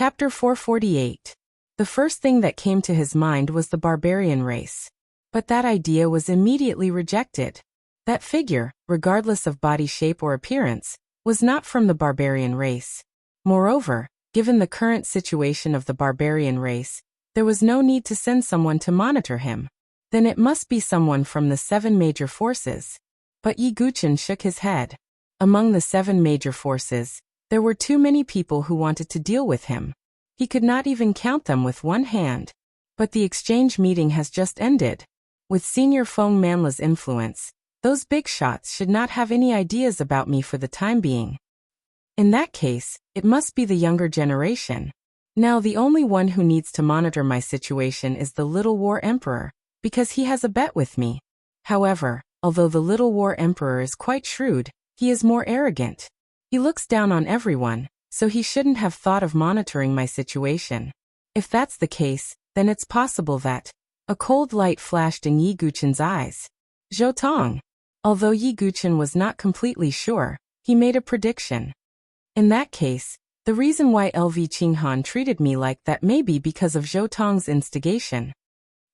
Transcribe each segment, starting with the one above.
Chapter 448. The first thing that came to his mind was the barbarian race. But that idea was immediately rejected. That figure, regardless of body shape or appearance, was not from the barbarian race. Moreover, given the current situation of the barbarian race, there was no need to send someone to monitor him. Then it must be someone from the 7 major forces. But Yi Guchen shook his head. Among the 7 major forces, there were too many people who wanted to deal with him. He could not even count them with one hand. But the exchange meeting has just ended. With Senior Feng Manla's influence, those big shots should not have any ideas about me for the time being. In that case, it must be the younger generation. Now the only one who needs to monitor my situation is the Little War Emperor, because he has a bet with me. However, although the Little War Emperor is quite shrewd, he is more arrogant. He looks down on everyone, so he shouldn't have thought of monitoring my situation. If that's the case, then it's possible that... A cold light flashed in Yi Guchen's eyes. Zhou Tong. Although Yi Guchen was not completely sure, he made a prediction. In that case, the reason why LV Qinghan treated me like that may be because of Zhou Tong's instigation.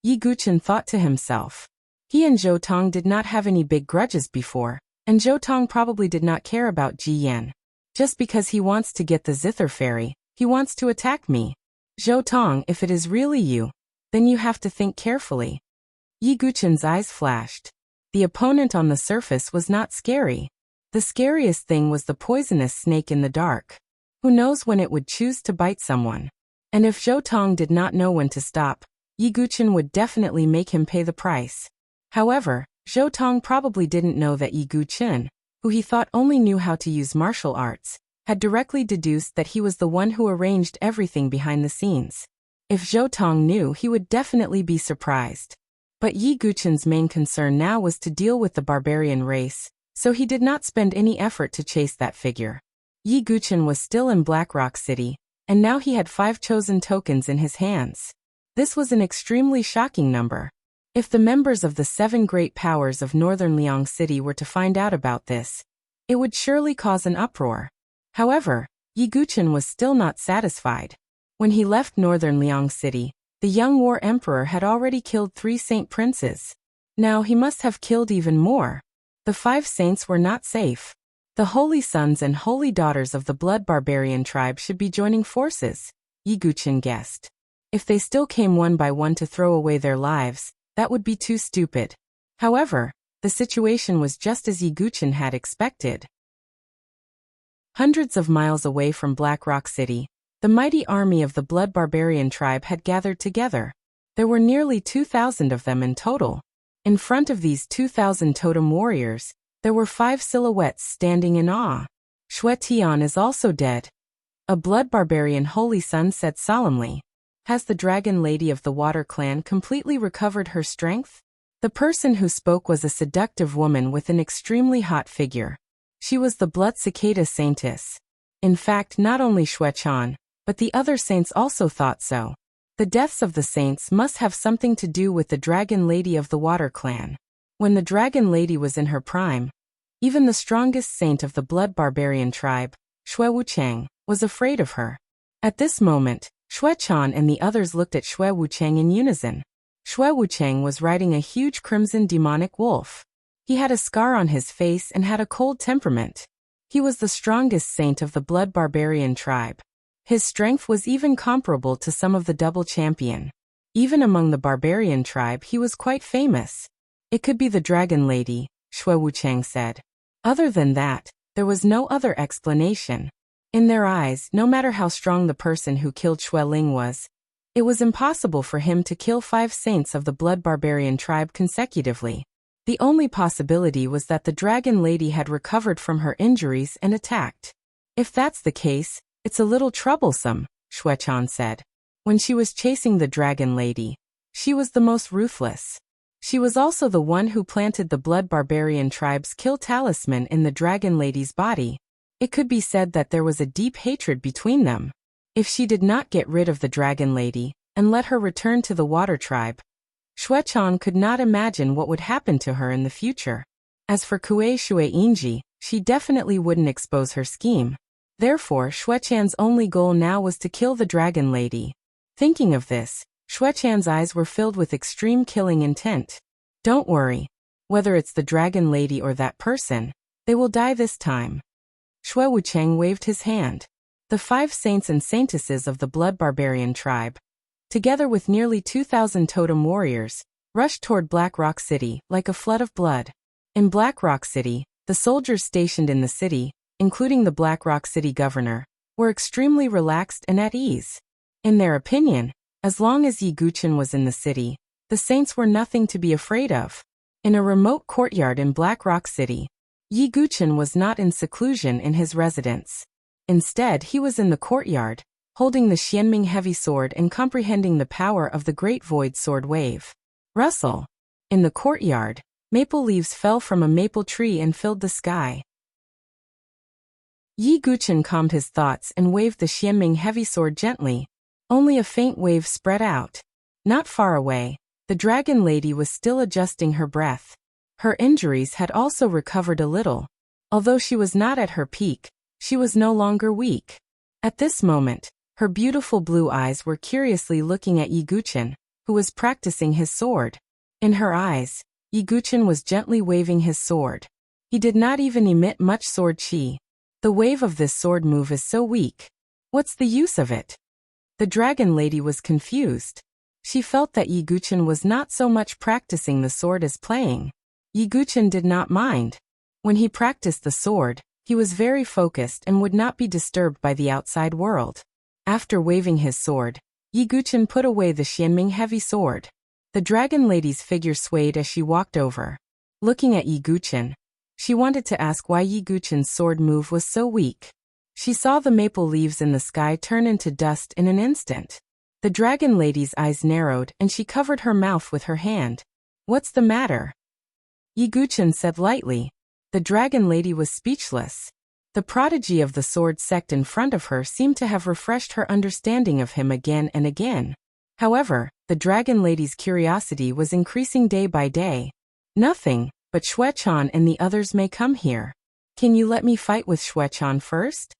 Yi Guchen thought to himself. He and Zhou Tong did not have any big grudges before, and Zhou Tong probably did not care about Ji Yan. Just because he wants to get the Zither Fairy, he wants to attack me. Zhou Tong, if it is really you, then you have to think carefully. Yi Guchen's eyes flashed. The opponent on the surface was not scary. The scariest thing was the poisonous snake in the dark. Who knows when it would choose to bite someone? And if Zhou Tong did not know when to stop, Yi Guchen would definitely make him pay the price. However, Zhou Tong probably didn't know that Yi Guchen, who he thought only knew how to use martial arts, had directly deduced that he was the one who arranged everything behind the scenes. If Zhou Tong knew, he would definitely be surprised. But Yi Guchen's main concern now was to deal with the barbarian race, so he did not spend any effort to chase that figure. Yi Guchen was still in Blackrock City, and now he had 5 chosen tokens in his hands. This was an extremely shocking number. If the members of the 7 great powers of Northern Liang City were to find out about this, it would surely cause an uproar. However, Yi Guchen was still not satisfied. When he left Northern Liang City, the young War Emperor had already killed 3 Saint Princes. Now he must have killed even more. The 5 saints were not safe. The holy sons and holy daughters of the Blood Barbarian tribe should be joining forces, Yi Guchen guessed. If they still came one by one to throw away their lives, that would be too stupid. However, the situation was just as Yi Guchen had expected. Hundreds of miles away from Blackrock City, the mighty army of the Blood Barbarian tribe had gathered together. There were nearly 2,000 of them in total. In front of these 2,000 totem warriors, there were 5 silhouettes standing in awe. Xue Tian is also dead. A Blood Barbarian holy son said solemnly. Has the Dragon Lady of the Water Clan completely recovered her strength? The person who spoke was a seductive woman with an extremely hot figure. She was the Blood Cicada Saintess. In fact, not only Xue Tian, but the other saints also thought so. The deaths of the saints must have something to do with the Dragon Lady of the Water Clan. When the Dragon Lady was in her prime, even the strongest saint of the Blood Barbarian tribe, Xue Wuchang, was afraid of her. At this moment, Xue Tian and the others looked at Xue Wuchang in unison. Xue Wuchang was riding a huge crimson demonic wolf. He had a scar on his face and had a cold temperament. He was the strongest saint of the Blood Barbarian tribe. His strength was even comparable to some of the double champion. Even among the barbarian tribe he was quite famous. It could be the Dragon Lady, Xue Wuchang said. Other than that, there was no other explanation. In their eyes, no matter how strong the person who killed Xue Ling was, it was impossible for him to kill 5 saints of the Blood Barbarian tribe consecutively. The only possibility was that the Dragon Lady had recovered from her injuries and attacked. If that's the case, it's a little troublesome, Xue Tian said. When she was chasing the Dragon Lady, she was the most ruthless. She was also the one who planted the Blood Barbarian tribe's kill talisman in the Dragon Lady's body. It could be said that there was a deep hatred between them. If she did not get rid of the Dragon Lady and let her return to the Water Tribe, Xue Tian could not imagine what would happen to her in the future. As for Kue Shui Inji, she definitely wouldn't expose her scheme. Therefore, Xuechan's only goal now was to kill the dragon lady. Thinking of this, Xuechan's eyes were filled with extreme killing intent. Don't worry. Whether it's the dragon lady or that person, they will die this time. Xue Wucheng waved his hand. The 5 saints and saintesses of the blood barbarian tribe, together with nearly 2,000 totem warriors, rushed toward Black Rock City like a flood of blood. In Black Rock City, the soldiers stationed in the city, including the Black Rock City governor, were extremely relaxed and at ease. In their opinion, as long as Yi Guchen was in the city, the saints were nothing to be afraid of. In a remote courtyard in Black Rock City, Yi Guchen was not in seclusion in his residence. Instead, he was in the courtyard, holding the Xianming heavy sword and comprehending the power of the Great Void Sword Wave. Rustle. In the courtyard, maple leaves fell from a maple tree and filled the sky. Yi Guchen calmed his thoughts and waved the Xianming heavy sword gently. Only a faint wave spread out. Not far away, the dragon lady was still adjusting her breath. Her injuries had also recovered a little. Although she was not at her peak, she was no longer weak. At this moment, her beautiful blue eyes were curiously looking at Yi Guchen, who was practicing his sword. In her eyes, Yi Guchen was gently waving his sword. He did not even emit much sword qi. The wave of this sword move is so weak. What's the use of it? The dragon lady was confused. She felt that Yi Guchen was not so much practicing the sword as playing. Yi Guchen did not mind. When he practiced the sword, he was very focused and would not be disturbed by the outside world. After waving his sword, Yi Guchen put away the Xianming heavy sword. The dragon lady's figure swayed as she walked over. Looking at Yi Guchen, she wanted to ask why Yi Guchen's sword move was so weak. She saw the maple leaves in the sky turn into dust in an instant. The dragon lady's eyes narrowed and she covered her mouth with her hand. What's the matter? Yi Guchen said lightly. The dragon lady was speechless. The prodigy of the sword sect in front of her seemed to have refreshed her understanding of him again and again. However, the dragon lady's curiosity was increasing day by day. Nothing, but Xuechan and the others may come here. Can you let me fight with Xuechan first?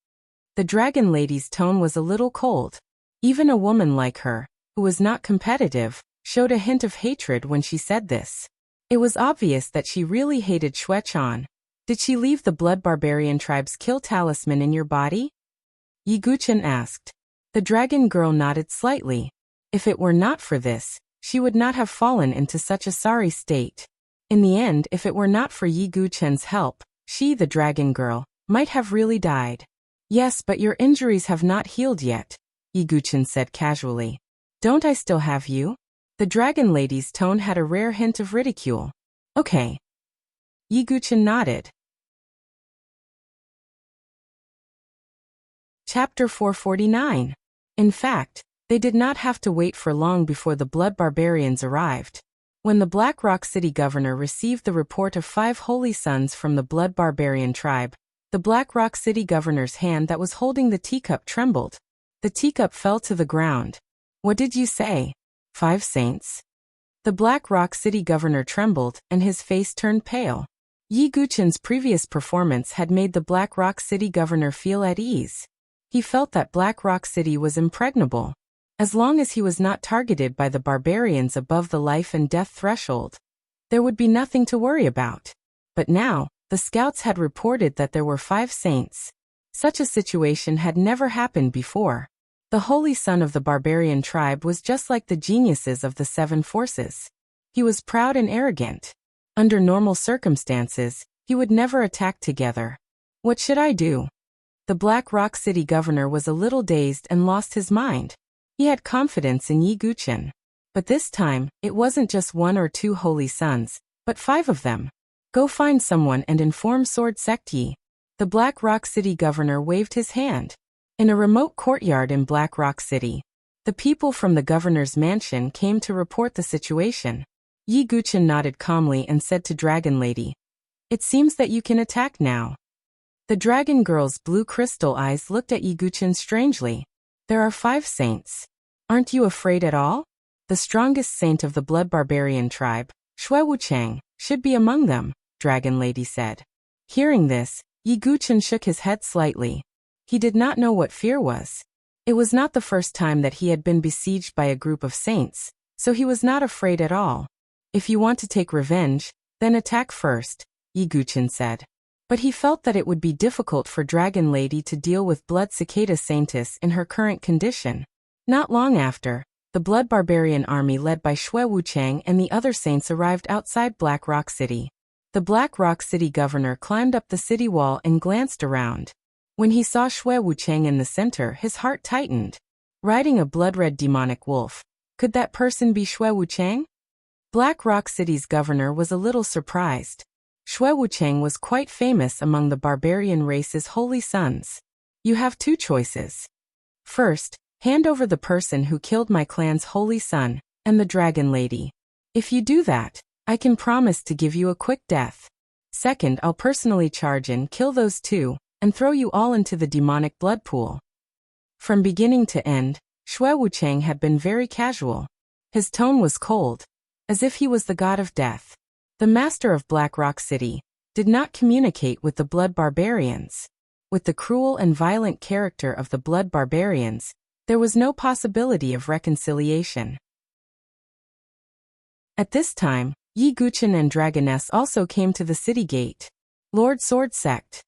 The dragon lady's tone was a little cold. Even a woman like her, who was not competitive, showed a hint of hatred when she said this. It was obvious that she really hated Xuechan. Did she leave the blood barbarian tribe's kill talisman in your body? Yi Guchen asked. The dragon girl nodded slightly. If it were not for this, she would not have fallen into such a sorry state. In the end, if it were not for Yi Guchen's help, she, the dragon girl, might have really died. Yes, but your injuries have not healed yet, Yi Guchen said casually. Don't I still have you? The dragon lady's tone had a rare hint of ridicule. Okay. Yi Guchen nodded. Chapter 449. In fact, they did not have to wait for long before the blood barbarians arrived. When the Black Rock City governor received the report of 5 holy sons from the blood barbarian tribe, the Black Rock City governor's hand that was holding the teacup trembled. The teacup fell to the ground. What did you say? 5 saints? The Black Rock City governor trembled and his face turned pale. Yi Guchen's previous performance had made the Black Rock City governor feel at ease. He felt that Black Rock City was impregnable. As long as he was not targeted by the barbarians above the life and death threshold, there would be nothing to worry about. But now, the scouts had reported that there were 5 saints. Such a situation had never happened before. The holy son of the barbarian tribe was just like the geniuses of the 7 forces. He was proud and arrogant. Under normal circumstances, he would never attack together. What should I do? The Black Rock City governor was a little dazed and lost his mind. He had confidence in Yi Guchen. But this time, it wasn't just 1 or 2 holy sons, but 5 of them. Go find someone and inform Sword Sect Yi. The Black Rock City governor waved his hand. In a remote courtyard in Black Rock City, the people from the governor's mansion came to report the situation. Yi Guchen nodded calmly and said to Dragon Lady, "It seems that you can attack now." The dragon girl's blue crystal eyes looked at Yi Guchen strangely. There are 5 saints. Aren't you afraid at all? The strongest saint of the blood barbarian tribe, Xue Wucheng, should be among them, Dragon Lady said. Hearing this, Yi Guchen shook his head slightly. He did not know what fear was. It was not the first time that he had been besieged by a group of saints, so he was not afraid at all. If you want to take revenge, then attack first, Yi Guqin said. But he felt that it would be difficult for Dragon Lady to deal with Blood Cicada Saintess in her current condition. Not long after, the Blood Barbarian army led by Xue Wuchang and the other saints arrived outside Black Rock City. The Black Rock City governor climbed up the city wall and glanced around. When he saw Xue Wuchang in the center, his heart tightened. Riding a blood-red demonic wolf, could that person be Xue Wuchang? Black Rock City's governor was a little surprised. Xue Wuchang was quite famous among the barbarian race's holy sons. You have two choices. First, hand over the person who killed my clan's holy son, and the Dragon Lady. If you do that, I can promise to give you a quick death. Second, I'll personally charge and kill those two, and throw you all into the demonic blood pool. From beginning to end, Xue Wuchang had been very casual. His tone was cold, as if he was the god of death. The master of Black Rock City did not communicate with the Blood Barbarians. With the cruel and violent character of the Blood Barbarians, there was no possibility of reconciliation. At this time, Yi Guqin and Dragoness also came to the city gate. Lord Sword Sect.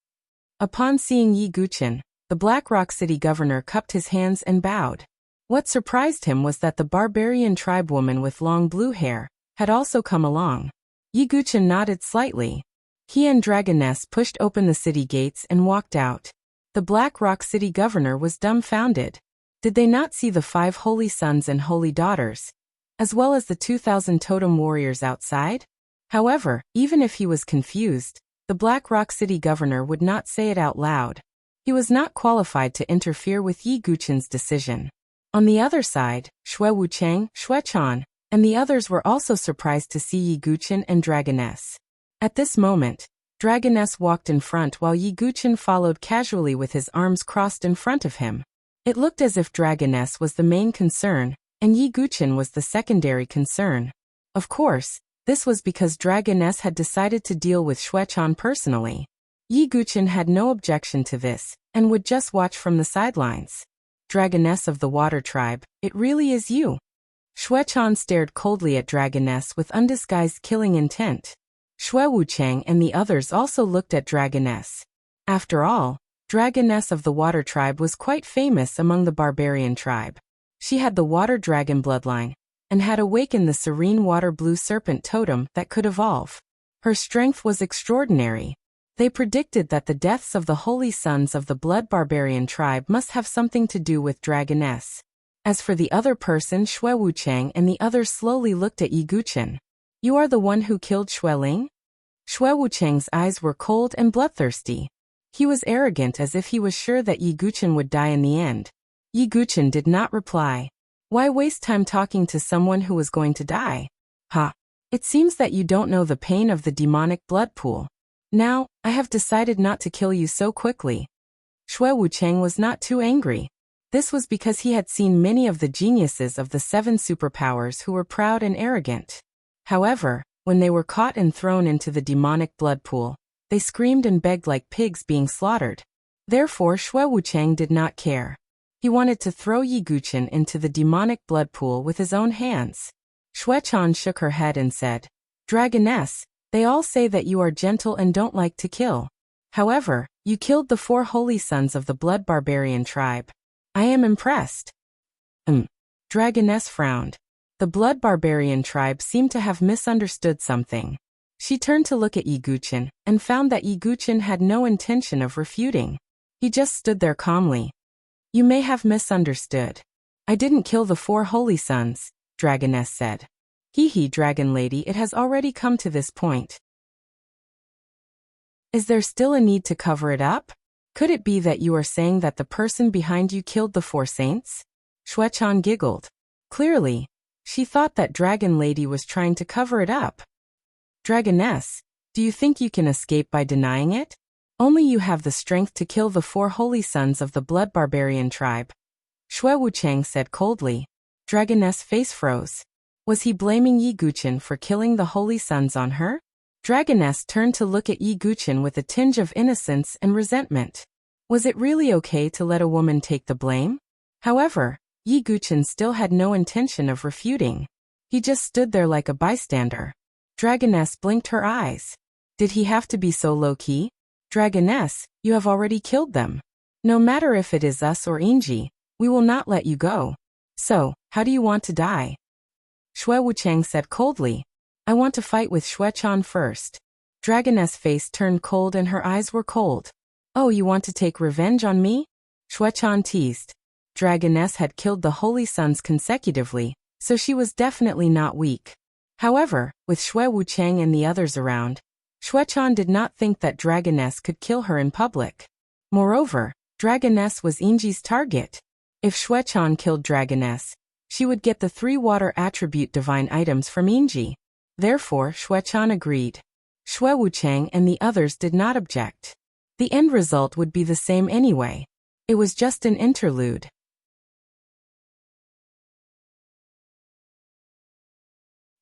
Upon seeing Yi Guqin, the Black Rock City governor cupped his hands and bowed. What surprised him was that the barbarian tribewoman with long blue hair had also come along. Yi Guqin nodded slightly. He and Dragoness pushed open the city gates and walked out. The Black Rock City governor was dumbfounded. Did they not see the 5 holy sons and holy daughters, as well as the 2,000 totem warriors outside? However, even if he was confused, the Black Rock City governor would not say it out loud. He was not qualified to interfere with Yi Guqin's decision. On the other side, Xue Wuchang, Xue Chan, and the others were also surprised to see Yi Guqin and Dragoness. At this moment, Dragoness walked in front while Yi Guqin followed casually with his arms crossed in front of him. It looked as if Dragoness was the main concern, and Yi Guqin was the secondary concern. Of course, this was because Dragoness had decided to deal with Xue Chan personally. Yi Guqin had no objection to this, and would just watch from the sidelines. Dragoness of the Water Tribe, it really is you. Xue Chan stared coldly at Dragoness with undisguised killing intent. Xue Wuchang and the others also looked at Dragoness. After all, Dragoness of the Water Tribe was quite famous among the barbarian tribe. She had the Water Dragon bloodline, and had awakened the serene water blue serpent totem that could evolve. Her strength was extraordinary. They predicted that the deaths of the holy sons of the Blood Barbarian tribe must have something to do with Dragoness. As for the other person, Xue Wuchang and the others slowly looked at Yi Guqin. You are the one who killed Xue Ling? Xue Wuchang's eyes were cold and bloodthirsty. He was arrogant as if he was sure that Yi Guqin would die in the end. Yi Guqin did not reply. Why waste time talking to someone who was going to die? Ha! It seems that you don't know the pain of the demonic blood pool. Now, I have decided not to kill you so quickly. Xue Wuchang was not too angry. This was because he had seen many of the geniuses of the 7 superpowers who were proud and arrogant. However, when they were caught and thrown into the demonic blood pool, they screamed and begged like pigs being slaughtered. Therefore, Xue Wuchang did not care. He wanted to throw Yi Guqin into the demonic blood pool with his own hands. Xue Chan shook her head and said, Dragoness, they all say that you are gentle and don't like to kill. However, you killed the 4 holy sons of the Blood Barbarian tribe. I am impressed. Dragoness frowned. The Blood Barbarian tribe seemed to have misunderstood something. She turned to look at Yi Guqin, and found that Yi Guqin had no intention of refuting. He just stood there calmly. You may have misunderstood. I didn't kill the 4 holy sons, Dragoness said. Hee, Dragon Lady, it has already come to this point. Is there still a need to cover it up? Could it be that you are saying that the person behind you killed the 4 saints? Xue Chan giggled. Clearly, she thought that Dragon Lady was trying to cover it up. Dragoness, do you think you can escape by denying it? Only you have the strength to kill the 4 holy sons of the Blood Barbarian tribe. Xue Wuchang said coldly. Dragoness' face froze. Was he blaming Yi Guqin for killing the holy sons on her? Dragoness turned to look at Yi Guqin with a tinge of innocence and resentment. Was it really okay to let a woman take the blame? However, Yi Guchen still had no intention of refuting. He just stood there like a bystander. Dragoness blinked her eyes. Did he have to be so low-key? Dragoness, you have already killed them. No matter if it is us or Inji, we will not let you go. So, how do you want to die? Xue Wuchang said coldly. I want to fight with Xuechan first. Dragoness' face turned cold and her eyes were cold. Oh, you want to take revenge on me? Xuechan teased. Dragoness had killed the Holy Sons consecutively, so she was definitely not weak. However, with Xue Wuchang and the others around, Xuechan did not think that Dragoness could kill her in public. Moreover, Dragoness was Inji's target. If Xuechan killed Dragoness, she would get the 3 water attribute divine items from Inji. Therefore, Xuechan agreed. Xue Wuchang and the others did not object. The end result would be the same anyway. It was just an interlude.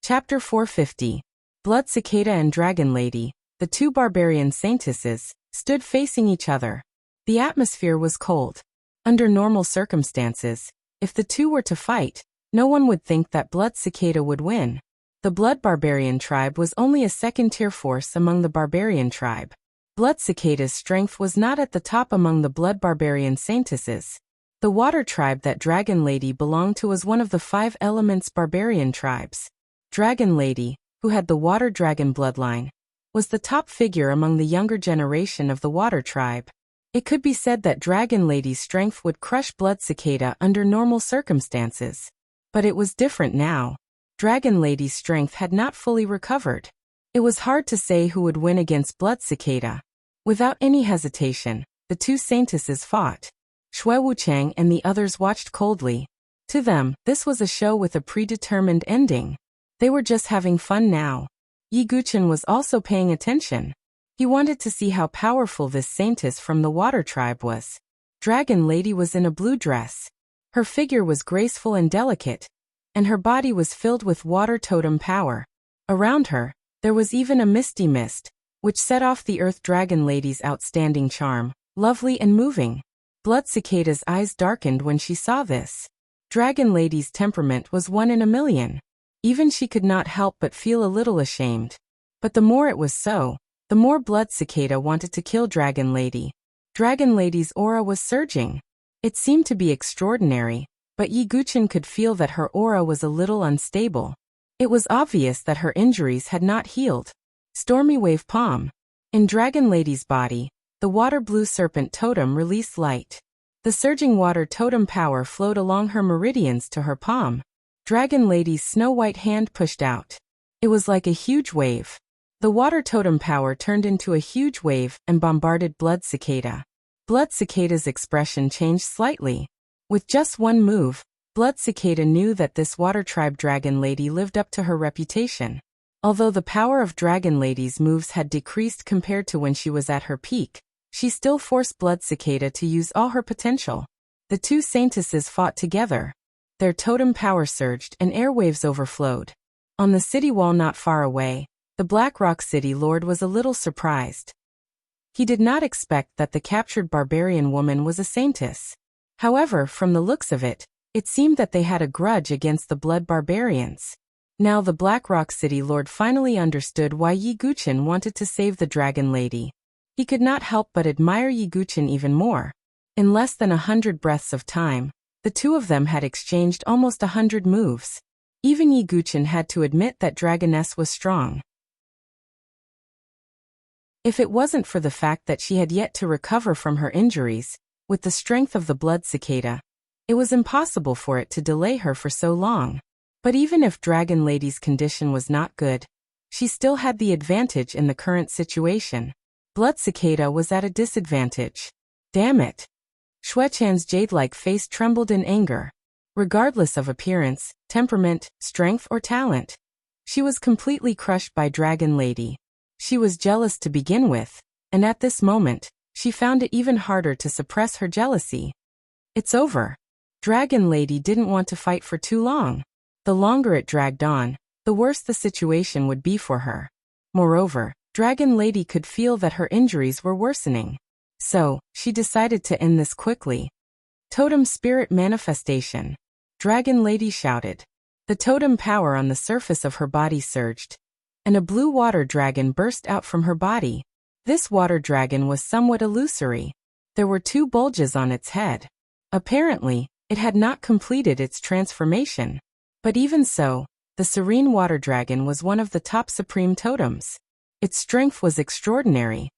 Chapter 450. Blood Cicada and Dragon Lady, the 2 barbarian saintesses, stood facing each other. The atmosphere was cold. Under normal circumstances, if the 2 were to fight, no one would think that Blood Cicada would win. The Blood Barbarian tribe was only a second-tier force among the Barbarian tribe. Blood Cicada's strength was not at the top among the Blood Barbarian saintesses. The Water tribe that Dragon Lady belonged to was one of the 5 elements Barbarian tribes. Dragon Lady, who had the Water Dragon bloodline, was the top figure among the younger generation of the Water tribe. It could be said that Dragon Lady's strength would crush Blood Cicada under normal circumstances. But it was different now. Dragon Lady's strength had not fully recovered. It was hard to say who would win against Blood Cicada. Without any hesitation, the 2 saintesses fought. Xue Wuchang and the others watched coldly. To them, this was a show with a predetermined ending. They were just having fun now. Yi Guchen was also paying attention. He wanted to see how powerful this saintess from the Water tribe was. Dragon Lady was in a blue dress. Her figure was graceful and delicate, and her body was filled with water totem power. Around her, there was even a misty mist, which set off the Earth Dragon Lady's outstanding charm, lovely and moving. Blood Cicada's eyes darkened when she saw this. Dragon Lady's temperament was 1 in a million. Even she could not help but feel a little ashamed. But the more it was so, the more Blood Cicada wanted to kill Dragon Lady. Dragon Lady's aura was surging. It seemed to be extraordinary, but Yi Guchen could feel that her aura was a little unstable. It was obvious that her injuries had not healed. Stormy Wave Palm. In Dragon Lady's body, the water blue serpent totem released light. The surging water totem power flowed along her meridians to her palm. Dragon Lady's snow-white hand pushed out. It was like a huge wave. The water totem power turned into a huge wave and bombarded Blood Cicada. Blood Cicada's expression changed slightly. With just one move, Blood Cicada knew that this Water tribe Dragon Lady lived up to her reputation. Although the power of Dragon Lady's moves had decreased compared to when she was at her peak, she still forced Blood Cicada to use all her potential. The 2 saintesses fought together. Their totem power surged and airwaves overflowed. On the city wall not far away, the Black Rock City Lord was a little surprised. He did not expect that the captured barbarian woman was a saintess. However, from the looks of it, it seemed that they had a grudge against the Blood Barbarians. Now the Black Rock City Lord finally understood why Yi Guchen wanted to save the Dragon Lady. He could not help but admire Yi Guchen even more. In less than 100 breaths of time, the 2 of them had exchanged almost 100 moves. Even Yi Guchen had to admit that Dragoness was strong. If it wasn't for the fact that she had yet to recover from her injuries, with the strength of the Blood Cicada, it was impossible for it to delay her for so long. But even if Dragon Lady's condition was not good, she still had the advantage in the current situation. Blood Cicada was at a disadvantage. Damn it! Xuechan's jade-like face trembled in anger. Regardless of appearance, temperament, strength or talent, she was completely crushed by Dragon Lady. She was jealous to begin with, and at this moment, she found it even harder to suppress her jealousy. It's over. Dragon Lady didn't want to fight for too long. The longer it dragged on, the worse the situation would be for her. Moreover, Dragon Lady could feel that her injuries were worsening. So, she decided to end this quickly. Totem spirit manifestation. Dragon Lady shouted. The totem power on the surface of her body surged, and a blue water dragon burst out from her body. This water dragon was somewhat illusory. There were 2 bulges on its head. Apparently, it had not completed its transformation. But even so, the serene water dragon was one of the top supreme totems. Its strength was extraordinary.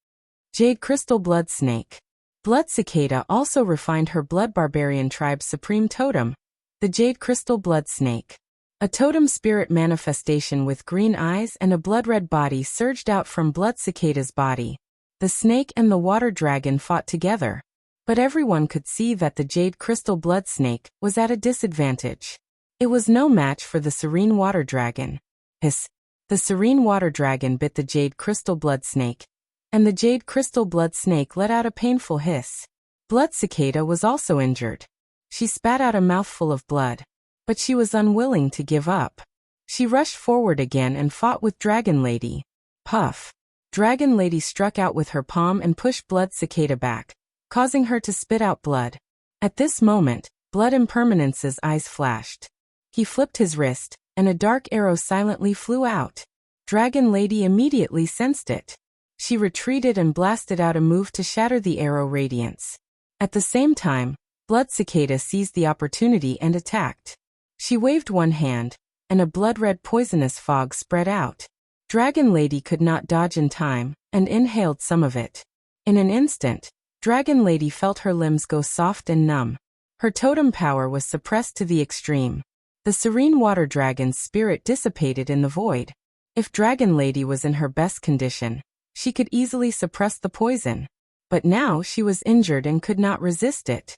Jade Crystal Blood Snake. Blood Cicada also refined her Blood Barbarian tribe's supreme totem, the Jade Crystal Blood Snake. A totem spirit manifestation with green eyes and a blood-red body surged out from Blood Cicada's body. The snake and the water dragon fought together, but everyone could see that the Jade Crystal Blood Snake was at a disadvantage. It was no match for the Serene Water Dragon. Hiss! The Serene Water Dragon bit the Jade Crystal Blood Snake, and the Jade Crystal Blood Snake let out a painful hiss. Blood Cicada was also injured. She spat out a mouthful of blood, but she was unwilling to give up. She rushed forward again and fought with Dragon Lady. Puff! Dragon Lady struck out with her palm and pushed Blood Cicada back, causing her to spit out blood. At this moment, Blood Impermanence's eyes flashed. He flipped his wrist, and a dark arrow silently flew out. Dragon Lady immediately sensed it. She retreated and blasted out a move to shatter the arrow radiance. At the same time, Blood Cicada seized the opportunity and attacked. She waved one hand, and a blood-red poisonous fog spread out. Dragon Lady could not dodge in time, and inhaled some of it. In an instant, Dragon Lady felt her limbs go soft and numb. Her totem power was suppressed to the extreme. The Serene Water Dragon's spirit dissipated in the void. If Dragon Lady was in her best condition, she could easily suppress the poison. But now she was injured and could not resist it.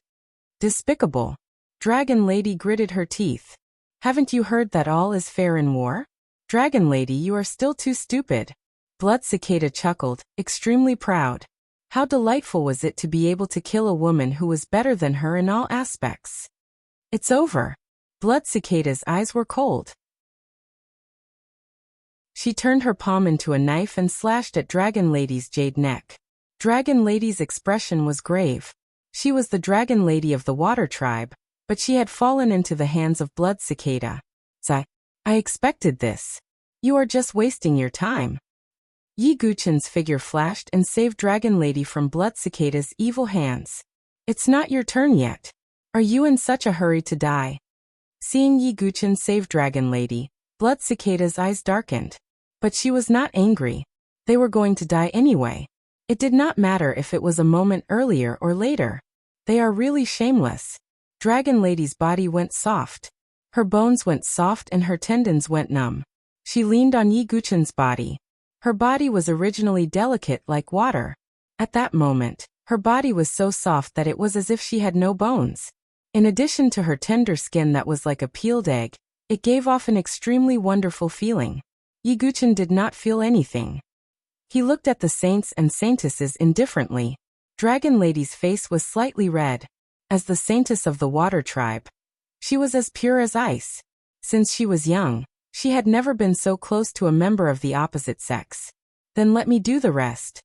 Despicable! Dragon Lady gritted her teeth. Haven't you heard that all is fair in war? Dragon Lady, you are still too stupid. Blood Cicada chuckled, extremely proud. How delightful was it to be able to kill a woman who was better than her in all aspects. It's over. Blood Cicada's eyes were cold. She turned her palm into a knife and slashed at Dragon Lady's jade neck. Dragon Lady's expression was grave. She was the Dragon Lady of the Water Tribe, but she had fallen into the hands of Blood Cicada. I expected this. You are just wasting your time. Yi Guchen's figure flashed and saved Dragon Lady from Blood Cicada's evil hands. It's not your turn yet. Are you in such a hurry to die? Seeing Yi Guchen save Dragon Lady, Blood Cicada's eyes darkened. But she was not angry. They were going to die anyway. It did not matter if it was a moment earlier or later. They are really shameless. Dragon Lady's body went soft. Her bones went soft and her tendons went numb. She leaned on Yi Guchen's body. Her body was originally delicate like water. At that moment, her body was so soft that it was as if she had no bones. In addition to her tender skin that was like a peeled egg, it gave off an extremely wonderful feeling. Yi Guchen did not feel anything. He looked at the saints and saintesses indifferently. Dragon Lady's face was slightly red. As the saintess of the Water Tribe, she was as pure as ice. Since she was young, she had never been so close to a member of the opposite sex. Then let me do the rest.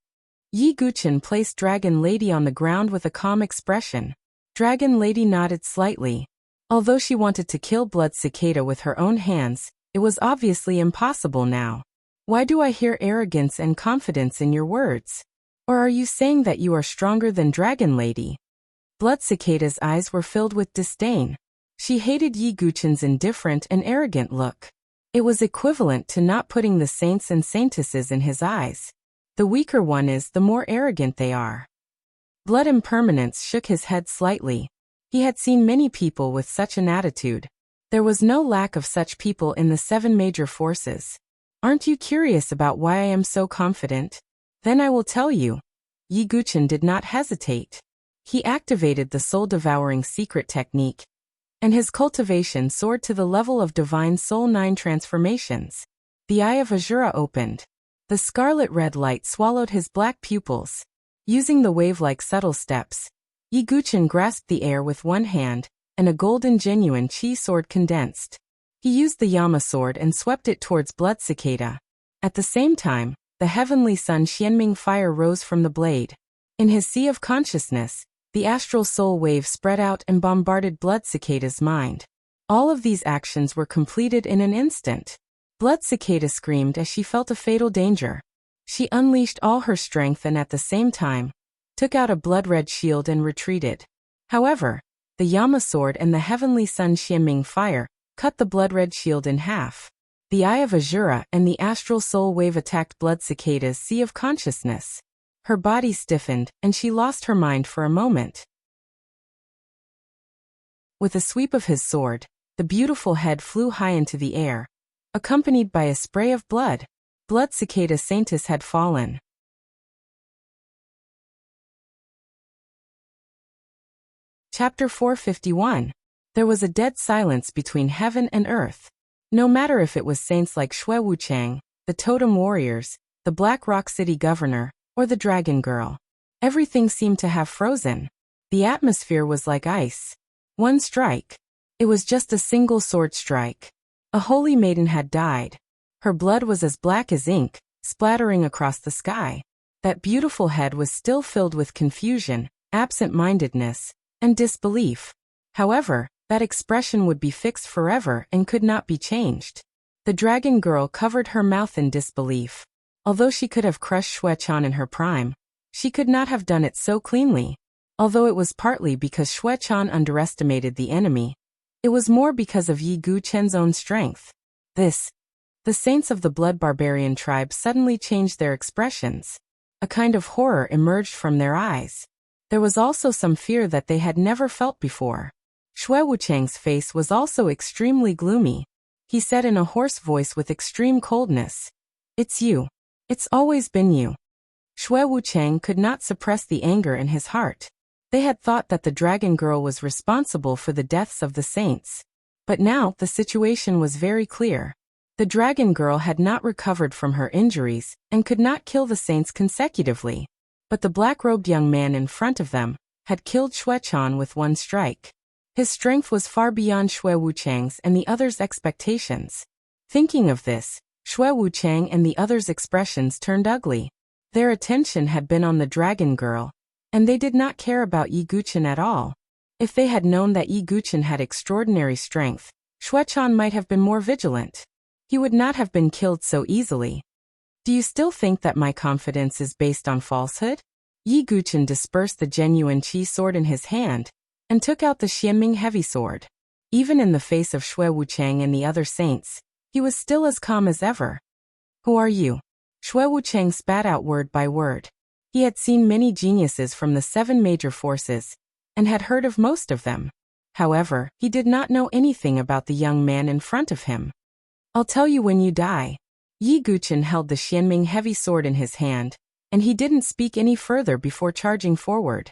Yi Guchen placed Dragon Lady on the ground with a calm expression. Dragon Lady nodded slightly. Although she wanted to kill Blood Cicada with her own hands, it was obviously impossible now. Why do I hear arrogance and confidence in your words? Or are you saying that you are stronger than Dragon Lady? Blood Cicada's eyes were filled with disdain. She hated Yi Guchen's indifferent and arrogant look. It was equivalent to not putting the saints and saintesses in his eyes. The weaker one is, the more arrogant they are. Blood Impermanence shook his head slightly. He had seen many people with such an attitude. There was no lack of such people in the 7 major forces. Aren't you curious about why I am so confident? Then I will tell you. Yi Guchen did not hesitate. He activated the soul-devouring secret technique, and his cultivation soared to the level of Divine Soul 9 transformations. The Eye of Azura opened. The scarlet red light swallowed his black pupils. Using the wave-like subtle steps, Yi Guchen grasped the air with one hand, and a golden genuine chi sword condensed. He used the Yama sword and swept it towards Blood Cicada. At the same time, the heavenly sun Xianming fire rose from the blade. In his sea of consciousness, the astral soul wave spread out and bombarded Blood Cicada's mind. All of these actions were completed in an instant. Blood Cicada screamed as she felt a fatal danger. She unleashed all her strength and at the same time, took out a blood-red shield and retreated. However, the Yama sword and the heavenly sun Xianming fire cut the blood-red shield in half. The Eye of Azura and the astral soul wave attacked Blood Cicada's sea of consciousness. Her body stiffened, and she lost her mind for a moment. With a sweep of his sword, the beautiful head flew high into the air, accompanied by a spray of blood. Blood Cicada Saintess had fallen. Chapter 451. There was a dead silence between heaven and earth. No matter if it was saints like Shui Wuchang, the totem warriors, the Black Rock City governor, or the dragon girl. Everything seemed to have frozen. The atmosphere was like ice. One strike. It was just a single sword strike. A holy maiden had died. Her blood was as black as ink, splattering across the sky. That beautiful head was still filled with confusion, absent-mindedness, and disbelief. However, that expression would be fixed forever and could not be changed. The dragon girl covered her mouth in disbelief. Although she could have crushed Xuechan in her prime, she could not have done it so cleanly. Although it was partly because Xuechan underestimated the enemy, it was more because of Yi Guchen's own strength. The saints of the Blood Barbarian tribe suddenly changed their expressions. A kind of horror emerged from their eyes. There was also some fear that they had never felt before. Shui Wuchang's face was also extremely gloomy. He said in a hoarse voice with extreme coldness, "It's you. It's always been you." Shui Wuchang could not suppress the anger in his heart. They had thought that the dragon girl was responsible for the deaths of the saints. But now the situation was very clear. The dragon girl had not recovered from her injuries and could not kill the saints consecutively. But the black-robed young man in front of them had killed Xuechan with one strike. His strength was far beyond Shui Wuchang's and the others' expectations. Thinking of this, Shui Wuchang and the others' expressions turned ugly. Their attention had been on the dragon girl, and they did not care about Yi Guchen at all. If they had known that Yi Guchen had extraordinary strength, Xuechan might have been more vigilant. He would not have been killed so easily. Do you still think that my confidence is based on falsehood? Yi Guchen dispersed the genuine qi sword in his hand, and took out the Xianming heavy sword. Even in the face of Shui Wuchang and the other saints, he was still as calm as ever. Who are you? Shui Wuchang spat out word by word. He had seen many geniuses from the 7 major forces, and had heard of most of them. However, he did not know anything about the young man in front of him. I'll tell you when you die. Yi Guchen held the Xianming heavy sword in his hand, and he didn't speak any further before charging forward.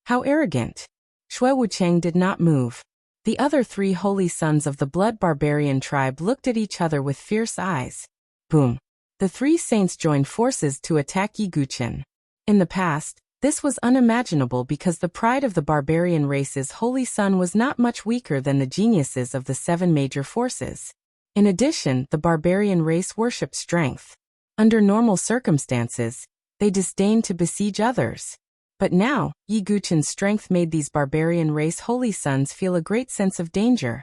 How arrogant! Shui Wuchang did not move. The other 3 holy sons of the Blood Barbarian tribe looked at each other with fierce eyes. Boom! The 3 saints joined forces to attack Yi Guchen. In the past, this was unimaginable because the pride of the barbarian race's holy son was not much weaker than the geniuses of the 7 major forces. In addition, the barbarian race worshipped strength. Under normal circumstances, they disdained to besiege others. But now, Yi Guchen's strength made these barbarian race holy sons feel a great sense of danger.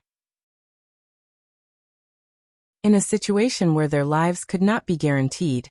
In a situation where their lives could not be guaranteed,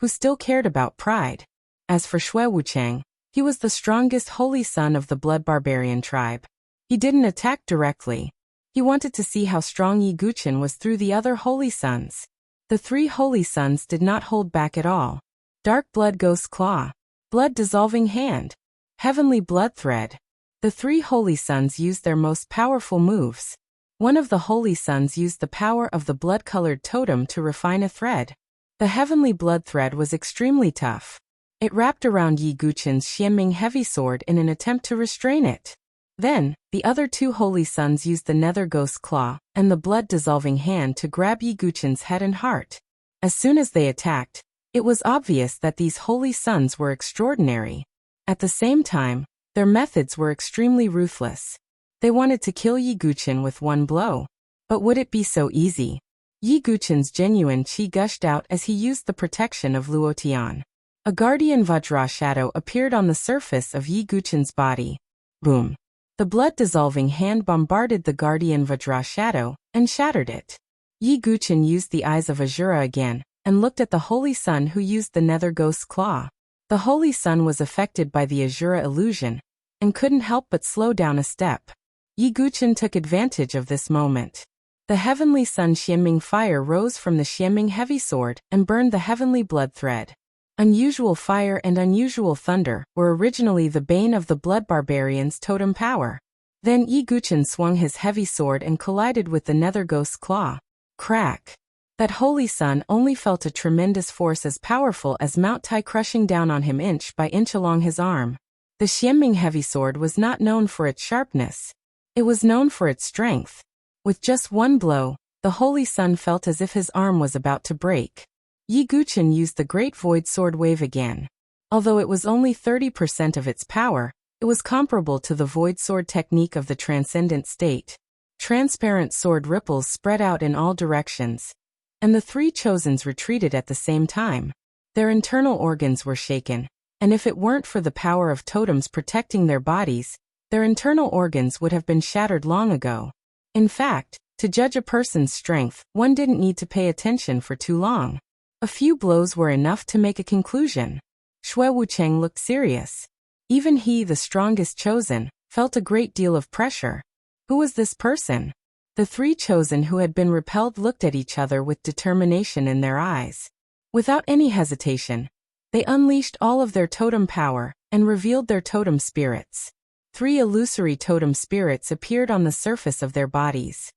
who still cared about pride? As for Shui Wuchang, he was the strongest holy son of the Blood Barbarian tribe. He didn't attack directly. He wanted to see how strong Yi Guchen was through the other holy sons. The 3 holy sons did not hold back at all. Dark Blood Ghost Claw, Blood Dissolving Hand, Heavenly Blood Thread. The 3 holy sons used their most powerful moves. One of the holy sons used the power of the blood-colored totem to refine a thread. The Heavenly Blood Thread was extremely tough. It wrapped around Yi Guchen's Xianming heavy sword in an attempt to restrain it. Then, the other 2 holy sons used the Nether Ghost Claw and the blood-dissolving hand to grab Yi Guchen's head and heart. As soon as they attacked, it was obvious that these holy sons were extraordinary. At the same time, their methods were extremely ruthless. They wanted to kill Yi Guchen with one blow. But would it be so easy? Yi Guchen's genuine qi gushed out as he used the protection of Luotian. A guardian Vajra shadow appeared on the surface of Yi Guchen's body. Boom! The blood-dissolving hand bombarded the guardian Vajra shadow and shattered it. Yi Guchen used the eyes of Azura again and looked at the Holy Sun, who used the Nether Ghost's claw. The Holy Sun was affected by the Azura illusion and couldn't help but slow down a step. Yi Guchen took advantage of this moment. The heavenly sun Xianming fire rose from the Xianming heavy sword and burned the heavenly blood thread. Unusual fire and unusual thunder were originally the bane of the blood barbarian's totem power. Then Yi Guchen swung his heavy sword and collided with the Nether Ghost's claw. Crack! That holy sun only felt a tremendous force as powerful as Mount Tai crushing down on him inch by inch along his arm. The Xianming heavy sword was not known for its sharpness. It was known for its strength. With just one blow, the holy sun felt as if his arm was about to break. Yi Guchen used the Great Void Sword Wave again. Although it was only 30% of its power, it was comparable to the Void Sword technique of the Transcendent State. Transparent sword ripples spread out in all directions, and the three Chosens retreated at the same time. Their internal organs were shaken, and if it weren't for the power of totems protecting their bodies, their internal organs would have been shattered long ago. In fact, to judge a person's strength, one didn't need to pay attention for too long. A few blows were enough to make a conclusion. Shui Wucheng looked serious. Even he, the strongest Chosen, felt a great deal of pressure. Who was this person? The three Chosen who had been repelled looked at each other with determination in their eyes. Without any hesitation, they unleashed all of their totem power and revealed their totem spirits. 3 illusory totem spirits appeared on the surface of their bodies.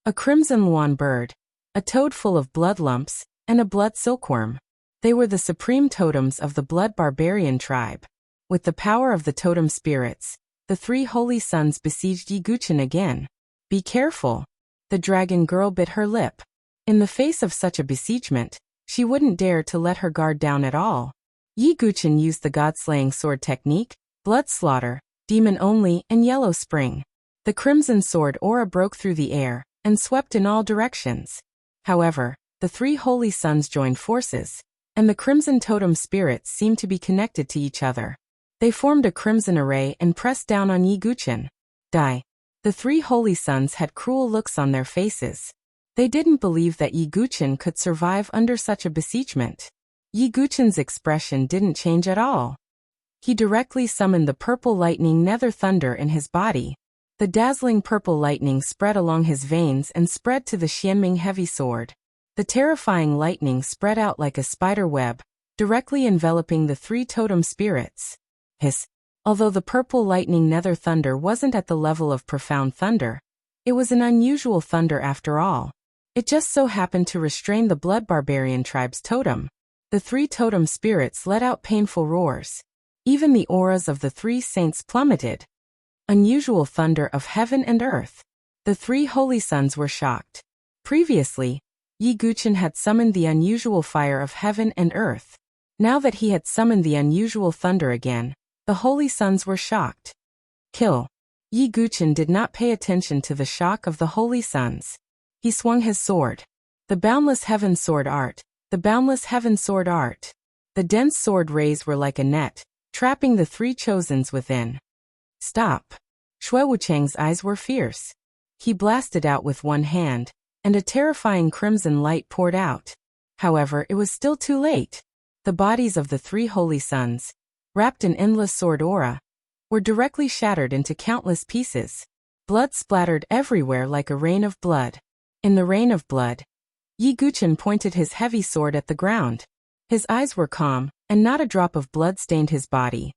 A crimson luan bird, a toad full of blood lumps, and a blood silkworm. They were the supreme totems of the blood barbarian tribe. With the power of the totem spirits, the 3 holy suns besieged Yi Guchen again. Be careful. The dragon girl bit her lip. In the face of such a besiegement, she wouldn't dare to let her guard down at all. Yi Guchen used the god-slaying sword technique, blood slaughter, demon only, and yellow spring. The crimson sword aura broke through the air and swept in all directions. However, the 3 holy suns joined forces, and the crimson totem spirits seemed to be connected to each other. They formed a crimson array and pressed down on Yi Guchen. Die. The 3 holy suns had cruel looks on their faces. They didn't believe that Yi Guchen could survive under such a besiegement. Yi Guchen's expression didn't change at all. He directly summoned the purple lightning nether thunder in his body. The dazzling purple lightning spread along his veins and spread to the Xianming heavy sword. The terrifying lightning spread out like a spider web, directly enveloping the 3 totem spirits. Hiss. Although the purple lightning nether thunder wasn't at the level of profound thunder, it was an unusual thunder after all. It just so happened to restrain the blood barbarian tribe's totem. The 3 totem spirits let out painful roars. Even the auras of the 3 saints plummeted. Unusual thunder of heaven and earth. The 3 holy suns were shocked. Previously, Yi Guchen had summoned the unusual fire of heaven and earth. Now that he had summoned the unusual thunder again, the holy suns were shocked. Kill. Yi Guchen did not pay attention to the shock of the holy suns. He swung his sword. The boundless heaven sword art. The boundless heaven sword art. The dense sword rays were like a net, trapping the 3 Chosens within. Stop. Shui Wucheng's eyes were fierce. He blasted out with one hand, and a terrifying crimson light poured out. However, it was still too late. The bodies of the 3 holy suns, wrapped in endless sword aura, were directly shattered into countless pieces. Blood splattered everywhere like a rain of blood. In the rain of blood, Yi Guchen pointed his heavy sword at the ground. His eyes were calm, and not a drop of blood stained his body.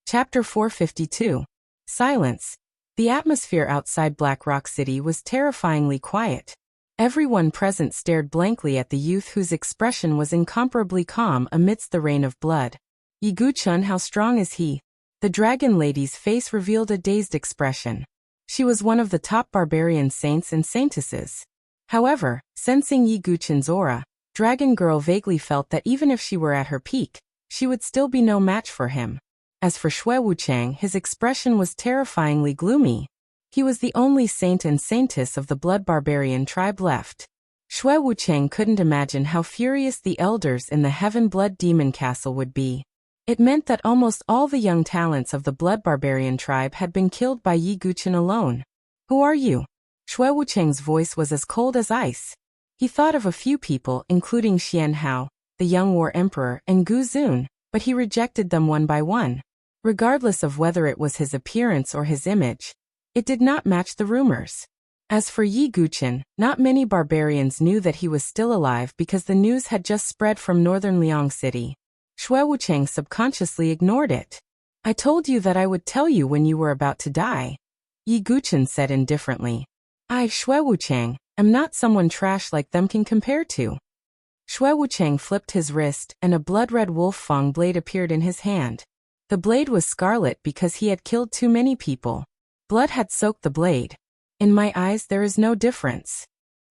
Chapter 452. Silence. The atmosphere outside Black Rock City was terrifyingly quiet. Everyone present stared blankly at the youth whose expression was incomparably calm amidst the rain of blood. Yi Guchen, how strong is he? The dragon lady's face revealed a dazed expression. She was one of the top barbarian saints and saintesses. However, sensing Yi Guchen's aura, Dragon Girl vaguely felt that even if she were at her peak, she would still be no match for him. As for Shui Wucheng, his expression was terrifyingly gloomy. He was the only saint and saintess of the blood barbarian tribe left. Shui Wucheng couldn't imagine how furious the elders in the Heaven Blood Demon Castle would be. It meant that almost all the young talents of the blood barbarian tribe had been killed by Yi Guqin alone. Who are you? Shui Wucheng's voice was as cold as ice. He thought of a few people, including Xian Hao, the young war emperor, and Gu Zun, but he rejected them one by one. Regardless of whether it was his appearance or his image, it did not match the rumors. As for Yi Guqin, not many barbarians knew that he was still alive because the news had just spread from northern Liang City. Shui Wucheng subconsciously ignored it. I told you that I would tell you when you were about to die, Yi Guqin said indifferently. I, Shui Wucheng, am not someone trash like them can compare to. Shui Wucheng flipped his wrist and a blood-red wolf fang blade appeared in his hand. The blade was scarlet because he had killed too many people. Blood had soaked the blade. In my eyes there is no difference.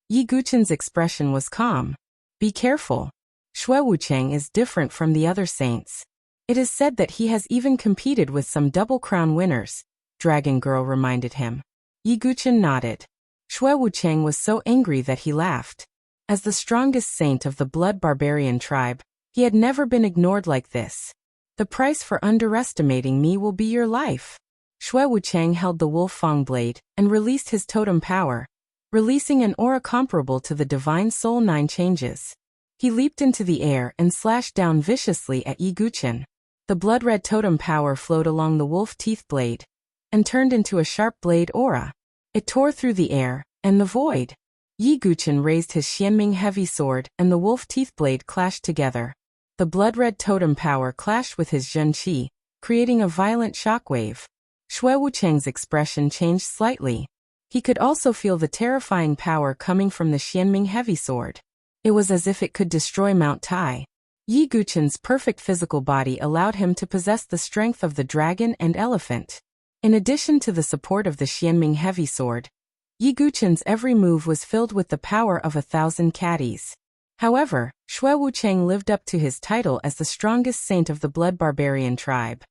Yi Guqin's expression was calm. Be careful. Shui Wucheng is different from the other saints. It is said that he has even competed with some double crown winners, Dragon Girl reminded him. Yi Guqin nodded. Shui Wucheng was so angry that he laughed. As the strongest saint of the blood barbarian tribe, he had never been ignored like this. The price for underestimating me will be your life. Shui Wucheng held the wolf fang blade and released his totem power, releasing an aura comparable to the divine soul 9 changes. He leaped into the air and slashed down viciously at Yi Guqin. The blood-red totem power flowed along the wolf teeth blade and turned into a sharp blade aura. It tore through the air and the void. Yi Guqin raised his Xianming heavy sword and the wolf teeth blade clashed together. The blood-red totem power clashed with his Zhen Qi, creating a violent shockwave. Shui Wucheng's expression changed slightly. He could also feel the terrifying power coming from the Xianming heavy sword. It was as if it could destroy Mount Tai. Yi Guqin's perfect physical body allowed him to possess the strength of the dragon and elephant. In addition to the support of the Xianming heavy sword, Yi Guqin's every move was filled with the power of 1,000 caddies. However, Shui Wucheng lived up to his title as the strongest saint of the blood barbarian tribe.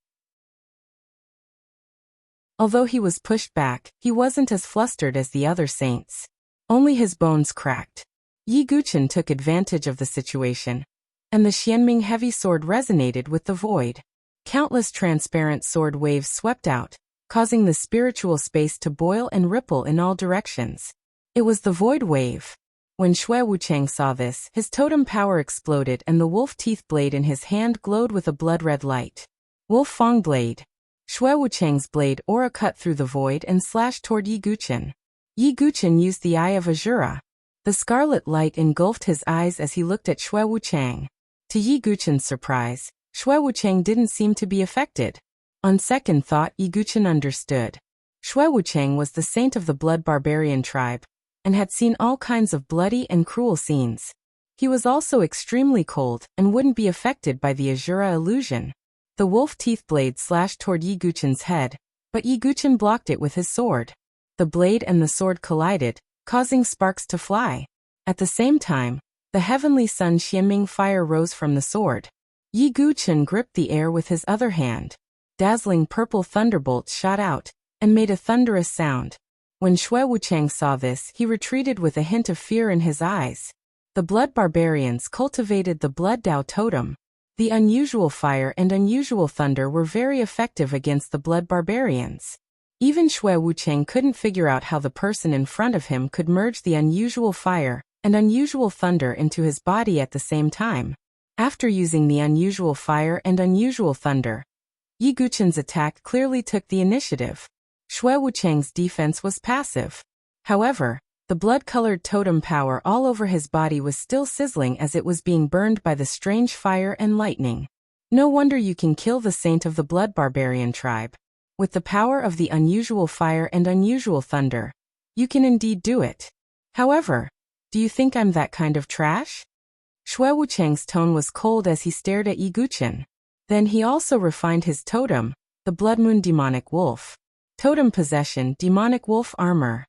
Although he was pushed back, he wasn't as flustered as the other saints. Only his bones cracked. Yi Guqin took advantage of the situation, and the Xianming heavy sword resonated with the void. Countless transparent sword waves swept out, causing the spiritual space to boil and ripple in all directions. It was the void wave. When Shui Wucheng saw this, his totem power exploded and the wolf teeth blade in his hand glowed with a blood-red light. Wolf Fang Blade. Shui Wucheng's blade aura cut through the void and slashed toward Yi Guqin. Yi Guqin used the Eye of Azura. The scarlet light engulfed his eyes as he looked at Shui Wucheng. To Yi Guqin's surprise, Shui Wucheng didn't seem to be affected. On second thought, Yi Guqin understood. Shui Wucheng was the saint of the blood barbarian tribe, and had seen all kinds of bloody and cruel scenes. He was also extremely cold and wouldn't be affected by the Azura illusion. The wolf teeth blade slashed toward Yi Guqin's head, but Yi Guqin blocked it with his sword. The blade and the sword collided, causing sparks to fly. At the same time, the heavenly sun Xianming fire rose from the sword. Yi Guqin gripped the air with his other hand. Dazzling purple thunderbolts shot out, and made a thunderous sound. When Shui Wucheng saw this, he retreated with a hint of fear in his eyes. The blood barbarians cultivated the blood Dao totem. The unusual fire and unusual thunder were very effective against the blood barbarians. Even Shui Wucheng couldn't figure out how the person in front of him could merge the unusual fire and unusual thunder into his body at the same time. After using the unusual fire and unusual thunder, Yi Guqin's attack clearly took the initiative. Shui Wucheng's defense was passive. However, the blood-colored totem power all over his body was still sizzling as it was being burned by the strange fire and lightning. No wonder you can kill the saint of the blood barbarian tribe. With the power of the unusual fire and unusual thunder, you can indeed do it. However, do you think I'm that kind of trash? Shui Wucheng's tone was cold as he stared at Yi Guqin. Then he also refined his totem, the Blood Moon Demonic Wolf. Totem possession, demonic wolf armor.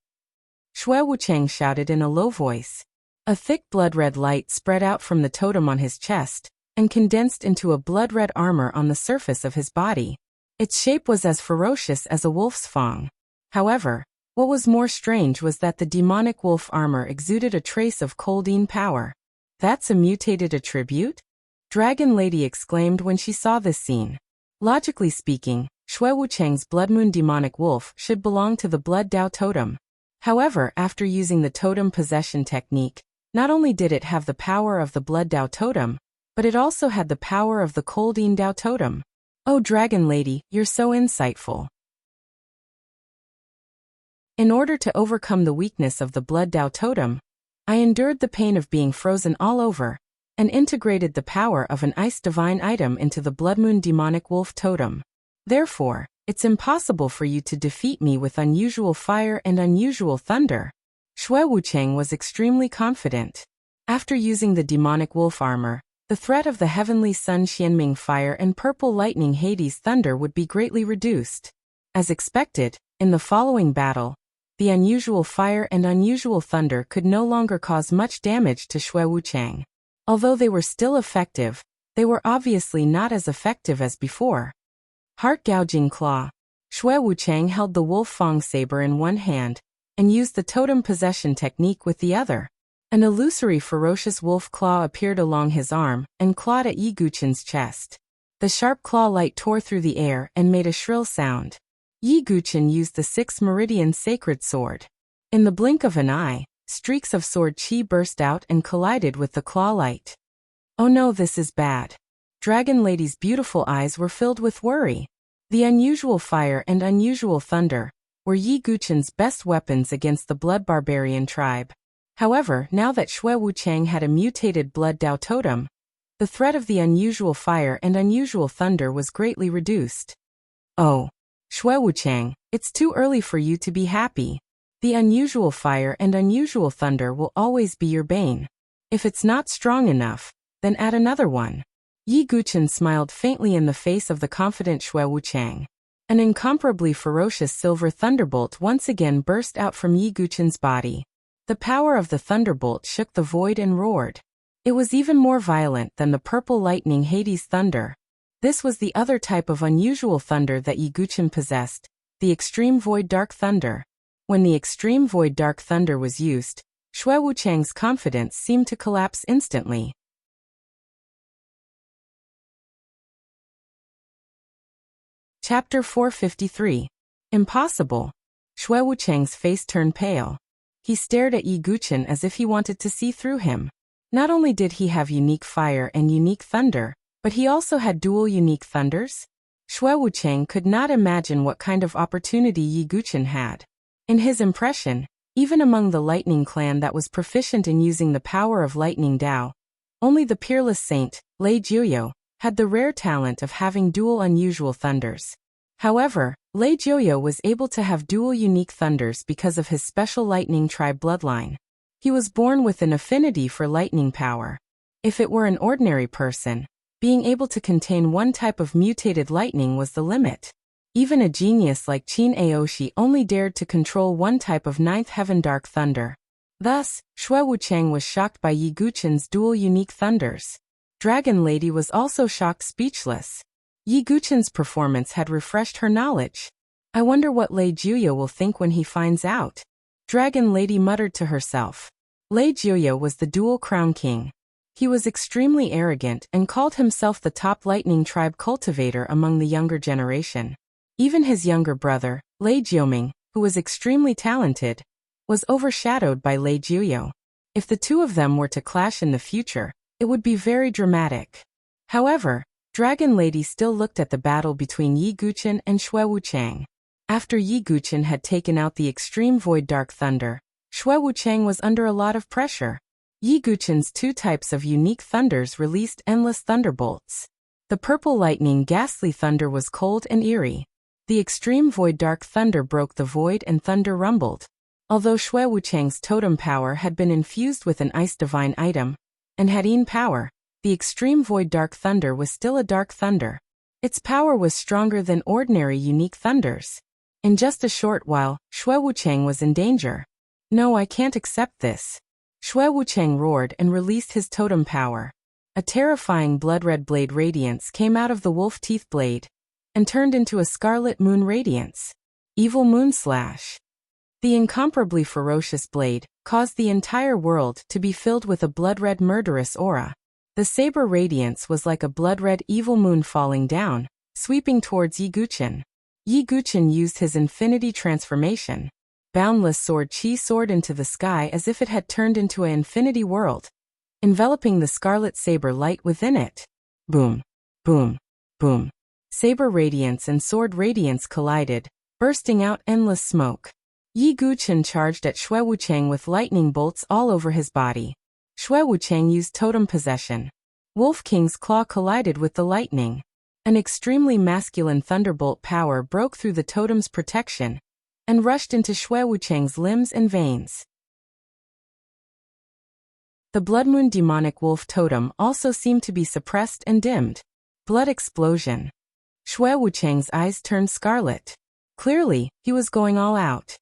Shui Wucheng shouted in a low voice. A thick blood-red light spread out from the totem on his chest, and condensed into a blood-red armor on the surface of his body. Its shape was as ferocious as a wolf's fang. However, What was more strange was that the demonic wolf armor exuded a trace of coldine power. That's a mutated attribute? Dragon Lady exclaimed when she saw this scene. Logically speaking, Shui Wucheng's Blood Moon demonic wolf should belong to the Blood Dao totem. However, after using the totem possession technique, not only did it have the power of the Blood Dao totem, but it also had the power of the Coldine Dao totem. Oh, Dragon Lady, you're so insightful. In order to overcome the weakness of the Blood Dao totem, I endured the pain of being frozen all over, and integrated the power of an ice divine item into the Blood Moon demonic wolf totem. Therefore, it's impossible for you to defeat me with unusual fire and unusual thunder. Shui Wucheng was extremely confident. After using the demonic wolf armor, the threat of the heavenly sun Xianming fire and purple lightning Hades thunder would be greatly reduced. As expected, in the following battle, the unusual fire and unusual thunder could no longer cause much damage to Shui Wucheng. Although they were still effective, they were obviously not as effective as before. Heart-gouging claw. Shui Wucheng held the wolf fang saber in one hand, and used the totem possession technique with the other. An illusory ferocious wolf claw appeared along his arm, and clawed at Yi Guchen's chest. The sharp claw light tore through the air and made a shrill sound. Yi Guchen used the 6th Meridian Sacred Sword. In the blink of an eye, streaks of sword chi burst out and collided with the claw light. Oh no, this is bad. Dragon Lady's beautiful eyes were filled with worry. The unusual fire and unusual thunder were Yi Guchen's best weapons against the Blood Barbarian tribe. However, now that Shui Wucheng had a mutated Blood Dao totem, the threat of the unusual fire and unusual thunder was greatly reduced. Oh, Shui Wucheng, it's too early for you to be happy. The unusual fire and unusual thunder will always be your bane. If it's not strong enough, then add another one. Yi Guchen smiled faintly in the face of the confident Shui Wucheng. An incomparably ferocious silver thunderbolt once again burst out from Yi Guchen's body. The power of the thunderbolt shook the void and roared. It was even more violent than the purple lightning Hades thunder. This was the other type of unusual thunder that Yi Guchen possessed, the extreme void dark thunder. When the extreme void dark thunder was used, Shui Wucheng's confidence seemed to collapse instantly. Chapter 453. Impossible. Shui Wucheng's face turned pale. He stared at Yi Guchen as if he wanted to see through him. Not only did he have unique fire and unique thunder, but he also had dual unique thunders. Shui Wucheng could not imagine what kind of opportunity Yi Guchen had. In his impression, even among the lightning clan that was proficient in using the power of lightning Dao, only the peerless saint, Lei Jiuyo, had the rare talent of having dual unusual thunders. However, Lei Jiuyo was able to have dual unique thunders because of his special lightning tribe bloodline. He was born with an affinity for lightning power. If it were an ordinary person, being able to contain one type of mutated lightning was the limit. Even a genius like Qin Aoshi only dared to control one type of ninth heaven dark thunder. Thus, Shui Wucheng was shocked by Yi Guchen's dual unique thunders. Dragon Lady was also shocked speechless. Yi Guchen's performance had refreshed her knowledge. I wonder what Lei Jiuyo will think when he finds out. Dragon Lady muttered to herself. Lei Jiuyo was the dual crown king. He was extremely arrogant and called himself the top lightning tribe cultivator among the younger generation. Even his younger brother, Lei Jiuming, who was extremely talented, was overshadowed by Lei Jiuyo. If the two of them were to clash in the future, it would be very dramatic. However, Dragon Lady still looked at the battle between Yi Guchen and Shui Wucheng. After Yi Guchen had taken out the extreme void dark thunder, Shui Wucheng was under a lot of pressure. Yi Guchen's two types of unique thunders released endless thunderbolts. The purple lightning ghastly thunder was cold and eerie. The extreme void dark thunder broke the void and thunder rumbled. Although Shui Wucheng's totem power had been infused with an ice divine item, and had Yin power, the extreme void dark thunder was still a dark thunder. Its power was stronger than ordinary unique thunders. In just a short while, Shui Wucheng was in danger. No, I can't accept this. Shui Wucheng roared and released his totem power. A terrifying blood-red blade radiance came out of the wolf teeth blade, and turned into a scarlet moon radiance. Evil moon slash. The incomparably ferocious blade caused the entire world to be filled with a blood-red murderous aura. The saber radiance was like a blood-red evil moon falling down, sweeping towards Yi Guqin. Yi Guqin used his infinity transformation. Boundless sword chi soared into the sky as if it had turned into an infinity world, enveloping the scarlet saber light within it. Boom, boom, boom. Saber radiance and sword radiance collided, bursting out endless smoke. Yi Guqin charged at Xue Wuchang with lightning bolts all over his body. Xue Wuchang used totem possession. Wolf King's claw collided with the lightning. An extremely masculine thunderbolt power broke through the totem's protection and rushed into Xue Wuchang's limbs and veins. The Blood Moon demonic wolf totem also seemed to be suppressed and dimmed. Blood explosion. Xue Wuchang's eyes turned scarlet. Clearly, he was going all out.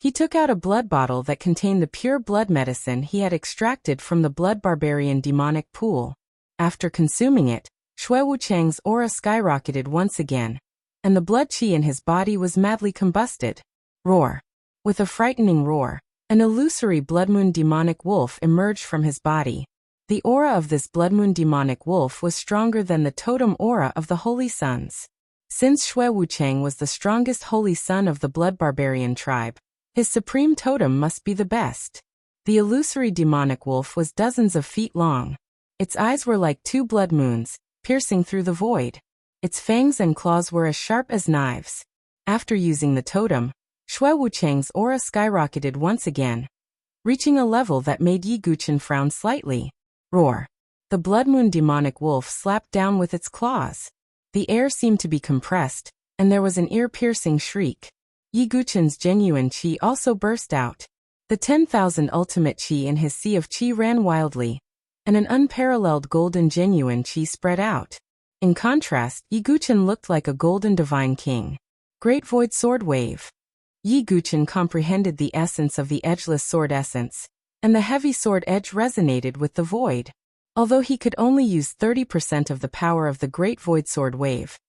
He took out a blood bottle that contained the pure blood medicine he had extracted from the blood barbarian demonic pool. After consuming it, Xue Wuchang's aura skyrocketed once again, and the blood chi in his body was madly combusted. Roar. With a frightening roar, an illusory Blood Moon demonic wolf emerged from his body. The aura of this Blood Moon demonic wolf was stronger than the totem aura of the Holy Sons. Since Xue Wuchang was the strongest Holy Son of the Blood Barbarian tribe, his supreme totem must be the best. The illusory demonic wolf was dozens of feet long. Its eyes were like two blood moons, piercing through the void. Its fangs and claws were as sharp as knives. After using the totem, Xue Wuchang's aura skyrocketed once again, reaching a level that made Yi Guqin frown slightly. Roar. The Blood Moon demonic wolf slapped down with its claws. The air seemed to be compressed, and there was an ear-piercing shriek. Yi Guqin's genuine qi also burst out. The 10,000 ultimate qi in his sea of qi ran wildly, and an unparalleled golden genuine qi spread out. In contrast, Yi Guqin looked like a golden divine king. Great Void Sword Wave. Yi Guqin comprehended the essence of the edgeless sword essence, and the heavy sword edge resonated with the void. Although he could only use 30% of the power of the Great Void Sword Wave,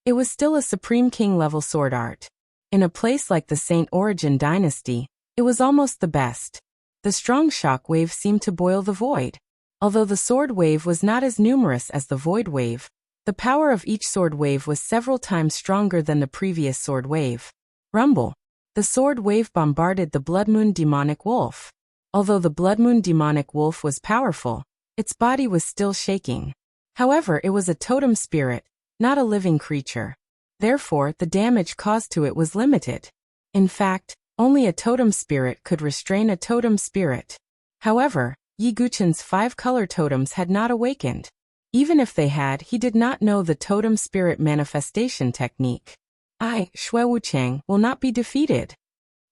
it was still a Supreme King level sword art. In a place like the Saint Origin dynasty, it was almost the best. The strong shock wave seemed to boil the void. Although the sword wave was not as numerous as the void wave, the power of each sword wave was several times stronger than the previous sword wave. Rumble. The sword wave bombarded the Blood Moon demonic wolf. Although the Blood Moon demonic wolf was powerful, its body was still shaking. However, it was a totem spirit, not a living creature. Therefore, the damage caused to it was limited. In fact, only a totem spirit could restrain a totem spirit. However, Yi Guqin's 5 color totems had not awakened. Even if they had, he did not know the totem spirit manifestation technique. Xue Wuchang, will not be defeated.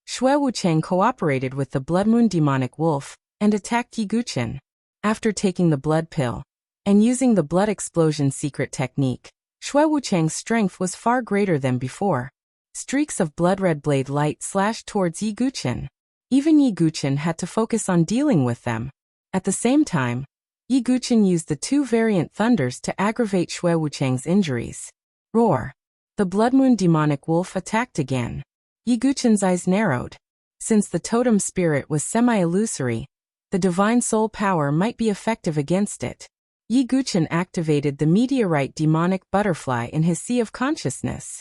Xue Wuchang cooperated with the Blood Moon demonic wolf and attacked Yi Guqin. After taking the blood pill and using the blood explosion secret technique, Xue Wuchang's strength was far greater than before. Streaks of blood-red blade light slashed towards Yi Guqin. Even Yi Guqin had to focus on dealing with them. At the same time, Yi Guqin used the 2 variant thunders to aggravate Xue Wuchang's injuries. Roar. The Blood Moon demonic wolf attacked again. Yi Guqin's eyes narrowed. Since the totem spirit was semi-illusory, the divine soul power might be effective against it. Yi Guqin activated the meteorite demonic butterfly in his sea of consciousness.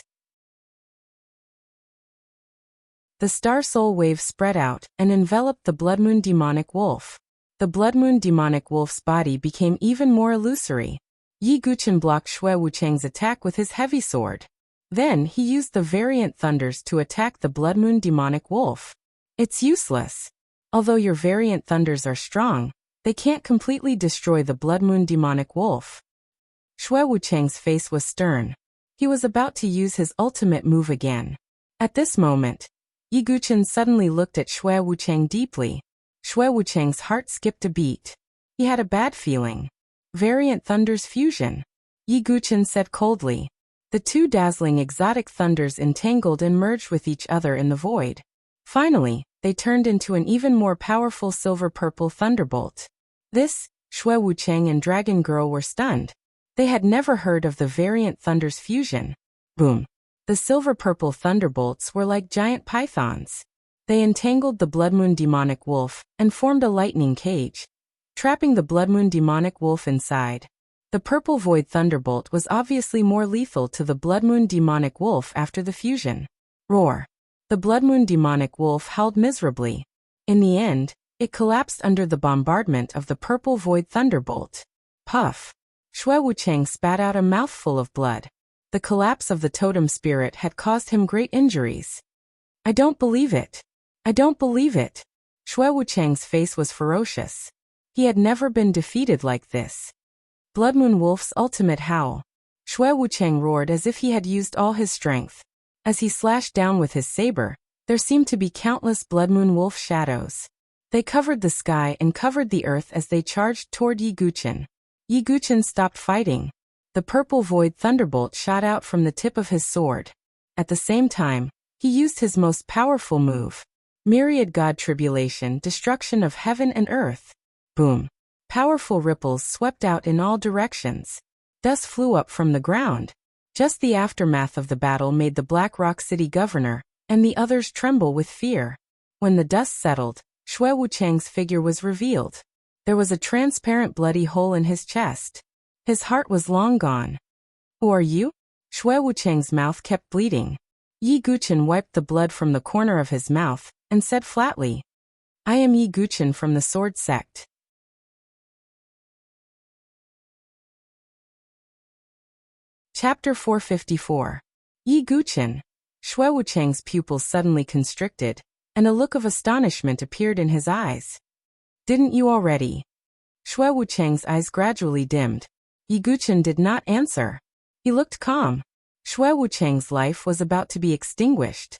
The star soul wave spread out and enveloped the Blood Moon demonic wolf. The Blood Moon demonic wolf's body became even more illusory. Yi Guqin blocked Xue Wuchang's attack with his heavy sword. Then he used the variant thunders to attack the Blood Moon demonic wolf. It's useless. Although your variant thunders are strong, they can't completely destroy the Blood Moon demonic wolf. Xue Wuchang's face was stern. He was about to use his ultimate move again. At this moment, Yi Guqin suddenly looked at Xue Wuchang deeply. Xue Wuchang's heart skipped a beat. He had a bad feeling. Variant thunders fusion. Yi Guqin said coldly. The 2 dazzling exotic thunders entangled and merged with each other in the void. Finally, they turned into an even more powerful silver-purple thunderbolt. This, Xue Wuchang and Dragon Girl were stunned. They had never heard of the variant thunders fusion. Boom. The silver-purple thunderbolts were like giant pythons. They entangled the Blood Moon demonic wolf and formed a lightning cage, trapping the Blood Moon demonic wolf inside. The purple void thunderbolt was obviously more lethal to the Blood Moon demonic wolf after the fusion. Roar! The Blood Moon demonic wolf howled miserably. In the end, it collapsed under the bombardment of the purple void thunderbolt. Puff! Shui Wuchang spat out a mouthful of blood. The collapse of the totem spirit had caused him great injuries. I don't believe it. I don't believe it. Shui Wuchang's face was ferocious. He had never been defeated like this. Blood Moon Wolf's ultimate howl. Shui Wuchang roared as if he had used all his strength. As he slashed down with his saber, there seemed to be countless Blood Moon Wolf shadows. They covered the sky and covered the earth as they charged toward Yi Guqin. Yi Guqin stopped fighting. The purple void thunderbolt shot out from the tip of his sword. At the same time, he used his most powerful move. Myriad God Tribulation, destruction of heaven and earth. Boom. Powerful ripples swept out in all directions. Dust flew up from the ground. Just the aftermath of the battle made the Black Rock City governor and the others tremble with fear. When the dust settled, Shui Wuchang's figure was revealed. There was a transparent bloody hole in his chest. His heart was long gone. Who are you? Shui Wuchang's mouth kept bleeding. Yi Guqin wiped the blood from the corner of his mouth and said flatly, I am Yi Guqin from the Sword Sect. Chapter 454. Yi Guqin. Shui Wuchang's pupils suddenly constricted, and a look of astonishment appeared in his eyes. Didn't you already? Shui Wuchang's eyes gradually dimmed. Yi Guqin did not answer. He looked calm. Shui Wuchang's life was about to be extinguished.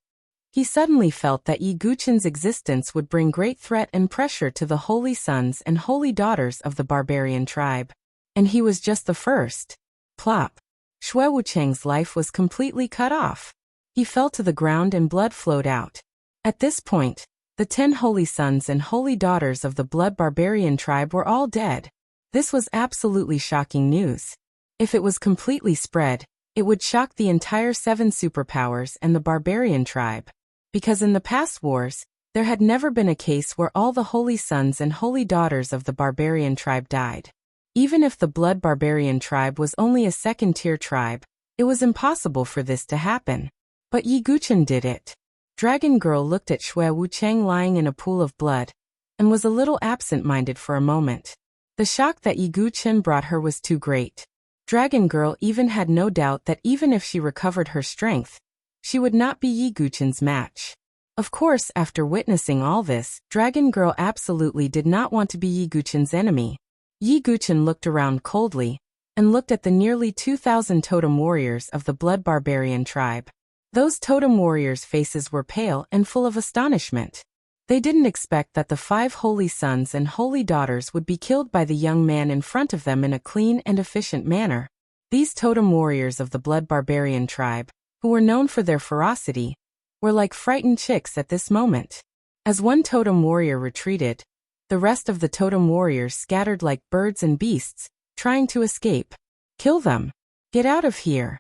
He suddenly felt that Yi Guqin's existence would bring great threat and pressure to the holy sons and holy daughters of the barbarian tribe. And he was just the first. Plop. Shui Wuchang's life was completely cut off. He fell to the ground and blood flowed out. At this point, the 10 holy sons and holy daughters of the blood barbarian tribe were all dead. This was absolutely shocking news. If it was completely spread, it would shock the entire 7 superpowers and the barbarian tribe. Because in the past wars, there had never been a case where all the holy sons and holy daughters of the barbarian tribe died. Even if the blood barbarian tribe was only a second-tier tribe, it was impossible for this to happen. But Yi Guqin did it. Dragon Girl looked at Shui Wuchang lying in a pool of blood, and was a little absent-minded for a moment. The shock that Yi Guqin brought her was too great. Dragon Girl even had no doubt that even if she recovered her strength, she would not be Yi Guqin's match. Of course, after witnessing all this, Dragon Girl absolutely did not want to be Yi Guqin's enemy. Yi Guqin looked around coldly, and looked at the nearly 2,000 totem warriors of the blood barbarian tribe. Those totem warriors' faces were pale and full of astonishment. They didn't expect that the 5 holy sons and holy daughters would be killed by the young man in front of them in a clean and efficient manner. These totem warriors of the blood barbarian tribe, who were known for their ferocity, were like frightened chicks at this moment. As one totem warrior retreated, the rest of the totem warriors scattered like birds and beasts, trying to escape. Kill them! Get out of here!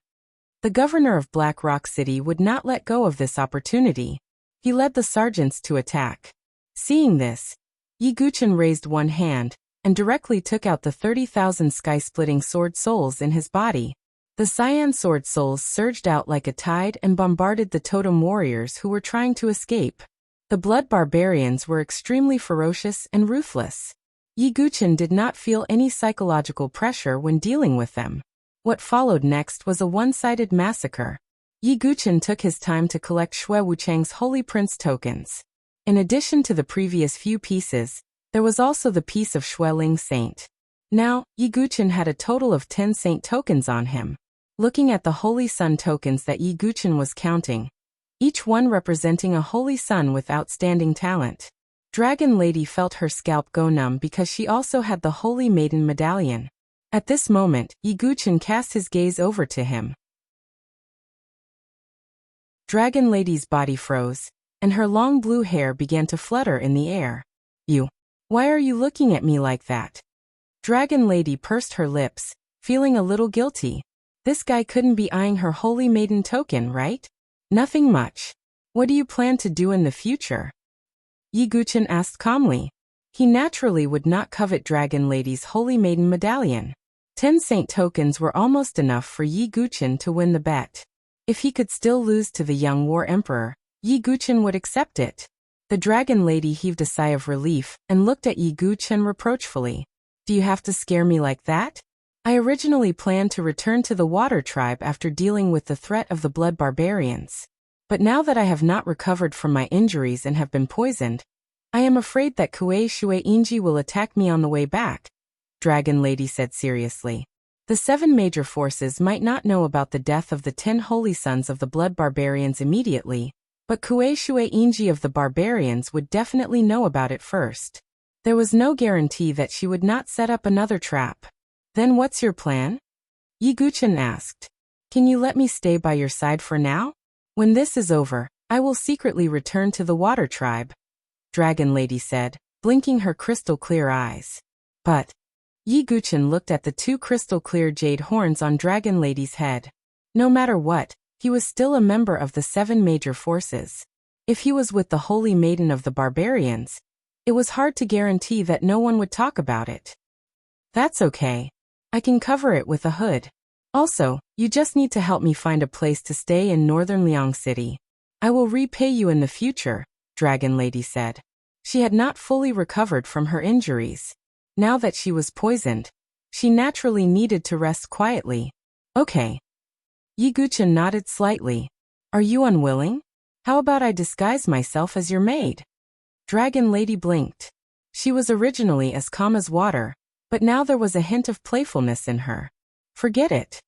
The governor of Black Rock City would not let go of this opportunity. He led the sergeants to attack. Seeing this, Yi Guqin raised one hand and directly took out the 30,000 sky-splitting sword souls in his body. The cyan sword souls surged out like a tide and bombarded the totem warriors who were trying to escape. The blood barbarians were extremely ferocious and ruthless. Yi Guqin did not feel any psychological pressure when dealing with them. What followed next was a one-sided massacre. Yi Guqin took his time to collect Shui Wuchang's Holy Prince tokens. In addition to the previous few pieces, there was also the piece of Shui Ling Saint. Now, Yi Guqin had a total of 10 saint tokens on him. Looking at the Holy Sun tokens that Yi Guqin was counting, each one representing a Holy Sun with outstanding talent. Dragon Lady felt her scalp go numb because she also had the Holy Maiden medallion. At this moment, Yi Guqin cast his gaze over to him. Dragon Lady's body froze, and her long blue hair began to flutter in the air. Why are you looking at me like that? Dragon Lady pursed her lips, feeling a little guilty. This guy couldn't be eyeing her Holy Maiden token, right? Nothing much. What do you plan to do in the future? Yi Guchen asked calmly. He naturally would not covet Dragon Lady's Holy Maiden medallion. 10 saint tokens were almost enough for Yi Guchen to win the bet. If he could still lose to the young war emperor, Yi Guchen would accept it. The Dragon Lady heaved a sigh of relief and looked at Yi Guchen reproachfully. Do you have to scare me like that? I originally planned to return to the Water Tribe after dealing with the threat of the Blood Barbarians. But now that I have not recovered from my injuries and have been poisoned, I am afraid that Kuei Shui Inji will attack me on the way back, Dragon Lady said seriously. The 7 major forces might not know about the death of the 10 holy sons of the Blood Barbarians immediately, but Kuei Shui Inji of the Barbarians would definitely know about it first. There was no guarantee that she would not set up another trap. Then what's your plan? Yi Guchen asked. Can you let me stay by your side for now? When this is over, I will secretly return to the Water Tribe, Dragon Lady said, blinking her crystal-clear eyes. But Yi Guchen looked at the 2 crystal-clear jade horns on Dragon Lady's head. No matter what, he was still a member of the 7 major forces. If he was with the Holy Maiden of the Barbarians, it was hard to guarantee that no one would talk about it. That's okay. I can cover it with a hood. Also, you just need to help me find a place to stay in northern Liang City. I will repay you in the future, Dragon Lady said. She had not fully recovered from her injuries. Now that she was poisoned, she naturally needed to rest quietly. Okay. Yi Guchen nodded slightly. Are you unwilling? How about I disguise myself as your maid? Dragon Lady blinked. She was originally as calm as water, but now there was a hint of playfulness in her. Forget it.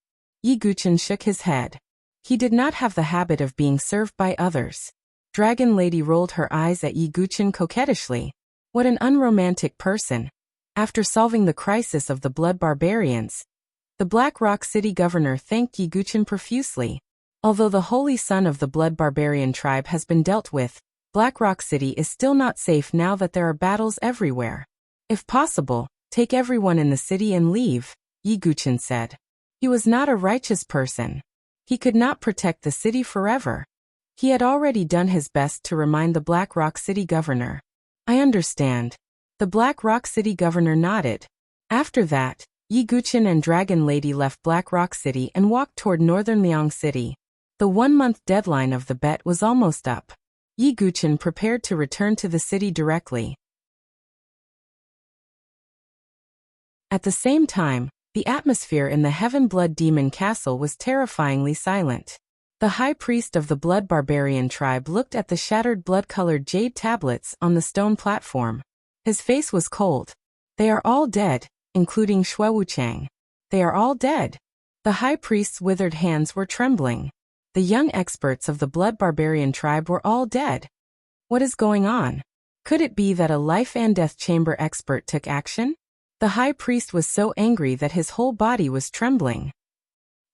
Yi Guchen shook his head. He did not have the habit of being served by others. Dragon Lady rolled her eyes at Yi Guchen coquettishly. What an unromantic person. After solving the crisis of the Blood Barbarians, the Black Rock City governor thanked Yi Guchen profusely. Although the holy son of the Blood Barbarian tribe has been dealt with, Black Rock City is still not safe now that there are battles everywhere. If possible, take everyone in the city and leave, Yi Guchen said. He was not a righteous person. He could not protect the city forever. He had already done his best to remind the Black Rock City governor. I understand. The Black Rock City governor nodded. After that, Yi Guchen and Dragon Lady left Black Rock City and walked toward northern Liang City. The 1-month deadline of the bet was almost up. Yi Guchen prepared to return to the city directly. At the same time, the atmosphere in the Heaven Blood Demon Castle was terrifyingly silent. The high priest of the Blood Barbarian tribe looked at the shattered blood-colored jade tablets on the stone platform. His face was cold. They are all dead, including Shui Wuchang. They are all dead. The high priest's withered hands were trembling. The young experts of the Blood Barbarian tribe were all dead. What is going on? Could it be that a life and death chamber expert took action? The high priest was so angry that his whole body was trembling.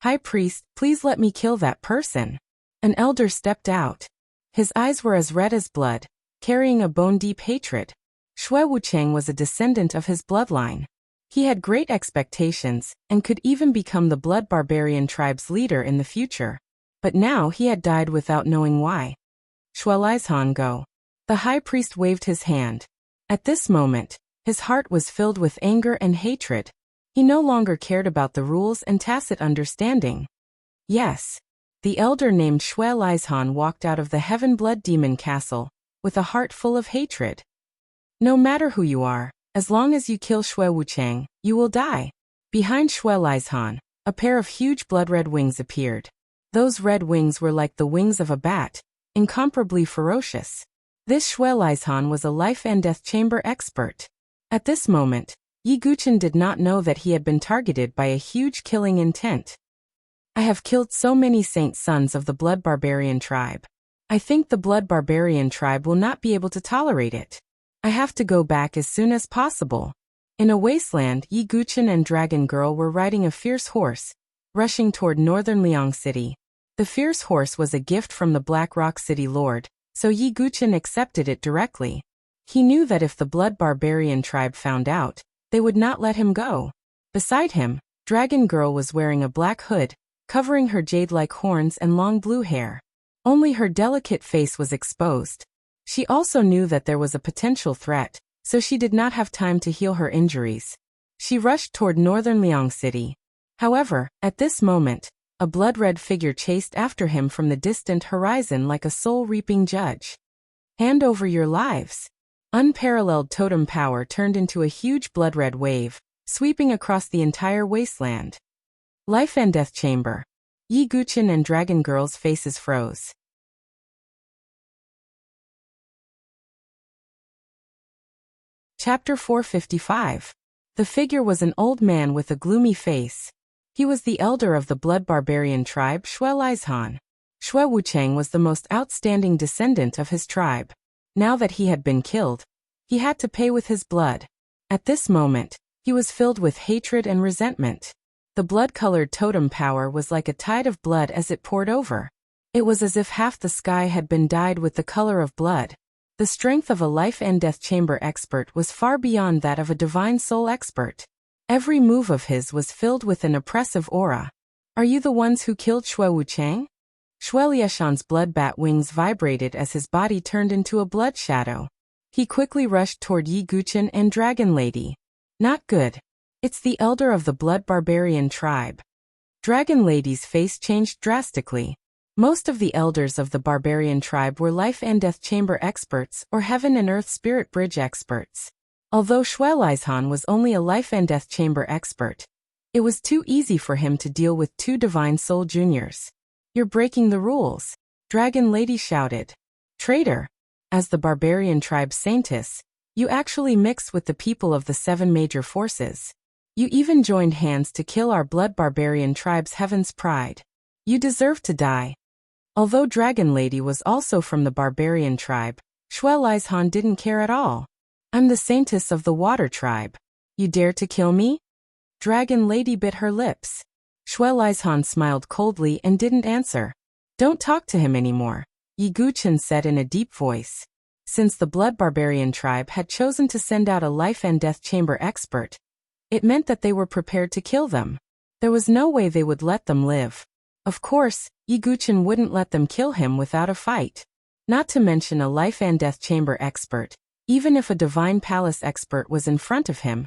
High priest, please let me kill that person. An elder stepped out. His eyes were as red as blood, carrying a bone-deep hatred. Shui Wuchang was a descendant of his bloodline. He had great expectations and could even become the Blood Barbarian tribe's leader in the future. But now he had died without knowing why. Shui Lizhan go. The high priest waved his hand. At this moment, his heart was filled with anger and hatred. He no longer cared about the rules and tacit understanding. Yes. The elder named Shui Lizhan walked out of the Heaven Blood Demon Castle, with a heart full of hatred. No matter who you are, as long as you kill Shui Wuchang, you will die. Behind Shui Lizhan, a pair of huge blood-red wings appeared. Those red wings were like the wings of a bat, incomparably ferocious. This Shui Lizhan was a life and death chamber expert. At this moment, Yi Guchen did not know that he had been targeted by a huge killing intent. I have killed so many saint sons of the Blood Barbarian tribe. I think the Blood Barbarian tribe will not be able to tolerate it. I have to go back as soon as possible. In a wasteland, Yi Guchen and Dragon Girl were riding a fierce horse, rushing toward northern Liang City. The fierce horse was a gift from the Black Rock City Lord, so Yi Guchen accepted it directly. He knew that if the Blood Barbarian tribe found out, they would not let him go. Beside him, Dragon Girl was wearing a black hood, covering her jade-like horns and long blue hair. Only her delicate face was exposed. She also knew that there was a potential threat, so she did not have time to heal her injuries. She rushed toward northern Liang City. However, at this moment, a blood-red figure chased after him from the distant horizon like a soul-reaping judge. Hand over your lives. Unparalleled totem power turned into a huge blood-red wave, sweeping across the entire wasteland. Life and Death Chamber. Yi Guqin and Dragon Girl's faces froze. Chapter 455. The figure was an old man with a gloomy face. He was the elder of the blood barbarian tribe Shui Lizhan. Shui Wuchang was the most outstanding descendant of his tribe. Now that he had been killed, he had to pay with his blood. At this moment, he was filled with hatred and resentment. The blood-colored totem power was like a tide of blood as it poured over. It was as if half the sky had been dyed with the color of blood. The strength of a life and death chamber expert was far beyond that of a divine soul expert. Every move of his was filled with an oppressive aura. Are you the ones who killed Shui Wuchang? Shui Lieshan's blood bat wings vibrated as his body turned into a blood shadow. He quickly rushed toward Yi Guqin and Dragon Lady. Not good. It's the elder of the blood barbarian tribe. Dragon Lady's face changed drastically. Most of the elders of the barbarian tribe were life and death chamber experts or heaven and earth spirit bridge experts. Although Shui Lizhan was only a life and death chamber expert, it was too easy for him to deal with two divine soul juniors. You're breaking the rules, Dragon Lady shouted. Traitor! As the barbarian tribe's saintess, you actually mixed with the people of the 7 major forces. You even joined hands to kill our blood barbarian tribe's heaven's pride. You deserve to die. Although Dragon Lady was also from the barbarian tribe, Shui Lizhan didn't care at all. I'm the saintess of the water tribe. You dare to kill me? Dragon Lady bit her lips. Shui Lizhan smiled coldly and didn't answer. Don't talk to him anymore, Yi Guqin said in a deep voice. Since the blood barbarian tribe had chosen to send out a life and death chamber expert, it meant that they were prepared to kill them. There was no way they would let them live. Of course, Yi Guqin wouldn't let them kill him without a fight. Not to mention a life and death chamber expert. Even if a divine palace expert was in front of him,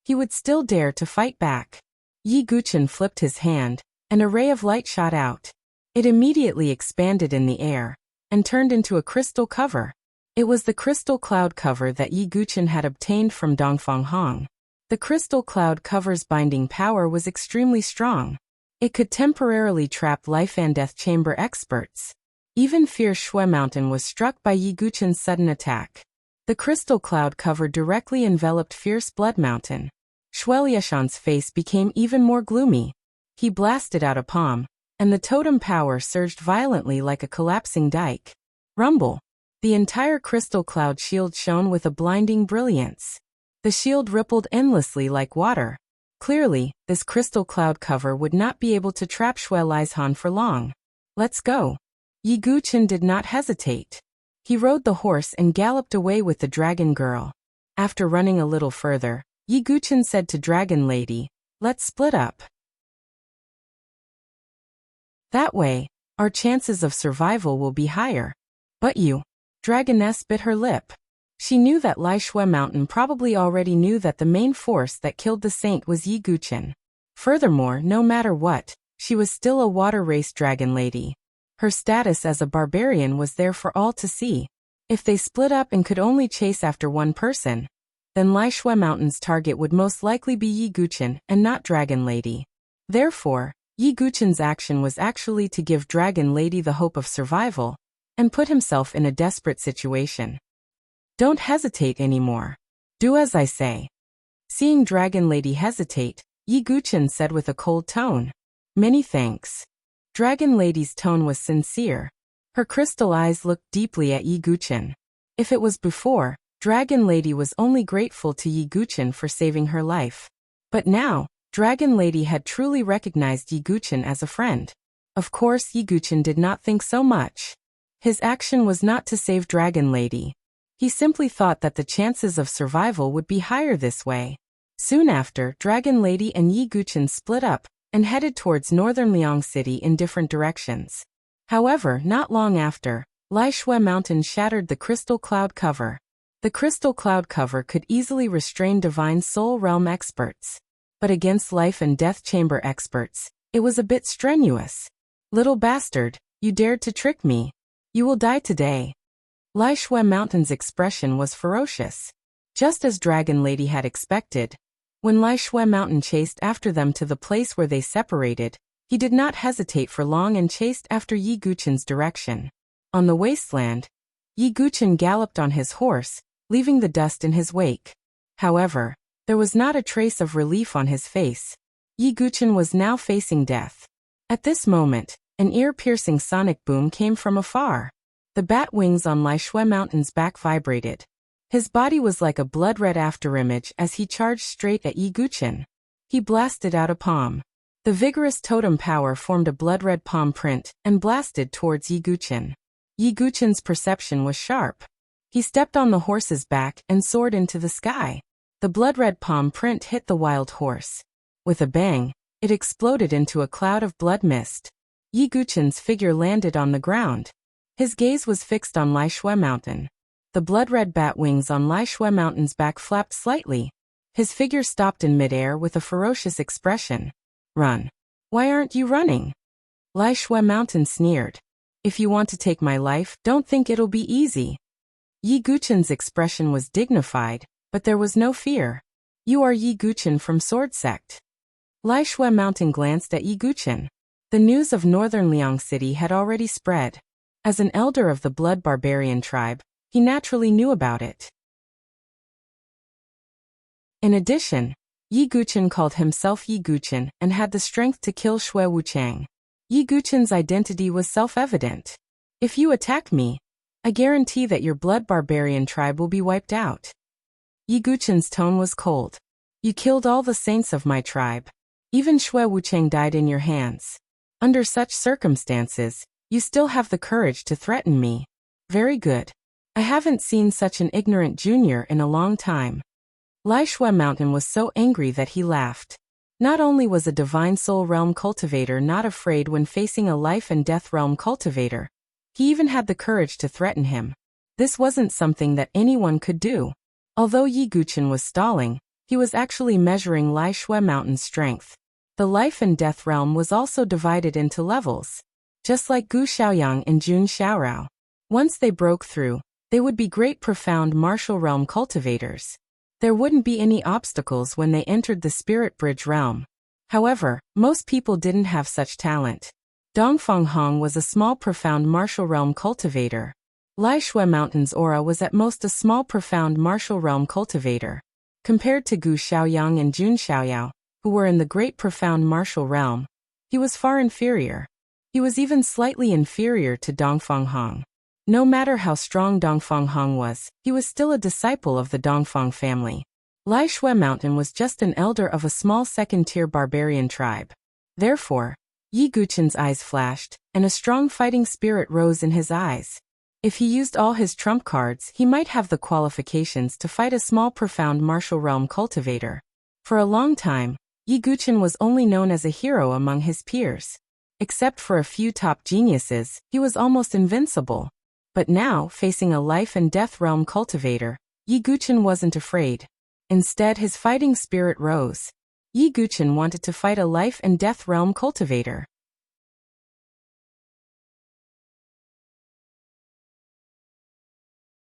he would still dare to fight back. Yi Guqin flipped his hand, and a ray of light shot out. It immediately expanded in the air, and turned into a crystal cover. It was the crystal cloud cover that Yi Guqin had obtained from Dongfang Hong. The crystal cloud cover's binding power was extremely strong. It could temporarily trap life and death chamber experts. Even fierce Shui Mountain was struck by Yi Guqin's sudden attack. The crystal cloud cover directly enveloped fierce Blood Mountain. Shui Lieshan's face became even more gloomy. He blasted out a palm, and the totem power surged violently like a collapsing dike. Rumble! The entire crystal cloud shield shone with a blinding brilliance. The shield rippled endlessly like water. Clearly, this crystal cloud cover would not be able to trap Shui Lizhan for long. Let's go. Yi Guqin did not hesitate. He rode the horse and galloped away with the dragon girl. After running a little further, Yi Guqin said to Dragon Lady, let's split up. That way, our chances of survival will be higher. But you. Dragoness bit her lip. She knew that Lai Shui Mountain probably already knew that the main force that killed the saint was Yi Guqin. Furthermore, no matter what, she was still a water race dragon lady. Her status as a barbarian was there for all to see. If they split up and could only chase after one person, then Lai Shui Mountain's target would most likely be Yi Guqin and not Dragon Lady. Therefore, Yi Guqin's action was actually to give Dragon Lady the hope of survival, and put himself in a desperate situation. Don't hesitate anymore. Do as I say. Seeing Dragon Lady hesitate, Yi Guqin said with a cold tone. Many thanks. Dragon Lady's tone was sincere. Her crystal eyes looked deeply at Yi Guqin. If it was before, Dragon Lady was only grateful to Yi Guqin for saving her life. But now, Dragon Lady had truly recognized Yi Guqin as a friend. Of course, Yi Guqin did not think so much. His action was not to save Dragon Lady. He simply thought that the chances of survival would be higher this way. Soon after, Dragon Lady and Yi Guqin split up and headed towards northern Liang City in different directions. However, not long after, Lai Shui Mountain shattered the crystal cloud cover. The crystal cloud cover could easily restrain divine soul realm experts. But against life and death chamber experts, it was a bit strenuous. Little bastard, you dared to trick me. You will die today. Lai Shui Mountain's expression was ferocious. Just as Dragon Lady had expected. When Lai Shui Mountain chased after them to the place where they separated, he did not hesitate for long and chased after Yi Guchen's direction. On the wasteland, Yi Guchen galloped on his horse, leaving the dust in his wake. However, there was not a trace of relief on his face. Yi Guchen was now facing death. At this moment, an ear-piercing sonic boom came from afar. The bat wings on Lai Shui Mountain's back vibrated. His body was like a blood-red afterimage as he charged straight at Yi Guchen. He blasted out a palm. The vigorous totem power formed a blood-red palm print and blasted towards Yi Guchen. Yi Guchen's perception was sharp. He stepped on the horse's back and soared into the sky. The blood-red palm print hit the wild horse. With a bang, it exploded into a cloud of blood mist. Yi Guchen's figure landed on the ground. His gaze was fixed on Lai Shui Mountain. The blood-red bat wings on Lai Shui Mountain's back flapped slightly. His figure stopped in midair with a ferocious expression. Run. Why aren't you running? Lai Shui Mountain sneered. If you want to take my life, don't think it'll be easy. Yi Guchen's expression was dignified, but there was no fear. You are Yi Guchen from Sword Sect. Lai Shui Mountain glanced at Yi Guchen. The news of northern Liang City had already spread. As an elder of the Blood Barbarian tribe, he naturally knew about it. In addition, Yi Guchen called himself Yi Guchen and had the strength to kill Shui Wuchang. Yi Guchen's identity was self-evident. If you attack me, I guarantee that your Blood Barbarian tribe will be wiped out. Yi Guchen's tone was cold. You killed all the saints of my tribe. Even Shui Wuchang died in your hands. Under such circumstances, you still have the courage to threaten me. Very good. I haven't seen such an ignorant junior in a long time. Lai Shui Mountain was so angry that he laughed. Not only was a Divine Soul Realm cultivator not afraid when facing a Life and Death Realm cultivator, he even had the courage to threaten him. This wasn't something that anyone could do. Although Yi Guchen was stalling, he was actually measuring Lai Shui Mountain's strength. The Life and Death Realm was also divided into levels. Just like Gu Xiaoyang and Jun Xiaorao. Once they broke through, they would be great profound martial realm cultivators. There wouldn't be any obstacles when they entered the Spirit Bridge realm. However, most people didn't have such talent. Dongfang Hong was a small profound martial realm cultivator. Lai Shui Mountain's aura was at most a small profound martial realm cultivator. Compared to Gu Xiaoyang and Jun Xiaoyao, who were in the great profound martial realm, he was far inferior. He was even slightly inferior to Dongfang Hong. No matter how strong Dongfang Hong was, he was still a disciple of the Dongfang family. Lai Shui Mountain was just an elder of a small second-tier barbarian tribe. Therefore, Yi Guchen's eyes flashed, and a strong fighting spirit rose in his eyes. If he used all his trump cards, he might have the qualifications to fight a small profound martial realm cultivator. For a long time, Yi Guchen was only known as a hero among his peers. Except for a few top geniuses, he was almost invincible. But now, facing a life and death realm cultivator, Yi Guchen wasn't afraid. Instead, his fighting spirit rose. Yi Guchen wanted to fight a life and death realm cultivator.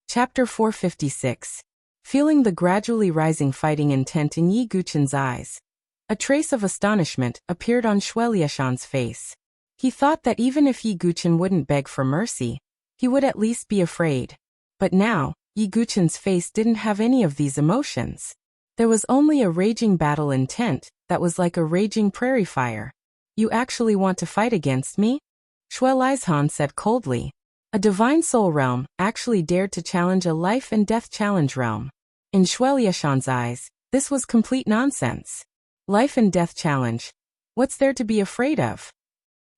Chapter 456. Feeling the gradually rising fighting intent in Yi Guchen's eyes, a trace of astonishment appeared on Shui Liashan's face. He thought that even if Yi Guchen wouldn't beg for mercy, he would at least be afraid. But now, Yi Guchen's face didn't have any of these emotions. There was only a raging battle intent that was like a raging prairie fire. You actually want to fight against me? Shui Liashan said coldly. A divine soul realm actually dared to challenge a life and death challenge realm. In Shui Liashan's eyes, this was complete nonsense. Life and death challenge. What's there to be afraid of?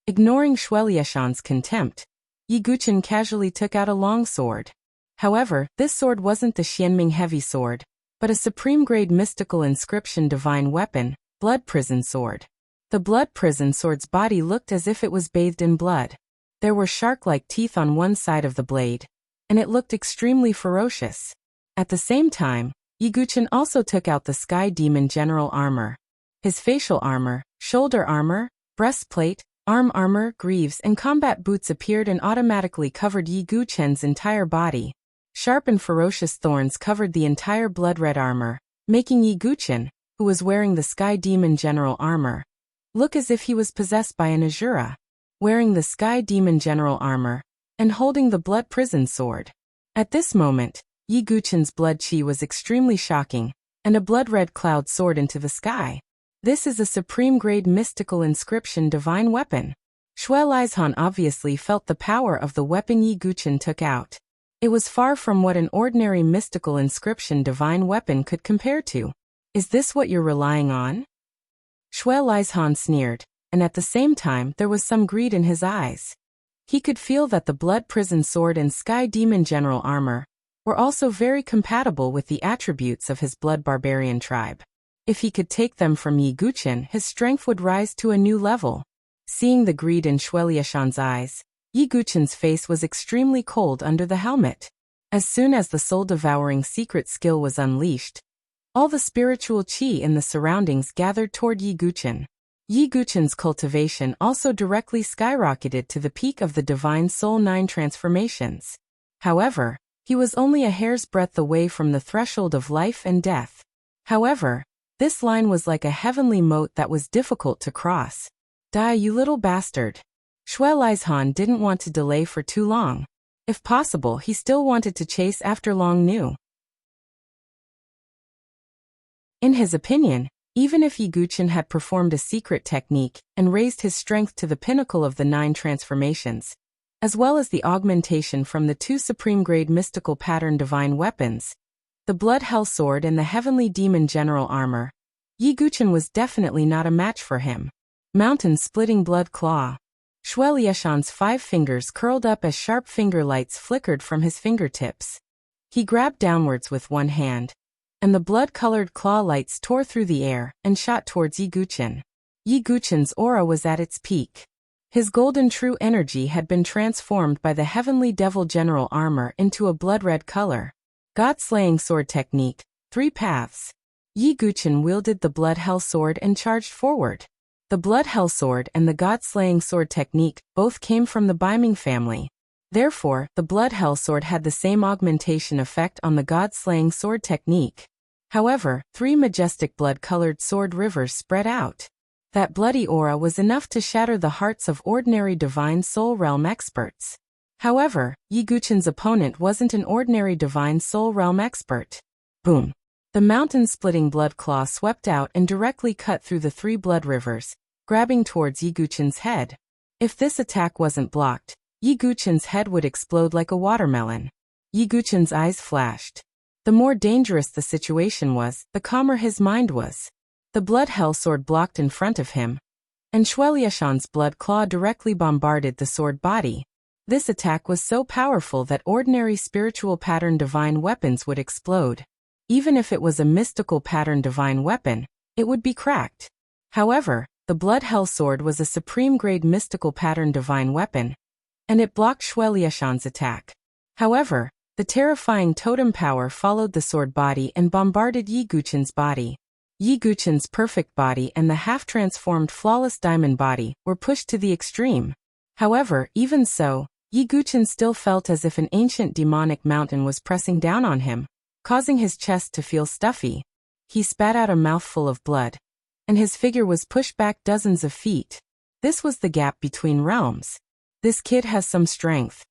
Ignoring Shui Liashan's contempt, Yi Guchen casually took out a long sword. However, this sword wasn't the Xianming heavy sword, but a supreme-grade mystical inscription divine weapon, Blood Prison Sword. The Blood Prison Sword's body looked as if it was bathed in blood. There were shark-like teeth on one side of the blade, and it looked extremely ferocious. At the same time, Yiguchen also took out the Sky Demon general armor. His facial armor, shoulder armor, breastplate, arm armor, greaves, and combat boots appeared and automatically covered Yiguchen's entire body. Sharp and ferocious thorns covered the entire blood-red armor, making Yiguchen, who was wearing the Sky Demon general armor, look as if he was possessed by an Asura. Wearing the Sky Demon general armor, and holding the blood prison sword. At this moment, Yiguchen's blood chi was extremely shocking, and a blood-red cloud soared into the sky. This is a supreme-grade mystical inscription divine weapon. Xue Lizhan obviously felt the power of the weapon Yiguchen took out. It was far from what an ordinary mystical inscription divine weapon could compare to. Is this what you're relying on? Xue Lizhan sneered, and at the same time there was some greed in his eyes. He could feel that the blood prison sword and Sky Demon general armor were also very compatible with the attributes of his blood barbarian tribe. If he could take them from Yiguchen, his strength would rise to a new level. Seeing the greed in Xue Lizhan's eyes, Yiguchen's face was extremely cold under the helmet. As soon as the soul-devouring secret skill was unleashed, all the spiritual qi in the surroundings gathered toward Yiguchen. Yiguchen's cultivation also directly skyrocketed to the peak of the Divine Soul 9 transformations. However, he was only a hair's breadth away from the threshold of life and death. However, this line was like a heavenly moat that was difficult to cross. Die, you little bastard. Xue Lizhan didn't want to delay for too long. If possible, he still wanted to chase after Long Nu. In his opinion, even if Yiguchen had performed a secret technique and raised his strength to the pinnacle of the 9 transformations, as well as the augmentation from the 2 supreme-grade mystical pattern divine weapons, the Blood Hell Sword and the Heavenly Demon General Armor, Yiguchen was definitely not a match for him. Mountain-splitting blood claw. Xue Lizhan's 5 fingers curled up as sharp finger lights flickered from his fingertips. He grabbed downwards with one hand, and the blood-colored claw lights tore through the air and shot towards Yiguchen. Yiguchen's aura was at its peak. His golden true energy had been transformed by the Heavenly Devil General Armor into a blood-red color. God-slaying sword technique, 3 paths. Yiguchen wielded the Blood Hell Sword and charged forward. The Blood Hell Sword and the God-slaying sword technique both came from the Biming family. Therefore, the Blood Hell Sword had the same augmentation effect on the God-slaying sword technique. However, 3 majestic blood-colored sword rivers spread out. That bloody aura was enough to shatter the hearts of ordinary Divine Soul Realm experts. However, Yiguchen's opponent wasn't an ordinary Divine Soul Realm expert. Boom! The mountain-splitting blood claw swept out and directly cut through the 3 blood rivers, grabbing towards Yiguchen's head. If this attack wasn't blocked, Yiguchen's head would explode like a watermelon. Yiguchen's eyes flashed. The more dangerous the situation was, the calmer his mind was. The Blood Hell Sword blocked in front of him, and Xue Lizhan's blood claw directly bombarded the sword body. This attack was so powerful that ordinary spiritual pattern divine weapons would explode. Even if it was a mystical pattern divine weapon, it would be cracked. However, the Blood Hell Sword was a supreme-grade mystical pattern divine weapon, and it blocked Xue Lizhan's attack. However, the terrifying totem power followed the sword body and bombarded Yiguchen's body. Yiguchen's perfect body and the half-transformed flawless diamond body were pushed to the extreme. However, even so, Yiguchen still felt as if an ancient demonic mountain was pressing down on him, causing his chest to feel stuffy. He spat out a mouthful of blood, and his figure was pushed back dozens of feet. This was the gap between realms. This kid has some strength.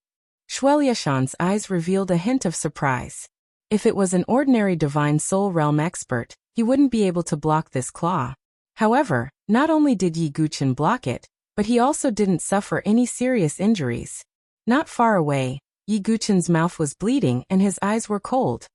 Xue Lizhan's eyes revealed a hint of surprise. If it was an ordinary Divine Soul Realm expert, he wouldn't be able to block this claw. However, not only did Yiguchen block it, but he also didn't suffer any serious injuries. Not far away, Yiguchen's mouth was bleeding and his eyes were cold.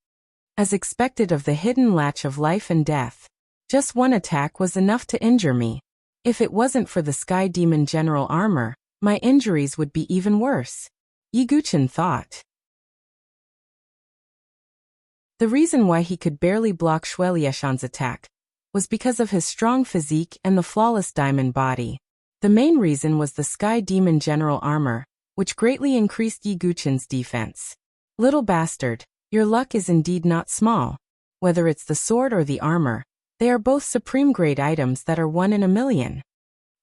As expected of the hidden latch of life and death. Just one attack was enough to injure me. If it wasn't for the Sky Demon General Armor, my injuries would be even worse. Yiguchen thought. The reason why he could barely block Xue Lizhan's attack was because of his strong physique and the flawless diamond body. The main reason was the Sky Demon General Armor, which greatly increased Yi Guqin's defense. Little bastard, your luck is indeed not small. Whether it's the sword or the armor, they are both supreme-grade items that are 1 in a million.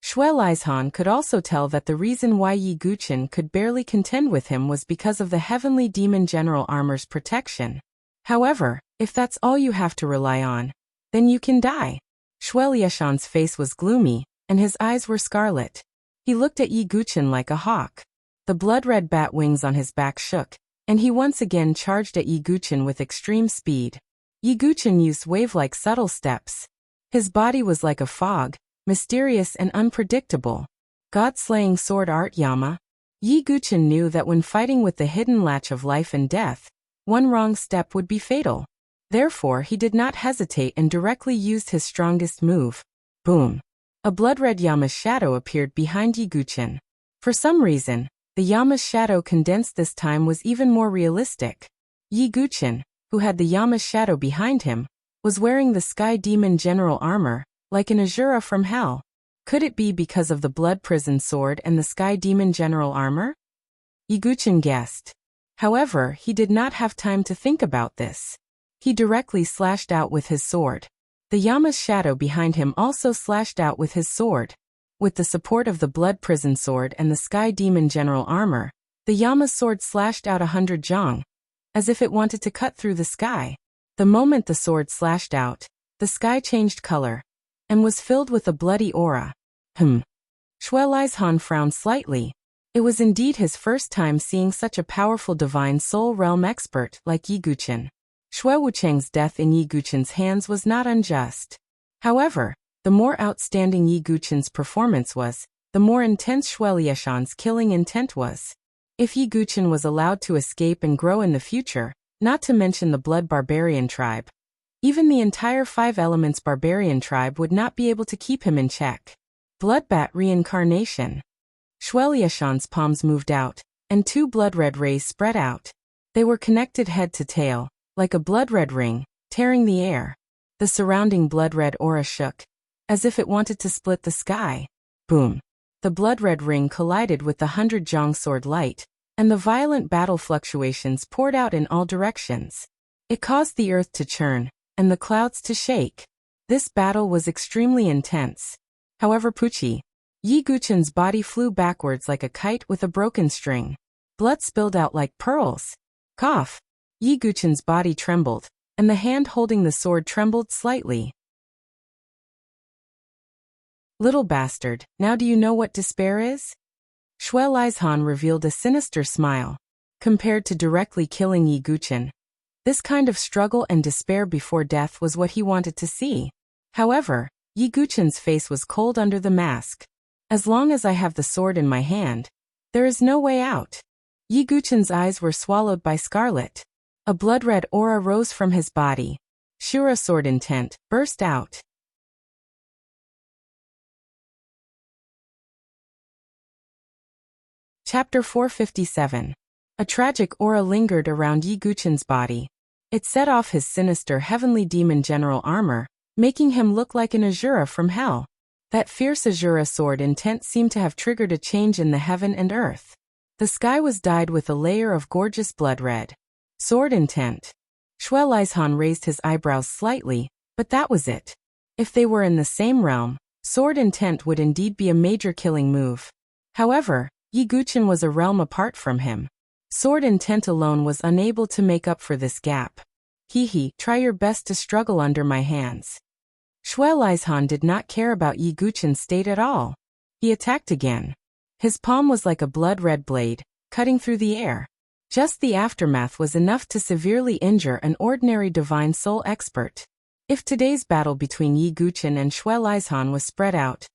Shui Lizhan could also tell that the reason why Yi Guqin could barely contend with him was because of the heavenly demon general armor's protection. However, if that's all you have to rely on, then you can die. Shui Lizhan's face was gloomy, and his eyes were scarlet. He looked at Yi Guqin like a hawk. The blood-red bat wings on his back shook, and he once again charged at Yi Guqin with extreme speed. Yi Guqin used wave-like subtle steps. His body was like a fog, mysterious and unpredictable. God-slaying sword art Yama. Yi Guqin knew that when fighting with the hidden latch of life and death, one wrong step would be fatal. Therefore, he did not hesitate and directly used his strongest move. Boom! A blood-red Yama's shadow appeared behind Yi Guqin. For some reason, the Yama's shadow condensed this time was even more realistic. Yi Guqin, who had the Yama's shadow behind him, was wearing the Sky Demon General armor, like an Asura from hell. Could it be because of the Blood Prison sword and the Sky Demon General armor? Yi Guqin guessed. However, he did not have time to think about this. He directly slashed out with his sword. The Yama's shadow behind him also slashed out with his sword. With the support of the Blood Prison sword and the Sky Demon General armor, the Yama's sword slashed out 100 zhang, as if it wanted to cut through the sky. The moment the sword slashed out, the sky changed color, and was filled with a bloody aura. Shui Lizhan frowned slightly. It was indeed his first time seeing such a powerful divine soul realm expert like Yi Guqin. Shui Wucheng's death in Yi Guqin's hands was not unjust. However, the more outstanding Yi Guqin's performance was, the more intense Shui Lizhan's killing intent was. If Yi Guqin was allowed to escape and grow in the future, not to mention the Blood Barbarian tribe, even the entire 5 Elements Barbarian tribe would not be able to keep him in check. Bloodbat reincarnation. Shui Lizhan's palms moved out, and 2 blood-red rays spread out. They were connected head to tail, like a blood-red ring, tearing the air. The surrounding blood-red aura shook, as if it wanted to split the sky. Boom! The blood-red ring collided with the 100 zhang sword light, and the violent battle fluctuations poured out in all directions. It caused the earth to churn, and the clouds to shake. This battle was extremely intense. However, Yi Guqin's body flew backwards like a kite with a broken string. Blood spilled out like pearls. Cough! Yi Guqin's body trembled, and the hand holding the sword trembled slightly. Little bastard, now do you know what despair is? Shui Lizhan revealed a sinister smile. Compared to directly killing Yi Guqin, this kind of struggle and despair before death was what he wanted to see. However, Yi Guqin's face was cold under the mask. As long as I have the sword in my hand, there is no way out. Yi Guqin's eyes were swallowed by scarlet. A blood-red aura rose from his body. Shura sword intent burst out. Chapter 457. A tragic aura lingered around Yi Guqin's body. It set off his sinister heavenly demon general armor, making him look like an Asura from hell. That fierce Asura sword intent seemed to have triggered a change in the heaven and earth. The sky was dyed with a layer of gorgeous blood red. Sword intent. Shui Lizhan raised his eyebrows slightly, but that was it. If they were in the same realm, sword intent would indeed be a major killing move. However, Yi Guqin was a realm apart from him. Sword intent alone was unable to make up for this gap. Try your best to struggle under my hands. Shui Lizhan did not care about Yi Guqin's state at all. He attacked again. His palm was like a blood-red blade, cutting through the air. Just the aftermath was enough to severely injure an ordinary divine soul expert. If today's battle between Yi Guqin and Shui Lizhan was spread out,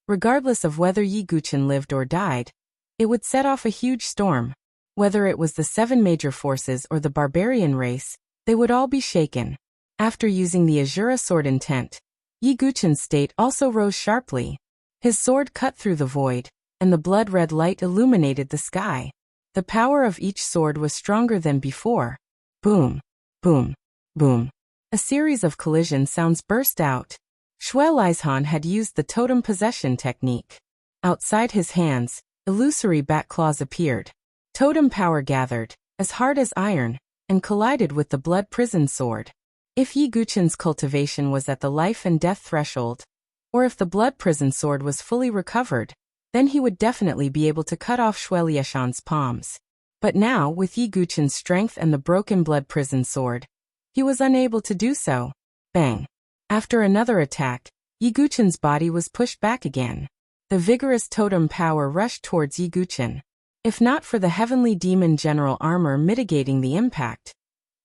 regardless of whether Yi Guqin lived or died, it would set off a huge storm. Whether it was the 7 major forces or the barbarian race, they would all be shaken. After using the Asura sword intent, Yi Guqin's state also rose sharply. His sword cut through the void, and the blood-red light illuminated the sky. The power of each sword was stronger than before. Boom, boom, boom. A series of collision sounds burst out. Shui Lizhan had used the totem possession technique. Outside his hands, illusory bat claws appeared. Totem power gathered, as hard as iron, and collided with the blood prison sword. If Yi Guqin's cultivation was at the life and death threshold, or if the blood prison sword was fully recovered, then he would definitely be able to cut off Shui Liashan's palms. But now, with Yi Guqin's strength and the broken blood prison sword, he was unable to do so. Bang! After another attack, Yi Guqin's body was pushed back again. The vigorous totem power rushed towards Yi Guqin. If not for the heavenly demon general armor mitigating the impact,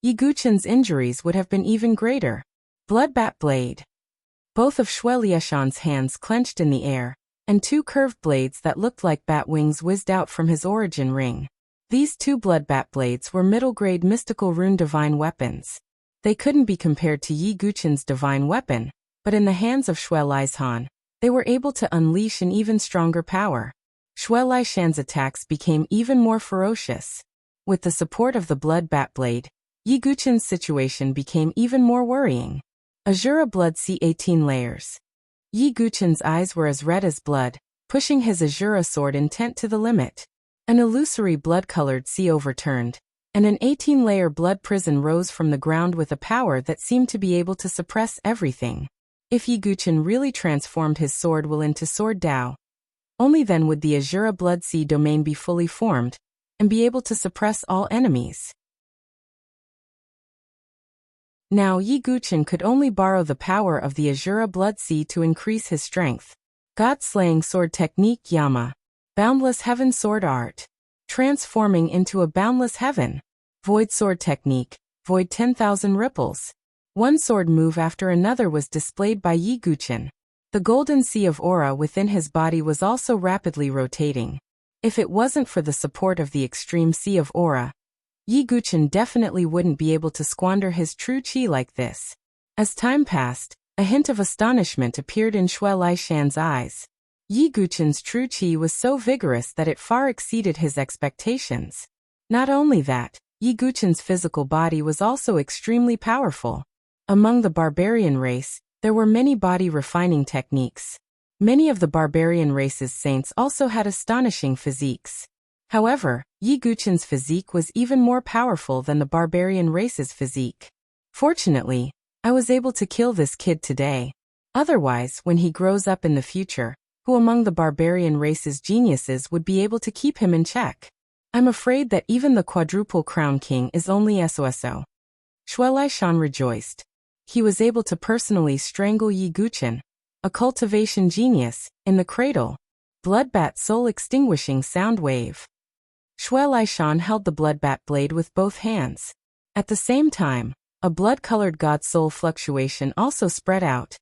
Yi Guqin's injuries would have been even greater. Bloodbat blade. Both of Shui Liashan's hands clenched in the air, and two curved blades that looked like bat wings whizzed out from his origin ring. These two bloodbat blades were middle-grade mystical rune divine weapons. They couldn't be compared to Yi Guqin's divine weapon, but in the hands of Shui Liashan, they were able to unleash an even stronger power. Shui Liashan's attacks became even more ferocious. With the support of the bloodbat blade, Yi Guqin's situation became even more worrying. Azura blood C18 layers. Yi Guqin's eyes were as red as blood, pushing his Azura sword intent to the limit. An illusory blood-colored sea overturned, and an 18-layer blood prison rose from the ground with a power that seemed to be able to suppress everything. If Yi Guqin really transformed his sword will into Sword Dao, only then would the Azura blood sea domain be fully formed, and be able to suppress all enemies. Now Yi Guqin could only borrow the power of the Azura blood sea to increase his strength. God-slaying sword technique Yama. Boundless heaven sword art. Transforming into a boundless heaven. Void sword technique, void 10,000 ripples. One sword move after another was displayed by Yi Guqin. The golden sea of aura within his body was also rapidly rotating. If it wasn't for the support of the extreme sea of aura, Yi Guqin definitely wouldn't be able to squander his true chi like this. As time passed, a hint of astonishment appeared in Shui Liashan's eyes. Yi Guqin's true chi was so vigorous that it far exceeded his expectations. Not only that, Yi Guqin's physical body was also extremely powerful. Among the barbarian race, there were many body refining techniques. Many of the barbarian race's saints also had astonishing physiques. However, Yi Guqin's physique was even more powerful than the barbarian race's physique. Fortunately, I was able to kill this kid today. Otherwise, when he grows up in the future, who among the barbarian race's geniuses would be able to keep him in check? I'm afraid that even the quadruple crown king is only SOSO. Shui Liashan rejoiced. He was able to personally strangle Yi Guqin, a cultivation genius, in the cradle. Bloodbat soul-extinguishing sound wave. Shui Liashan held the bloodbat blade with both hands. At the same time, a blood-colored god soul fluctuation also spread out,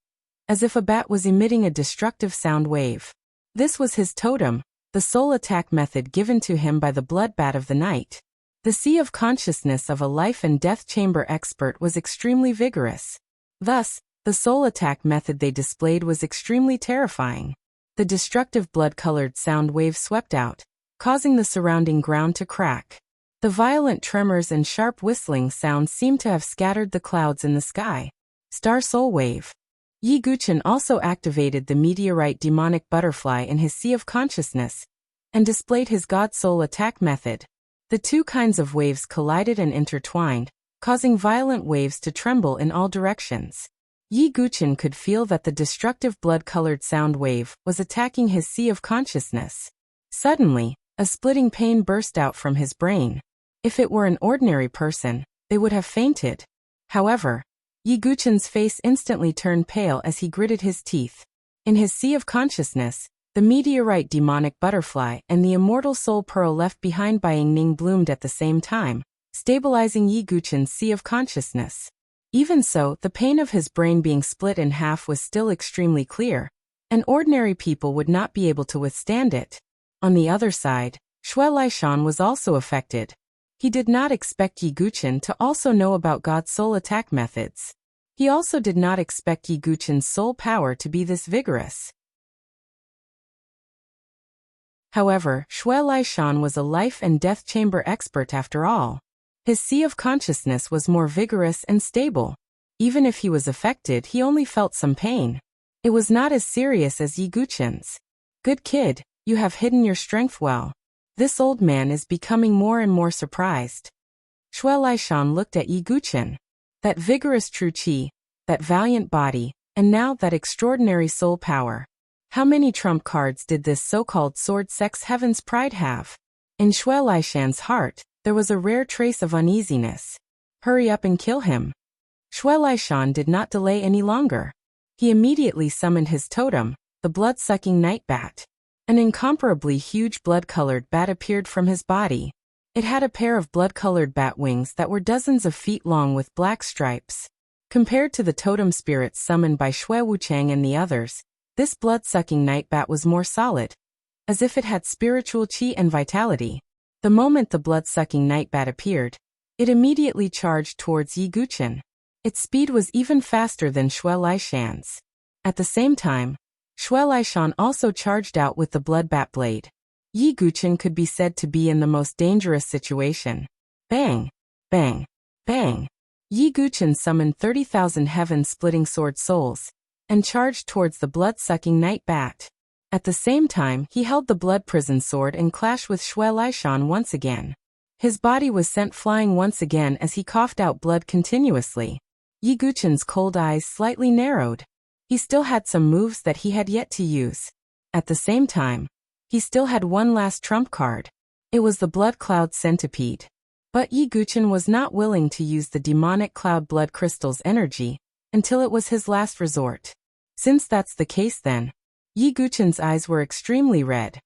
as if a bat was emitting a destructive sound wave. This was his totem, the soul attack method given to him by the bloodbat of the night. The sea of consciousness of a life and death chamber expert was extremely vigorous. Thus, the soul attack method they displayed was extremely terrifying. The destructive blood-colored sound wave swept out, causing the surrounding ground to crack. The violent tremors and sharp whistling sounds seemed to have scattered the clouds in the sky. Star Soul Wave. Yi Guqin also activated the meteorite demonic butterfly in his sea of consciousness, and displayed his God Soul attack method. The two kinds of waves collided and intertwined, causing violent waves to tremble in all directions. Yi Guqin could feel that the destructive blood-colored sound wave was attacking his sea of consciousness. Suddenly, a splitting pain burst out from his brain. If it were an ordinary person, they would have fainted. However, Yi Guqin's face instantly turned pale as he gritted his teeth. In his sea of consciousness, the meteorite demonic butterfly and the immortal soul pearl left behind by Yingning bloomed at the same time, stabilizing Yi Guqin's sea of consciousness. Even so, the pain of his brain being split in half was still extremely clear, and ordinary people would not be able to withstand it. On the other side, Shui Liashan was also affected. He did not expect Yi Guqin to also know about God's soul attack methods. He also did not expect Yi Guqin's soul power to be this vigorous. However, Shui Liashan was a life and death chamber expert after all. His sea of consciousness was more vigorous and stable. Even if he was affected, he only felt some pain. It was not as serious as Yi Guqin's. Good kid, You have hidden your strength well. This old man is becoming more and more surprised. Shui Laishan looked at Yi Guqin. That vigorous true qi, that valiant body, and now that extraordinary soul power. How many trump cards did this so-called sword sex heaven's pride have? In Shui Laishan's heart, there was a rare trace of uneasiness. Hurry up and kill him. Shui Laishan did not delay any longer. He immediately summoned his totem, the blood-sucking night bat. An incomparably huge blood-colored bat appeared from his body. It had a pair of blood-colored bat wings that were dozens of feet long with black stripes. Compared to the totem spirits summoned by Shui Wuchang and the others, this blood-sucking night bat was more solid, as if it had spiritual qi and vitality. The moment the blood-sucking night bat appeared, it immediately charged towards Yi Guqin. Its speed was even faster than Shui Laishan's. At the same time, Shui Laishan also charged out with the blood bat blade. Yi Guqin could be said to be in the most dangerous situation. Bang! Bang! Bang! Yi Guqin summoned 30,000 heaven-splitting sword souls, and charged towards the blood-sucking night bat. At the same time, he held the blood prison sword and clashed with Shui Laishan once again. His body was sent flying once again as he coughed out blood continuously. Yi Guqin's cold eyes slightly narrowed. He still had some moves that he had yet to use. At the same time, he still had one last trump card. It was the blood cloud centipede. But Yi Guqin was not willing to use the demonic cloud blood crystal's energy until it was his last resort. Since that's the case then, Yi Guqin's eyes were extremely red.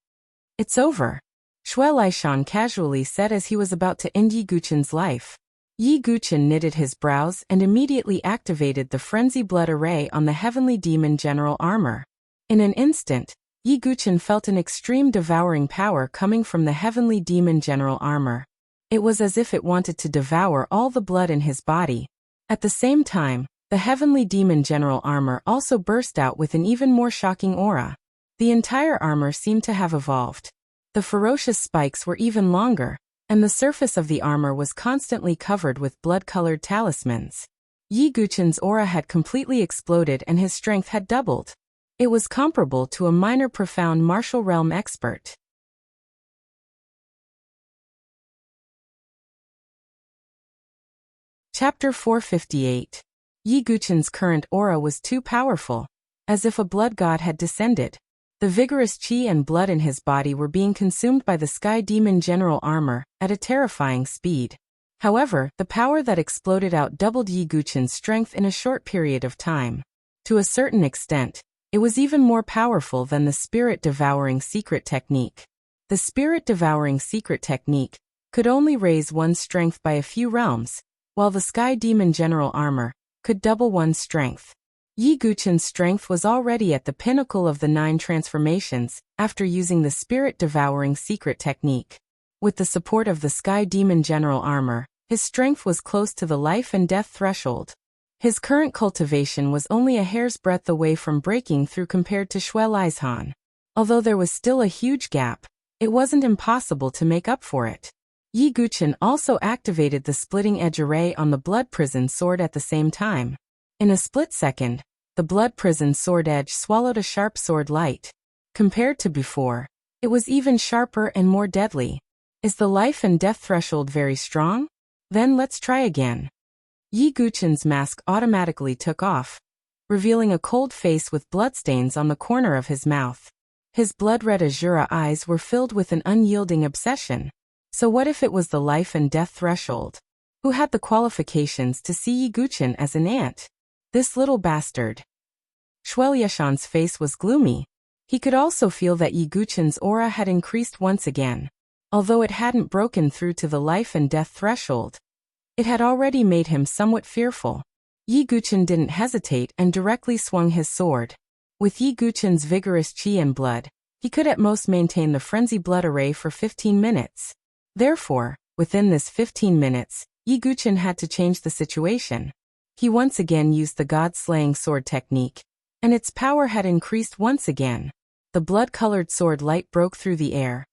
It's over, Shui Laishan casually said as he was about to end Yi Guqin's life. Yi Guqin knitted his brows and immediately activated the frenzy blood array on the heavenly demon general armor. In an instant, Yi Guqin felt an extreme devouring power coming from the heavenly demon general armor. It was as if it wanted to devour all the blood in his body. At the same time, the heavenly demon general armor also burst out with an even more shocking aura. The entire armor seemed to have evolved. The ferocious spikes were even longer, and the surface of the armor was constantly covered with blood-colored talismans. Yi Guqin's aura had completely exploded and his strength had doubled. It was comparable to a minor profound martial realm expert. Chapter 458. Yi Guqin's current aura was too powerful, as if a blood god had descended. The vigorous qi and blood in his body were being consumed by the sky demon general armor at a terrifying speed. However, the power that exploded out doubled Yi Guqin's strength in a short period of time. To a certain extent, it was even more powerful than the spirit-devouring secret technique. The spirit-devouring secret technique could only raise one's strength by a few realms, while the sky demon general armor could double one's strength. Yi Guqin's strength was already at the pinnacle of the 9 transformations after using the spirit-devouring secret technique. With the support of the sky demon general armor, his strength was close to the life and death threshold. His current cultivation was only a hair's breadth away from breaking through compared to Shui Laishan. Although there was still a huge gap, it wasn't impossible to make up for it. Yi Guqin also activated the splitting edge array on the blood prison sword at the same time. In a split second, the blood prison sword edge swallowed a sharp sword light. Compared to before, it was even sharper and more deadly. Is the life and death threshold very strong? Then let's try again. Yi Guqin's mask automatically took off, revealing a cold face with bloodstains on the corner of his mouth. His blood-red azura eyes were filled with an unyielding obsession. So what if it was the life and death threshold? Who had the qualifications to see Yi Guqin as an ant? This little bastard. Shui Laishan's face was gloomy. He could also feel that Yi Guqin's aura had increased once again. Although it hadn't broken through to the life and death threshold, it had already made him somewhat fearful. Yi Guqin didn't hesitate and directly swung his sword. With Yi Guqin's vigorous qi and blood, he could at most maintain the frenzy blood array for 15 minutes. Therefore, within this 15 minutes, Yi Guqin had to change the situation. He once again used the god-slaying sword technique, and its power had increased once again. The blood-colored sword light broke through the air,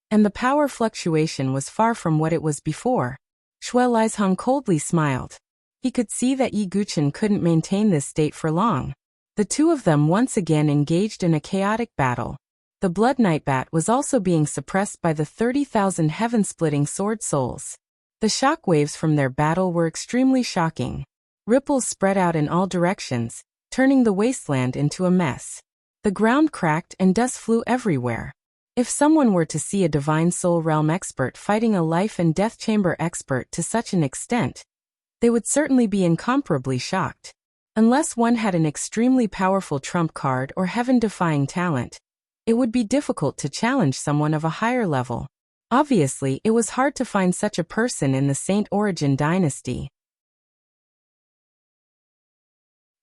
and the power fluctuation was far from what it was before. Shui Laishan coldly smiled. He could see that Yi Guqin couldn't maintain this state for long. The two of them once again engaged in a chaotic battle. The Blood Knight bat was also being suppressed by the 30,000 heaven-splitting sword souls. The shock waves from their battle were extremely shocking. Ripples spread out in all directions, turning the wasteland into a mess. The ground cracked and dust flew everywhere. If someone were to see a Divine Soul Realm expert fighting a Life and Death Chamber expert to such an extent, they would certainly be incomparably shocked. Unless one had an extremely powerful trump card or heaven-defying talent, it would be difficult to challenge someone of a higher level. Obviously, it was hard to find such a person in the Saint Origin dynasty.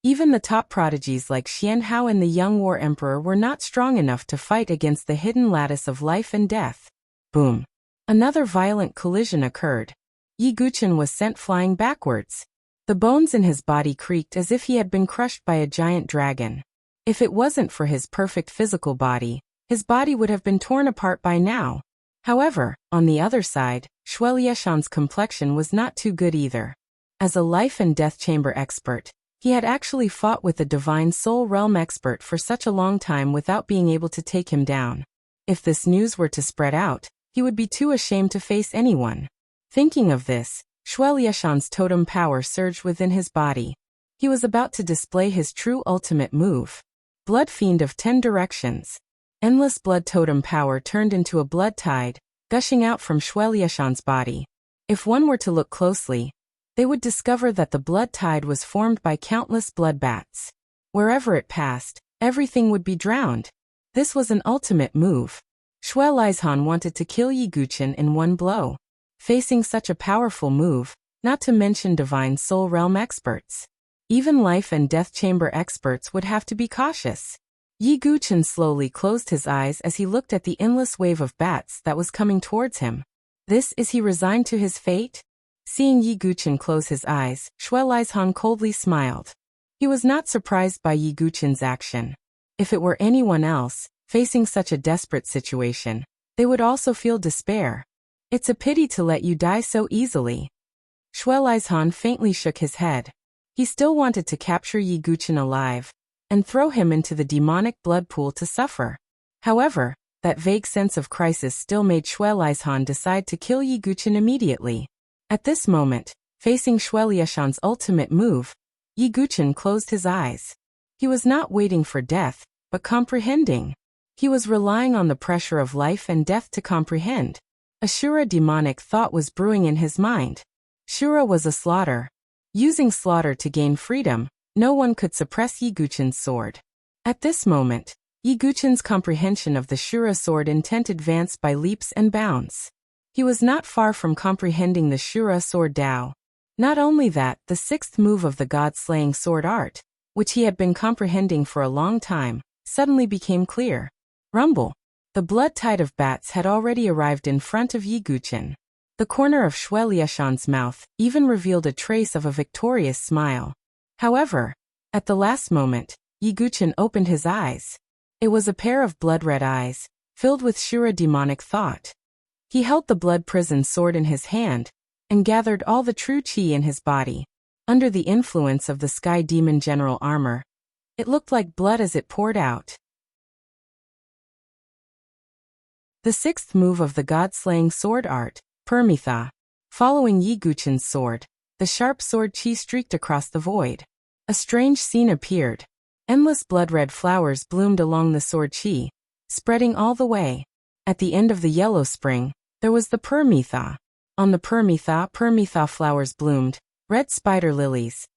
Even the top prodigies like Xianhao and the young War Emperor were not strong enough to fight against the hidden lattice of life and death. Boom! Another violent collision occurred. Yi Guqin was sent flying backwards. The bones in his body creaked as if he had been crushed by a giant dragon. If it wasn't for his perfect physical body, his body would have been torn apart by now. However, on the other side, Shui Lieshan's complexion was not too good either. As a Life and Death Chamber expert, he had actually fought with the Divine Soul Realm expert for such a long time without being able to take him down. If this news were to spread out, he would be too ashamed to face anyone. Thinking of this, Shui Lieshan's totem power surged within his body. He was about to display his true ultimate move. Blood Fiend of 10 Directions. Endless blood totem power turned into a blood tide, gushing out from Shui Lieshan's body. If one were to look closely, they would discover that the blood tide was formed by countless blood bats. Wherever it passed, everything would be drowned. This was an ultimate move. Shui Lieshan wanted to kill Yi Guqin in one blow. Facing such a powerful move, not to mention Divine Soul Realm experts, even Life and Death Chamber experts would have to be cautious. Yi Guqin slowly closed his eyes as he looked at the endless wave of bats that was coming towards him. Is he resigned to his fate? Seeing Yi Guqin close his eyes, Shui Lieshan coldly smiled. He was not surprised by Yi Guqin's action. If it were anyone else, facing such a desperate situation, they would also feel despair. It's a pity to let you die so easily. Shui Lieshan faintly shook his head. He still wanted to capture Yi Guqin alive and throw him into the demonic blood pool to suffer. However, that vague sense of crisis still made Shui Lieshan decide to kill Yi Guqin immediately. At this moment, facing Shui Lieshan's ultimate move, Yi Guqin closed his eyes. He was not waiting for death, but comprehending. He was relying on the pressure of life and death to comprehend. A Shura demonic thought was brewing in his mind. Shura was a slaughter. Using slaughter to gain freedom, no one could suppress Yi Guqin's sword. At this moment, Yi Guqin's comprehension of the Shura sword intent advanced by leaps and bounds. He was not far from comprehending the Shura sword Dao. Not only that, the sixth move of the god-slaying sword art, which he had been comprehending for a long time, suddenly became clear. Rumble! The blood tide of bats had already arrived in front of Yi Guqin. The corner of Shui Lieshan's mouth even revealed a trace of a victorious smile. However, at the last moment, Yi Guqin opened his eyes. It was a pair of blood-red eyes, filled with Shura demonic thought. He held the blood prison sword in his hand, and gathered all the true qi in his body. Under the influence of the Sky Demon General armor, it looked like blood as it poured out. The sixth move of the god-slaying sword art, Permitha. Following Yi Guqin's sword, the sharp sword qi streaked across the void. A strange scene appeared. Endless blood-red flowers bloomed along the sword qi, spreading all the way. At the end of the yellow spring, there was the Permitha. On the Permitha flowers bloomed, red spider lilies.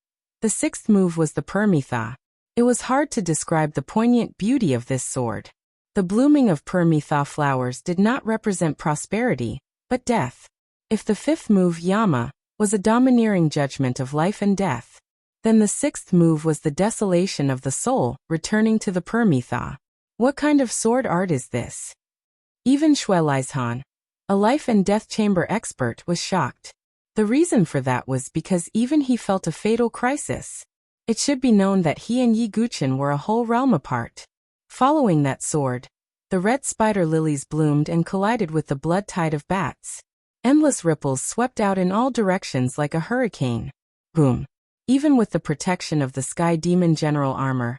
The sixth move was the Permitha. It was hard to describe the poignant beauty of this sword. The blooming of Permitha flowers did not represent prosperity, but death. If the fifth move, Yama, was a domineering judgment of life and death, then the sixth move was the desolation of the soul, returning to the Permitha. What kind of sword art is this? Even Shui Lieshan, a life and death chamber expert, was shocked. The reason for that was because even he felt a fatal crisis. It should be known that he and Yi Guqin were a whole realm apart. Following that sword, the red spider lilies bloomed and collided with the blood tide of bats. Endless ripples swept out in all directions like a hurricane. Boom! Even with the protection of the Sky Demon General armor,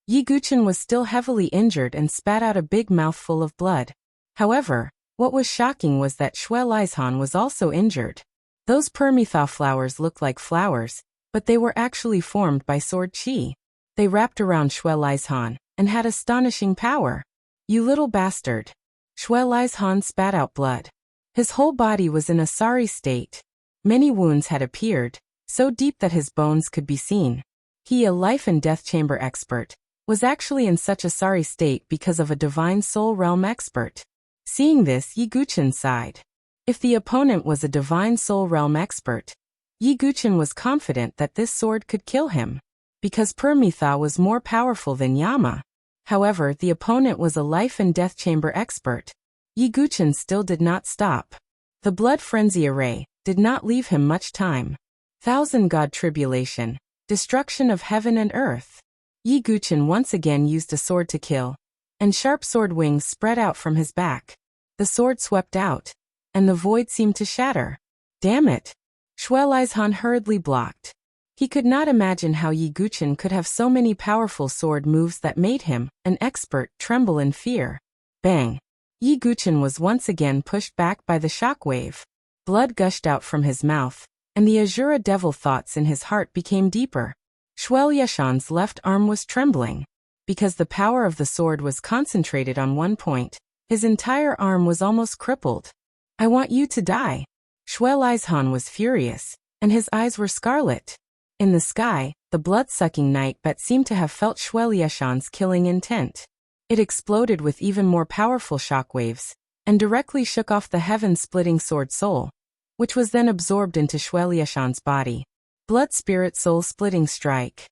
Yi Guchen was still heavily injured and spat out a big mouthful of blood. However, what was shocking was that Xue Lizhan was also injured. Those Permitha flowers looked like flowers, but they were actually formed by sword qi. They wrapped around Xue Lizhan and had astonishing power. You little bastard. Xue Lizhan spat out blood. His whole body was in a sorry state. Many wounds had appeared, so deep that his bones could be seen. He, a life and death chamber expert, was actually in such a sorry state because of a divine soul realm expert. Seeing this, Yi Guchen sighed. If the opponent was a divine soul realm expert, Yi Guchen was confident that this sword could kill him, because Permitha was more powerful than Yama. However, the opponent was a life and death chamber expert. Yi Guchen still did not stop. The blood frenzy array did not leave him much time. Thousand God tribulation, destruction of heaven and earth. Yi Guchen once again used a sword to kill, and sharp sword wings spread out from his back. The sword swept out, and the void seemed to shatter. Damn it! Xue Lizhan hurriedly blocked. He could not imagine how Yi Guchen could have so many powerful sword moves that made him, an expert, tremble in fear. Bang! Yi Guchen was once again pushed back by the shockwave. Blood gushed out from his mouth, and the Azura devil thoughts in his heart became deeper. Xue Lieshan's left arm was trembling. Because the power of the sword was concentrated on one point, his entire arm was almost crippled. I want you to die. Xue Lizhan was furious, and his eyes were scarlet. In the sky, the blood-sucking night bat seemed to have felt Xue Lieshan's killing intent. It exploded with even more powerful shockwaves, and directly shook off the heaven-splitting sword soul, which was then absorbed into Xue Lieshan's body. Blood spirit soul splitting strike.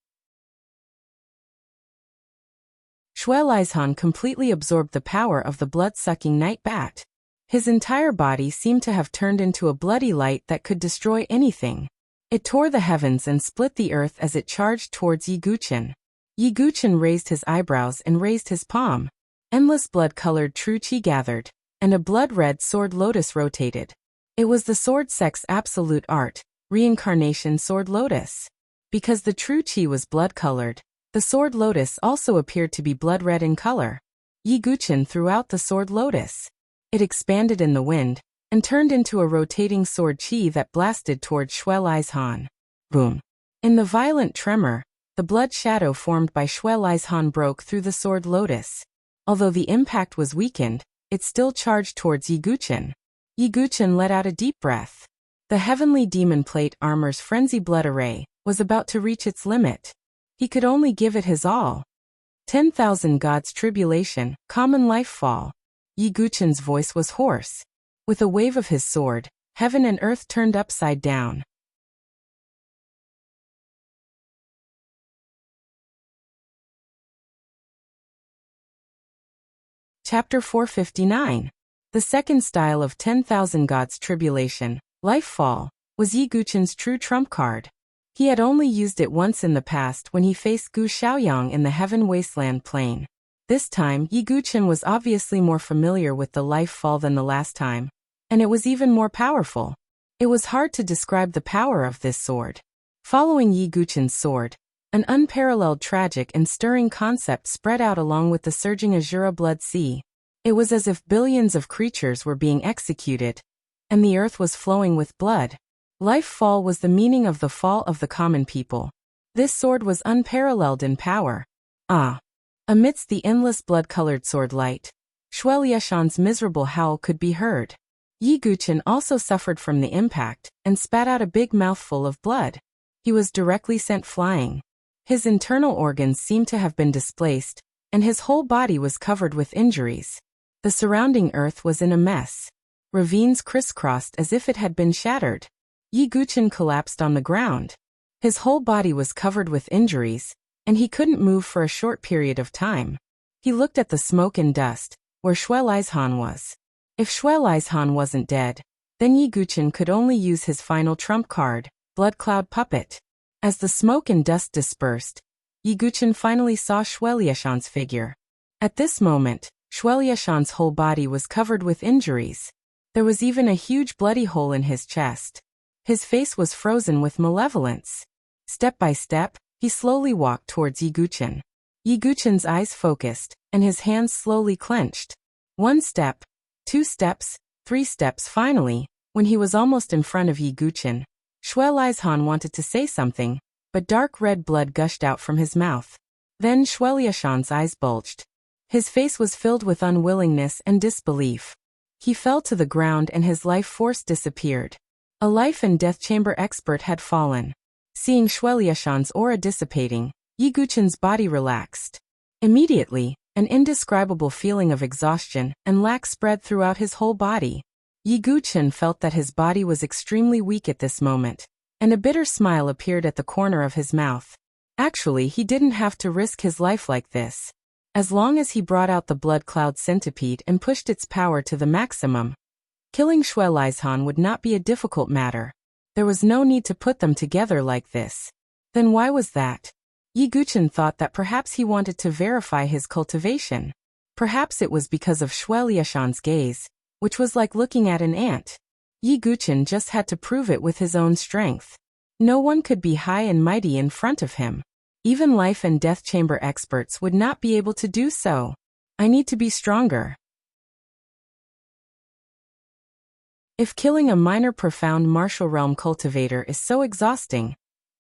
Xue Lizhan completely absorbed the power of the blood-sucking night bat. His entire body seemed to have turned into a bloody light that could destroy anything. It tore the heavens and split the earth as it charged towards Yi Guchen. Yi Guchen raised his eyebrows and raised his palm. Endless blood-colored true qi gathered, and a blood-red sword lotus rotated. It was the sword sect's absolute art, reincarnation sword lotus. Because the true qi was blood-colored, the sword lotus also appeared to be blood-red in color. Yi Guchen threw out the sword lotus. It expanded in the wind, and turned into a rotating sword qi that blasted towards Xue Lizhan. Boom! In the violent tremor, the blood shadow formed by Xue Lizhan broke through the sword lotus. Although the impact was weakened, it still charged towards Yi Guchen. Yi Guchen let out a deep breath. The heavenly demon plate armor's frenzy blood array was about to reach its limit. He could only give it his all. 10,000 gods tribulation, common life fall. Yi Guchen's voice was hoarse. With a wave of his sword, heaven and earth turned upside down. Chapter 459. The second style of 10,000 gods tribulation, life fall, was Yi Guchen's true trump card. He had only used it once in the past when he faced Gu Xiaoyang in the Heaven Wasteland Plain. This time, Yi Guchen was obviously more familiar with the life fall than the last time, and it was even more powerful. It was hard to describe the power of this sword. Following Yi Guchen's sword, an unparalleled tragic and stirring concept spread out along with the surging Azura blood sea. It was as if billions of creatures were being executed, and the earth was flowing with blood. Life fall was the meaning of the fall of the common people. This sword was unparalleled in power. Amidst the endless blood-colored sword light, Xue Lieshan's miserable howl could be heard. Yi Guchen also suffered from the impact, and spat out a big mouthful of blood. He was directly sent flying. His internal organs seemed to have been displaced, and his whole body was covered with injuries. The surrounding earth was in a mess. Ravines crisscrossed as if it had been shattered. Yi Guchen collapsed on the ground. His whole body was covered with injuries, and he couldn't move for a short period of time. He looked at the smoke and dust, where Xue Lizhan was. If Xue Lizhan wasn't dead, then Yi Guchen could only use his final trump card, Blood Cloud Puppet. As the smoke and dust dispersed, Yi Guchen finally saw Xue Lieshan's figure. At this moment, Xue Lieshan's whole body was covered with injuries. There was even a huge bloody hole in his chest. His face was frozen with malevolence. Step by step, he slowly walked towards Yi Guchen. Yi Guchen's eyes focused, and his hands slowly clenched. 1 step, 2 steps, 3 steps. Finally, when he was almost in front of Yi Guchen, Shui Lieshan wanted to say something, but dark red blood gushed out from his mouth. Then Shui Lieshan's eyes bulged. His face was filled with unwillingness and disbelief. He fell to the ground and his life force disappeared. A life and death chamber expert had fallen. Seeing Shui Lieshan's aura dissipating, Yi Guchen's body relaxed. Immediately, an indescribable feeling of exhaustion and lack spread throughout his whole body. Yi Guchen felt that his body was extremely weak at this moment, and a bitter smile appeared at the corner of his mouth. Actually, he didn't have to risk his life like this. As long as he brought out the blood cloud centipede and pushed its power to the maximum, killing Shui Lieshan would not be a difficult matter. There was no need to put them together like this. Then why was that? Yi Guchen thought that perhaps he wanted to verify his cultivation. Perhaps it was because of Shui Lieshan's gaze, which was like looking at an ant. Yi Guchen just had to prove it with his own strength. No one could be high and mighty in front of him. Even life and death chamber experts would not be able to do so. I need to be stronger. If killing a minor profound martial realm cultivator is so exhausting,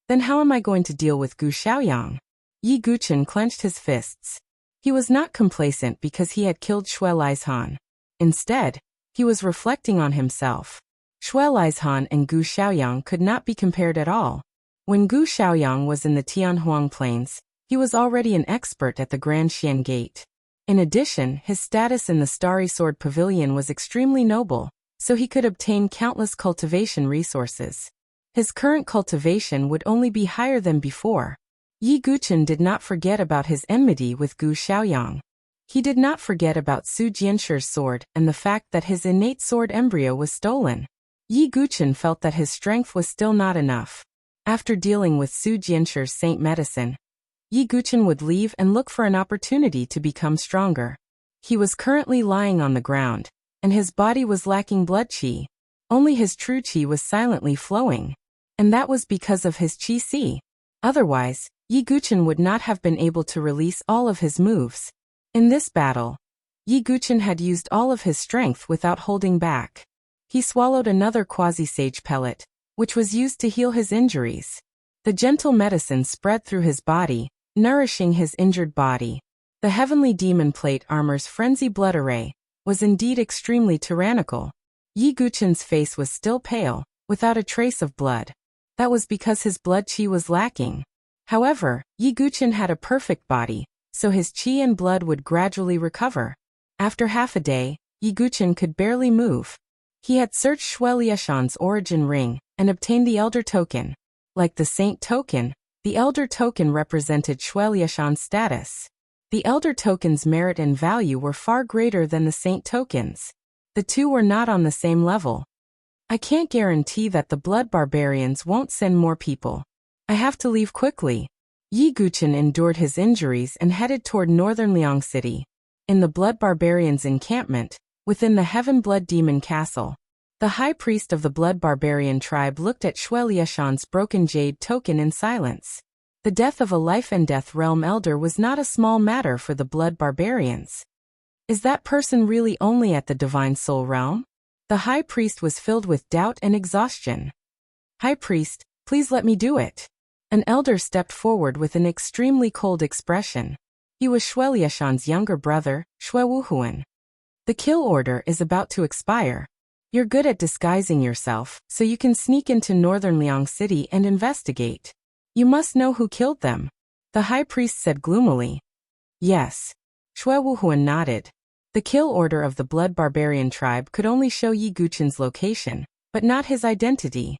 then how am I going to deal with Gu Xiaoyang? Yi Guchen clenched his fists. He was not complacent because he had killed Shui Lieshan. Instead, he was reflecting on himself. Shui Lieshan and Gu Xiaoyang could not be compared at all. When Gu Xiaoyang was in the Tianhuang Plains, he was already an expert at the Grand Xian Gate. In addition, his status in the Starry Sword Pavilion was extremely noble, so he could obtain countless cultivation resources. His current cultivation would only be higher than before. Yi Guchen did not forget about his enmity with Gu Xiaoyang. He did not forget about Su Jianshi's sword and the fact that his innate sword embryo was stolen. Yi Guchen felt that his strength was still not enough. After dealing with Su Jianshi's saint medicine, Yi Guchen would leave and look for an opportunity to become stronger. He was currently lying on the ground, and his body was lacking blood qi. Only his true qi was silently flowing. And that was because of his qi si. Otherwise, Yi Guchen would not have been able to release all of his moves. In this battle, Yi Guchen had used all of his strength without holding back. He swallowed another quasi-sage pellet, which was used to heal his injuries. The gentle medicine spread through his body, nourishing his injured body. The heavenly demon plate armor's frenzy blood array was indeed extremely tyrannical. Yi Guchen's face was still pale, without a trace of blood. That was because his blood qi was lacking. However, Yi Guchen had a perfect body, so his qi and blood would gradually recover. After half a day, Yi Guchen could barely move. He had searched Shui Lieshan's origin ring and obtained the Elder Token. Like the Saint Token, the Elder Token represented Shui Lieshan's status. The Elder Token's merit and value were far greater than the Saint Tokens. The two were not on the same level. I can't guarantee that the Blood Barbarians won't send more people. I have to leave quickly. Yi Guchen endured his injuries and headed toward northern Liang City. In the Blood Barbarians' encampment, within the Heaven Blood Demon Castle, the high priest of the Blood Barbarian tribe looked at Shui Lieshan's broken jade token in silence. The death of a life and death realm elder was not a small matter for the Blood Barbarians. Is that person really only at the Divine Soul realm? The high priest was filled with doubt and exhaustion. High priest, please let me do it. An elder stepped forward with an extremely cold expression. He was Shui Lieshan's younger brother, Shui Wuhuan. The kill order is about to expire. You're good at disguising yourself, so you can sneak into northern Liang City and investigate. You must know who killed them. The high priest said gloomily. Yes. Shui Wuhuan nodded. The kill order of the Blood Barbarian tribe could only show Yi Guchen's location, but not his identity.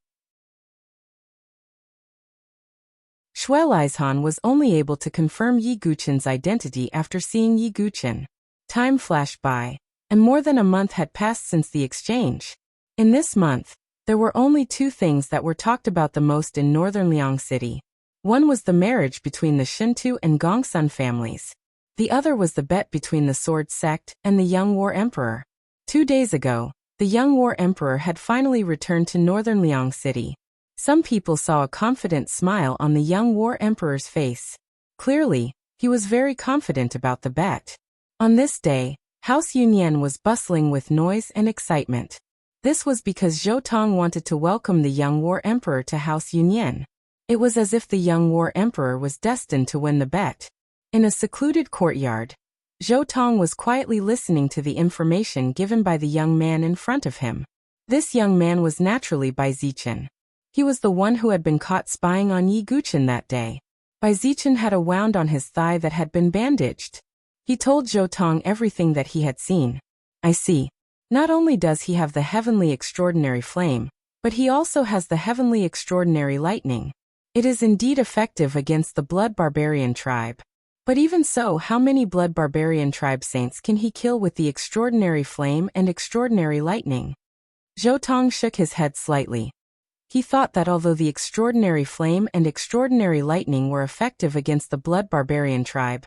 Shui Lieshan was only able to confirm Yi Guchen's identity after seeing Yi Guchen. Time flashed by, and more than a month had passed since the exchange. In this month, there were only two things that were talked about the most in northern Liang City. One was the marriage between the Shintu and Gongsun families. The other was the bet between the Sword Sect and the young War Emperor. 2 days ago, the young War Emperor had finally returned to northern Liang City. Some people saw a confident smile on the young War Emperor's face. Clearly, He was very confident about the bet. On this day, House Yunyan was bustling with noise and excitement. This was because Zhou Tong wanted to welcome the young war emperor to House Yunyan. It was as if the young war emperor was destined to win the bet. In a secluded courtyard, Zhou Tong was quietly listening to the information given by the young man in front of him. This young man was naturally Bai Zichen. He was the one who had been caught spying on Yi Guchen that day. Bai Zichen had a wound on his thigh that had been bandaged. He told Zhou Tong everything that he had seen. I see. Not only does he have the heavenly extraordinary flame, but he also has the heavenly extraordinary lightning. It is indeed effective against the blood barbarian tribe. But even so, how many blood barbarian tribe saints can he kill with the extraordinary flame and extraordinary lightning? Zhou Tong shook his head slightly. He thought that although the extraordinary flame and extraordinary lightning were effective against the blood barbarian tribe,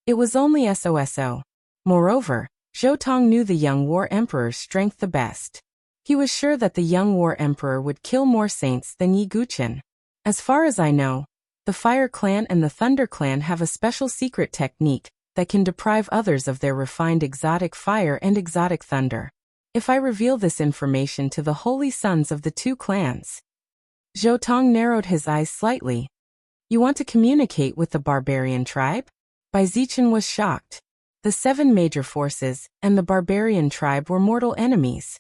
it was only SOSO. Moreover, Zhou Tong knew the young war emperor's strength the best. He was sure that the young war emperor would kill more saints than Yi Guchen. As far as I know, the Fire Clan and the Thunder Clan have a special secret technique that can deprive others of their refined exotic fire and exotic thunder. If I reveal this information to the holy sons of the two clans. Zhou Tong narrowed his eyes slightly. You want to communicate with the barbarian tribe? Bai Zichen was shocked. The 7 major forces and the barbarian tribe were mortal enemies.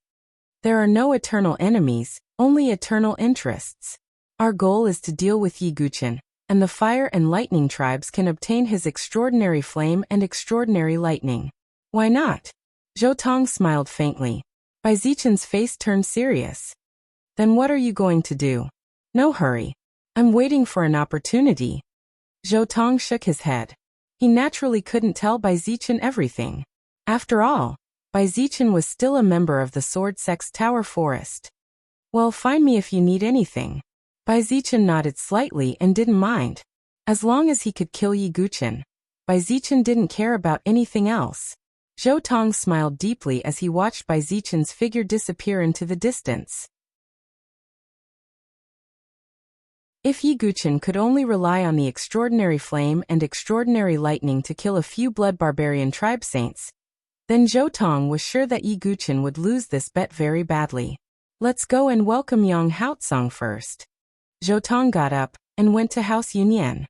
There are no eternal enemies, only eternal interests. Our goal is to deal with Yi Guchen, and the fire and lightning tribes can obtain his extraordinary flame and extraordinary lightning. Why not? Zhou Tong smiled faintly. Bai Zichen's face turned serious. Then what are you going to do? No hurry. I'm waiting for an opportunity. Zhou Tong shook his head. He naturally couldn't tell Bai Zichen everything. After all, Bai Zichen was still a member of the Sword Sect's Tower Forest. Well, find me if you need anything. Bai Zichen nodded slightly and didn't mind. As long as he could kill Yi Guchen, Bai Zichen didn't care about anything else. Zhou Tong smiled deeply as he watched Bai Zichen's figure disappear into the distance. If Yi Guchen could only rely on the extraordinary flame and extraordinary lightning to kill a few blood barbarian tribe saints, then Zhou Tong was sure that Yi Guchen would lose this bet very badly. Let's go and welcome Yang Haotsong first. Zhou Tong got up and went to House Yunyan.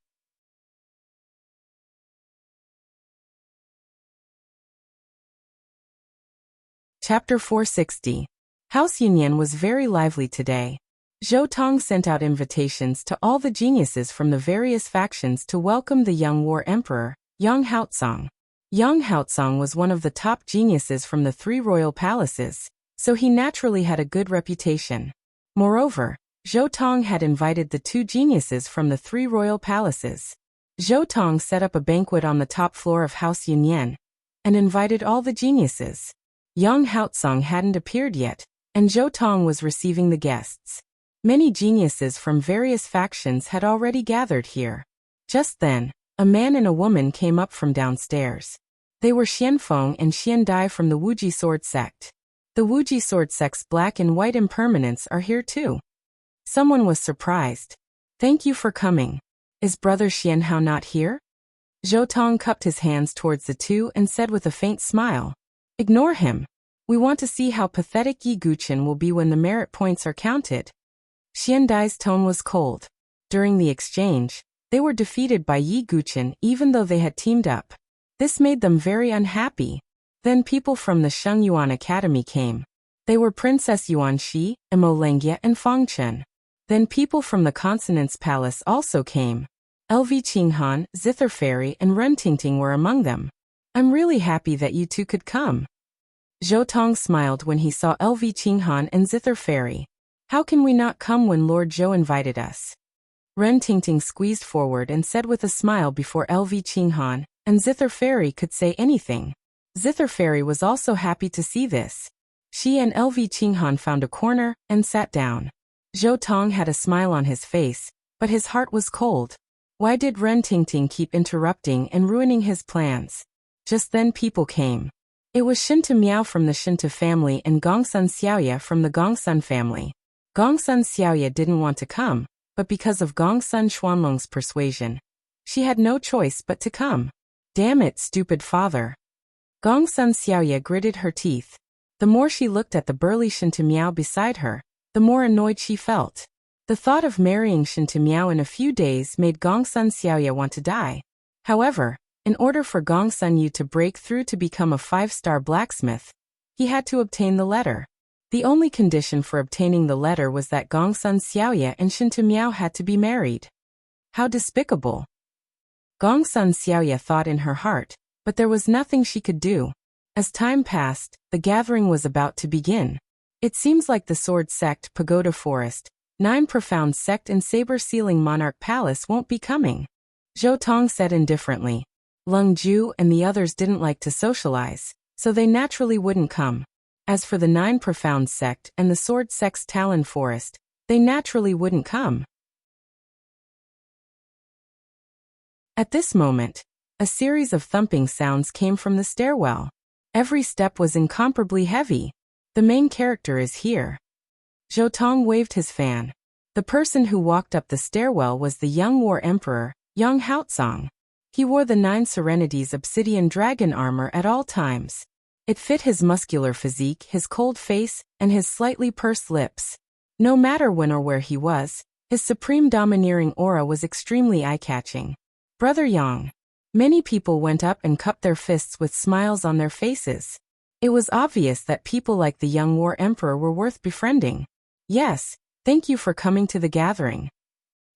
Chapter 460. House Yunyan was very lively today. Zhou Tong sent out invitations to all the geniuses from the various factions to welcome the young war emperor, Yang Haotsong. Yang Haotsong was one of the top geniuses from the 3 royal palaces, so he naturally had a good reputation. Moreover, Zhou Tong had invited the 2 geniuses from the 3 royal palaces. Zhou Tong set up a banquet on the top floor of House Yunyan and invited all the geniuses. Yang Haotsong hadn't appeared yet, and Zhou Tong was receiving the guests. Many geniuses from various factions had already gathered here. Just then, a man and a woman came up from downstairs. They were Xianfeng and Xiandai from the Wuji Sword Sect. The Wuji Sword Sect's black and white impermanents are here too. Someone was surprised. Thank you for coming. Is brother Xianhao not here? Zhou Tong cupped his hands towards the 2 and said with a faint smile. Ignore him. We want to see how pathetic Yi Guchen will be when the merit points are counted. Xiandai's tone was cold. During the exchange, they were defeated by Yi Guchen even though they had teamed up. This made them very unhappy. Then people from the Sheng Yuan Academy came. They were Princess Yuan Shi, Emo Lengjie and Fang Chen. Then people from the Consonance Palace also came. LV Qinghan, Zither Fairy and Ren Tingting were among them. I'm really happy that you 2 could come. Zhou Tong smiled when he saw LV Qinghan and Zither Fairy. How can we not come when Lord Zhou invited us? Ren Tingting squeezed forward and said with a smile before LV Qinghan and Zither Fairy could say anything. Zither Fairy was also happy to see this. She and LV Qinghan found a corner and sat down. Zhou Tong had a smile on his face, but his heart was cold. Why did Ren Tingting keep interrupting and ruining his plans? Just then people came. It was Shinta Miao from the Shinta family and Gongsun Xiaoye from the Gongsun family. Gongsun Xiaoye didn't want to come, but because of Gongsun Xuanlong's persuasion, She had no choice but to come. Damn it, stupid father. Gongsun Xiaoya gritted her teeth. The more she looked at the burly Shinta Miao beside her, the more annoyed she felt. The thought of marrying Shinta Miao in a few days made Gongsun Xiaoya want to die. However, in order for Gongsun Yu to break through to become a 5-star blacksmith, he had to obtain the letter. The only condition for obtaining the letter was that Gongsun Xiaoya and Shinta Miao had to be married. How despicable. Gongsun Xiaoya thought in her heart, but there was nothing she could do. As time passed, the gathering was about to begin. It seems like the Sword Sect, Pagoda Forest, 9 Profound Sect and Saber-Sealing Monarch Palace won't be coming. Zhou Tong said indifferently. Lung Ju and the others didn't like to socialize, so they naturally wouldn't come. As for the 9 Profound Sect and the Sword Sect's Talon Forest, they naturally wouldn't come. At this moment, a series of thumping sounds came from the stairwell. Every step was incomparably heavy. The main character is here. Zhou Tong waved his fan. The person who walked up the stairwell was the young war emperor, Yang Haotsong. He wore the 9 Serenities obsidian dragon armor at all times. It fit his muscular physique, his cold face, and his slightly pursed lips. No matter when or where he was, his supreme domineering aura was extremely eye-catching. Brother Yang. Many people went up and cupped their fists with smiles on their faces. It was obvious that people like the young war emperor were worth befriending. Yes, thank you for coming to the gathering.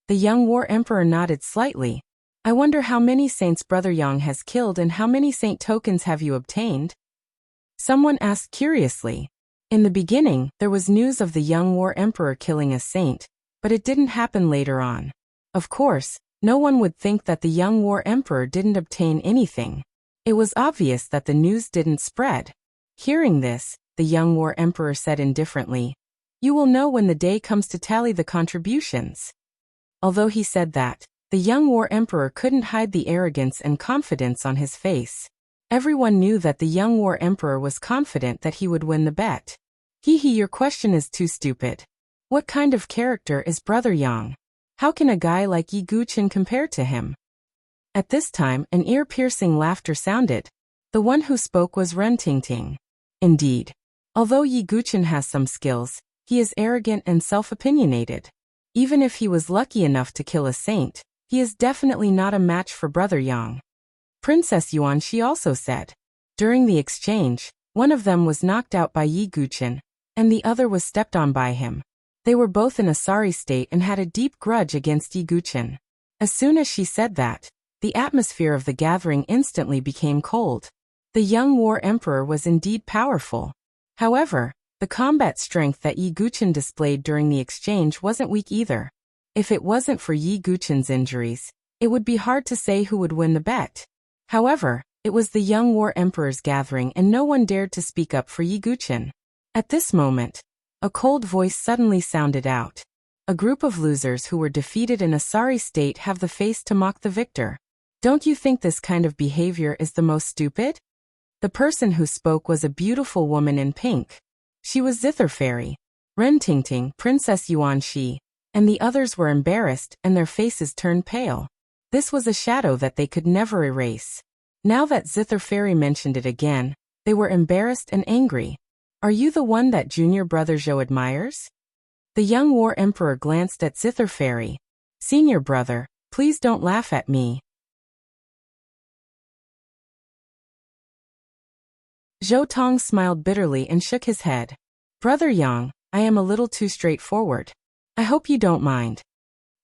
The young war emperor nodded slightly. I wonder how many saints Brother Yang has killed and how many saint tokens have you obtained? Someone asked curiously. In the beginning, there was news of the young war emperor killing a saint, but it didn't happen later on. Of course, no one would think that the young war emperor didn't obtain anything. It was obvious that the news didn't spread. Hearing this, the young war emperor said indifferently, "You will know when the day comes to tally the contributions." Although he said that, the young war emperor couldn't hide the arrogance and confidence on his face. Everyone knew that the young war emperor was confident that he would win the bet. Your question is too stupid. What kind of character is Brother Yang? How can a guy like Yi Guqin compare to him? At this time, an ear-piercing laughter sounded. The one who spoke was Ren Tingting. Indeed. Although Yi Guqin has some skills, he is arrogant and self-opinionated. Even if he was lucky enough to kill a saint, he is definitely not a match for Brother Yang. Princess Yuan, she also said. During the exchange, one of them was knocked out by Yi Guqin, and the other was stepped on by him. They were both in a sorry state and had a deep grudge against Yi Guqin. As soon as she said that, the atmosphere of the gathering instantly became cold. The young war emperor was indeed powerful. However, the combat strength that Yi Guqin displayed during the exchange wasn't weak either. If it wasn't for Yi Guqin's injuries, it would be hard to say who would win the bet. However, it was the young war emperor's gathering and no one dared to speak up for Yi Guqin. At this moment, a cold voice suddenly sounded out. A group of losers who were defeated in a sorry state have the face to mock the victor. Don't you think this kind of behavior is the most stupid? The person who spoke was a beautiful woman in pink. She was Zither Fairy, Ren Tingting, Princess Yuan Shi, and the others were embarrassed and their faces turned pale. This was a shadow that they could never erase. Now that Zither Fairy mentioned it again, they were embarrassed and angry. Are you the one that junior brother Zhou admires? The young war emperor glanced at Zither Fairy. Senior brother, please don't laugh at me. Zhou Tong smiled bitterly and shook his head. Brother Yang, I am a little too straightforward. I hope you don't mind.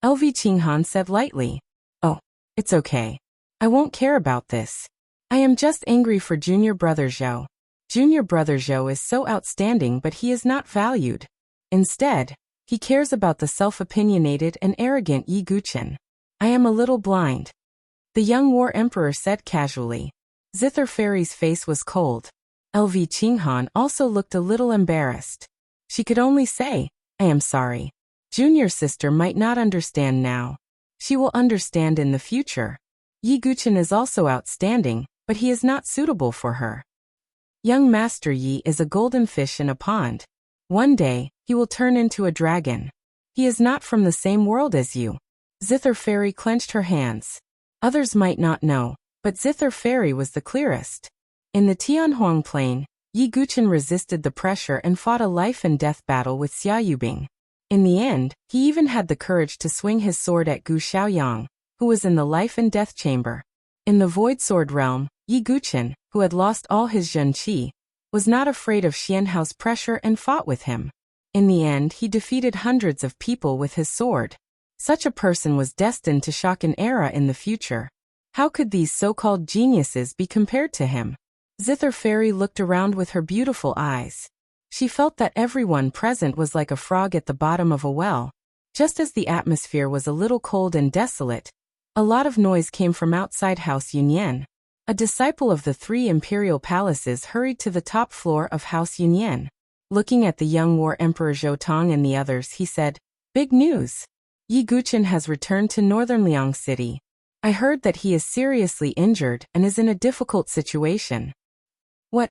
LV Qinghan said lightly. Oh, it's okay. I won't care about this. I am just angry for junior brother Zhou. Junior brother Zhou is so outstanding but he is not valued. Instead, he cares about the self-opinionated and arrogant Yi Guqin. I am a little blind. The young war emperor said casually. Zither Fairy's face was cold. LV Qinghan also looked a little embarrassed. She could only say, I am sorry. Junior sister might not understand now. She will understand in the future. Yi Guqin is also outstanding, but he is not suitable for her. Young Master Yi is a golden fish in a pond. One day, he will turn into a dragon. He is not from the same world as you. Zither Fairy clenched her hands. Others might not know, but Zither Ferry was the clearest. In the Tianhuang Plain, Yi Guqin resisted the pressure and fought a life-and-death battle with Xia Yubing. In the end, he even had the courage to swing his sword at Gu Xiaoyang, who was in the life-and-death chamber. In the Void Sword realm, Yi Guqin, who had lost all his Zhen Qi, was not afraid of Xianhao's pressure and fought with him. In the end, he defeated hundreds of people with his sword. Such a person was destined to shock an era in the future. How could these so-called geniuses be compared to him? Zither Fairy looked around with her beautiful eyes. She felt that everyone present was like a frog at the bottom of a well. Just as the atmosphere was a little cold and desolate, a lot of noise came from outside House Yunyan. A disciple of the 3 imperial palaces hurried to the top floor of House Yunyan. Looking at the young war emperor Zhou Tong and the others, he said, "Big news! Yi Guqin has returned to northern Liang City. I heard that he is seriously injured and is in a difficult situation." What?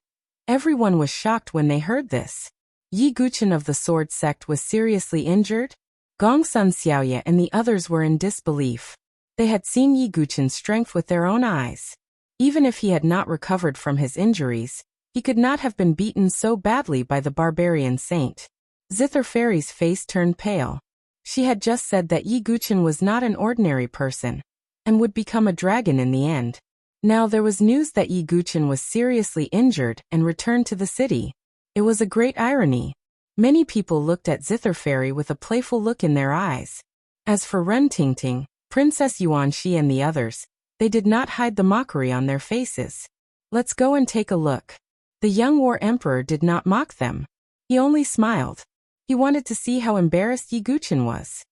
Everyone was shocked when they heard this. Yi Guqin of the Sword Sect was seriously injured? Gongsun Xiaoye and the others were in disbelief. They had seen Yi Guqin's strength with their own eyes. Even if he had not recovered from his injuries, he could not have been beaten so badly by the barbarian saint. Zither Fairy's face turned pale. She had just said that Yi Guqin was not an ordinary person, and would become a dragon in the end. Now there was news that Yi Guqin was seriously injured and returned to the city. It was a great irony. Many people looked at Zither Fairy with a playful look in their eyes. As for Ren Tingting, Princess Yuanxi and the others, they did not hide the mockery on their faces. Let's go and take a look. The young war emperor did not mock them. He only smiled. He wanted to see how embarrassed Yi Guqin was.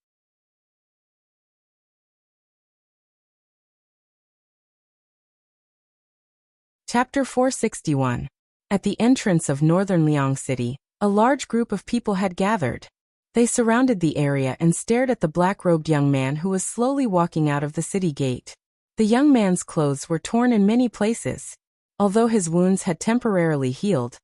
Chapter 461. At the entrance of northern Liang City, a large group of people had gathered. They surrounded the area and stared at the black-robed young man who was slowly walking out of the city gate. The young man's clothes were torn in many places. Although his wounds had temporarily healed,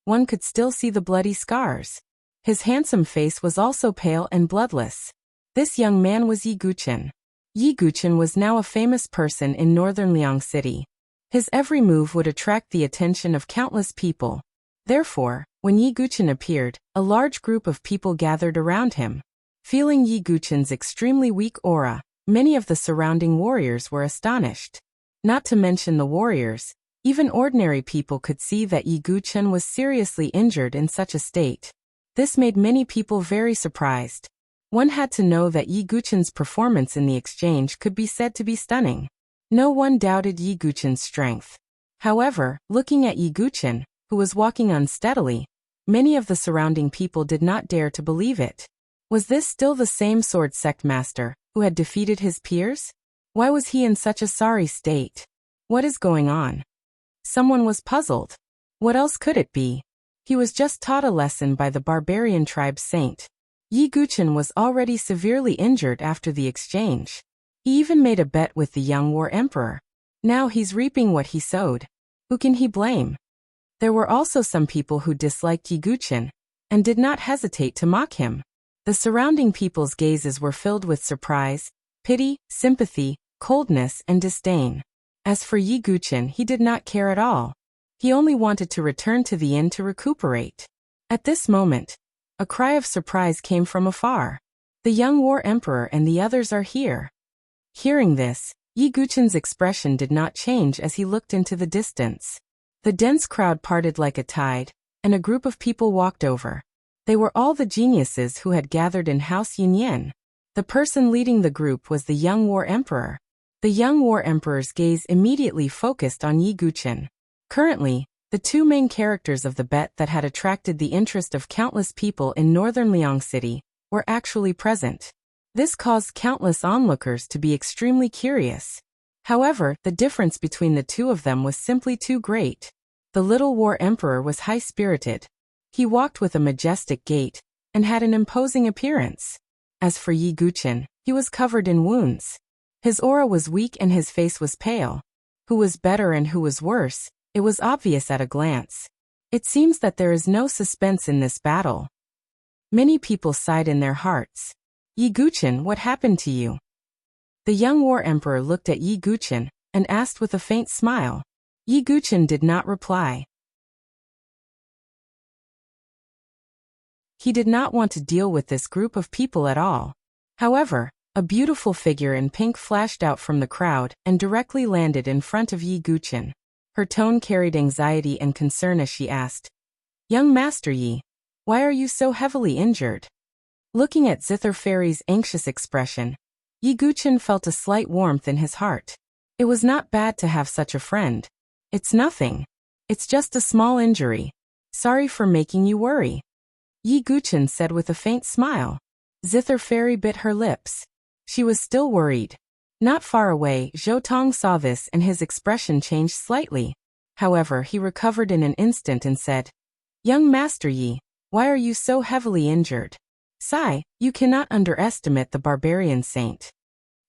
one could still see the bloody scars. His handsome face was also pale and bloodless. This young man was Yi Guqin. Yi Guqin was now a famous person in northern Liang City. His every move would attract the attention of countless people. Therefore, when Yi Guqin appeared, a large group of people gathered around him. Feeling Yi Guqin's extremely weak aura, many of the surrounding warriors were astonished. Not to mention the warriors, even ordinary people could see that Yi Guqin was seriously injured in such a state. This made many people very surprised. One had to know that Yi Guqin's performance in the exchange could be said to be stunning. No one doubted Yi Guqin's strength. However, looking at Yi Guqin, who was walking unsteadily, many of the surrounding people did not dare to believe it. Was this still the same sword sect master, who had defeated his peers? Why was he in such a sorry state? What is going on? Someone was puzzled. What else could it be? He was just taught a lesson by the barbarian tribe's saint. Yi Guqin was already severely injured after the exchange. He even made a bet with the young war emperor. Now he's reaping what he sowed. Who can he blame? There were also some people who disliked Yi Guqin, and did not hesitate to mock him. The surrounding people's gazes were filled with surprise, pity, sympathy, coldness, and disdain. As for Yi Guqin, he did not care at all. He only wanted to return to the inn to recuperate. At this moment, a cry of surprise came from afar. The young war emperor and the others are here. Hearing this, Yi Guqin's expression did not change as he looked into the distance. The dense crowd parted like a tide, and a group of people walked over. They were all the geniuses who had gathered in House Yunyan. The person leading the group was the young war emperor. The young war emperor's gaze immediately focused on Yi Guqin. Currently, the two main characters of the bet that had attracted the interest of countless people in northern Liang City were actually present. This caused countless onlookers to be extremely curious. However, the difference between the two of them was simply too great. The little war emperor was high-spirited. He walked with a majestic gait, and had an imposing appearance. As for Yi Guqin, he was covered in wounds. His aura was weak and his face was pale. Who was better and who was worse, it was obvious at a glance. It seems that there is no suspense in this battle. Many people sighed in their hearts. Yi Guqin, what happened to you? The young war emperor looked at Yi Guqin and asked with a faint smile. Yi Guqin did not reply. He did not want to deal with this group of people at all. However, a beautiful figure in pink flashed out from the crowd and directly landed in front of Yi Guqin. Her tone carried anxiety and concern as she asked, "Young Master Yi, why are you so heavily injured?" Looking at Zither Fairy's anxious expression, Yi Guqin felt a slight warmth in his heart. It was not bad to have such a friend. "It's nothing. It's just a small injury. Sorry for making you worry," Yi Guqin said with a faint smile. Zither Fairy bit her lips. She was still worried. Not far away, Zhou Tong saw this and his expression changed slightly. However, he recovered in an instant and said, "Young Master Yi, why are you so heavily injured?" "Sigh, you cannot underestimate the barbarian saint."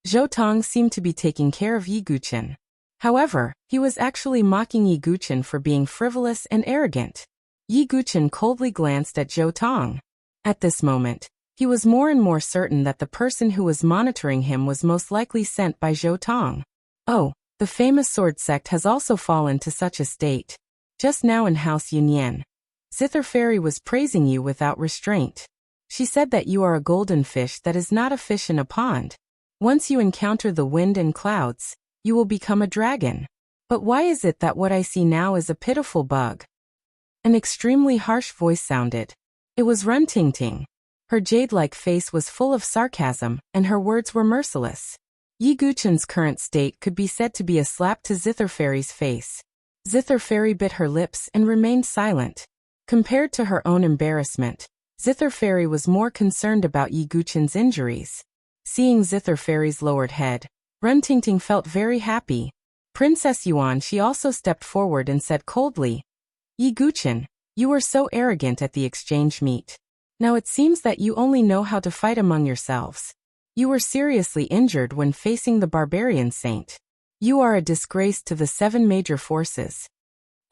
Zhou Tong seemed to be taking care of Yi Guqin. However, he was actually mocking Yi Guqin for being frivolous and arrogant. Yi Guqin coldly glanced at Zhou Tong. At this moment, he was more and more certain that the person who was monitoring him was most likely sent by Zhou Tong. Oh, the famous sword sect has also fallen to such a state. Just now in House Yunyan, Zither Fairy was praising you without restraint. She said that you are a golden fish that is not a fish in a pond. Once you encounter the wind and clouds, you will become a dragon. But why is it that what I see now is a pitiful bug? An extremely harsh voice sounded. It was Run Ting Ting. Her jade-like face was full of sarcasm, and her words were merciless. Yi Guqin's current state could be said to be a slap to Zither Fairy's face. Zither Fairy bit her lips and remained silent. Compared to her own embarrassment, Zither Fairy was more concerned about Yi Guqin's injuries. Seeing Zither Fairy's lowered head, Run Ting Ting felt very happy. Princess Yuan she also stepped forward and said coldly, "Yi Guqin, you were so arrogant at the exchange meet. Now it seems that you only know how to fight among yourselves. You were seriously injured when facing the barbarian saint. You are a disgrace to the 7 major forces."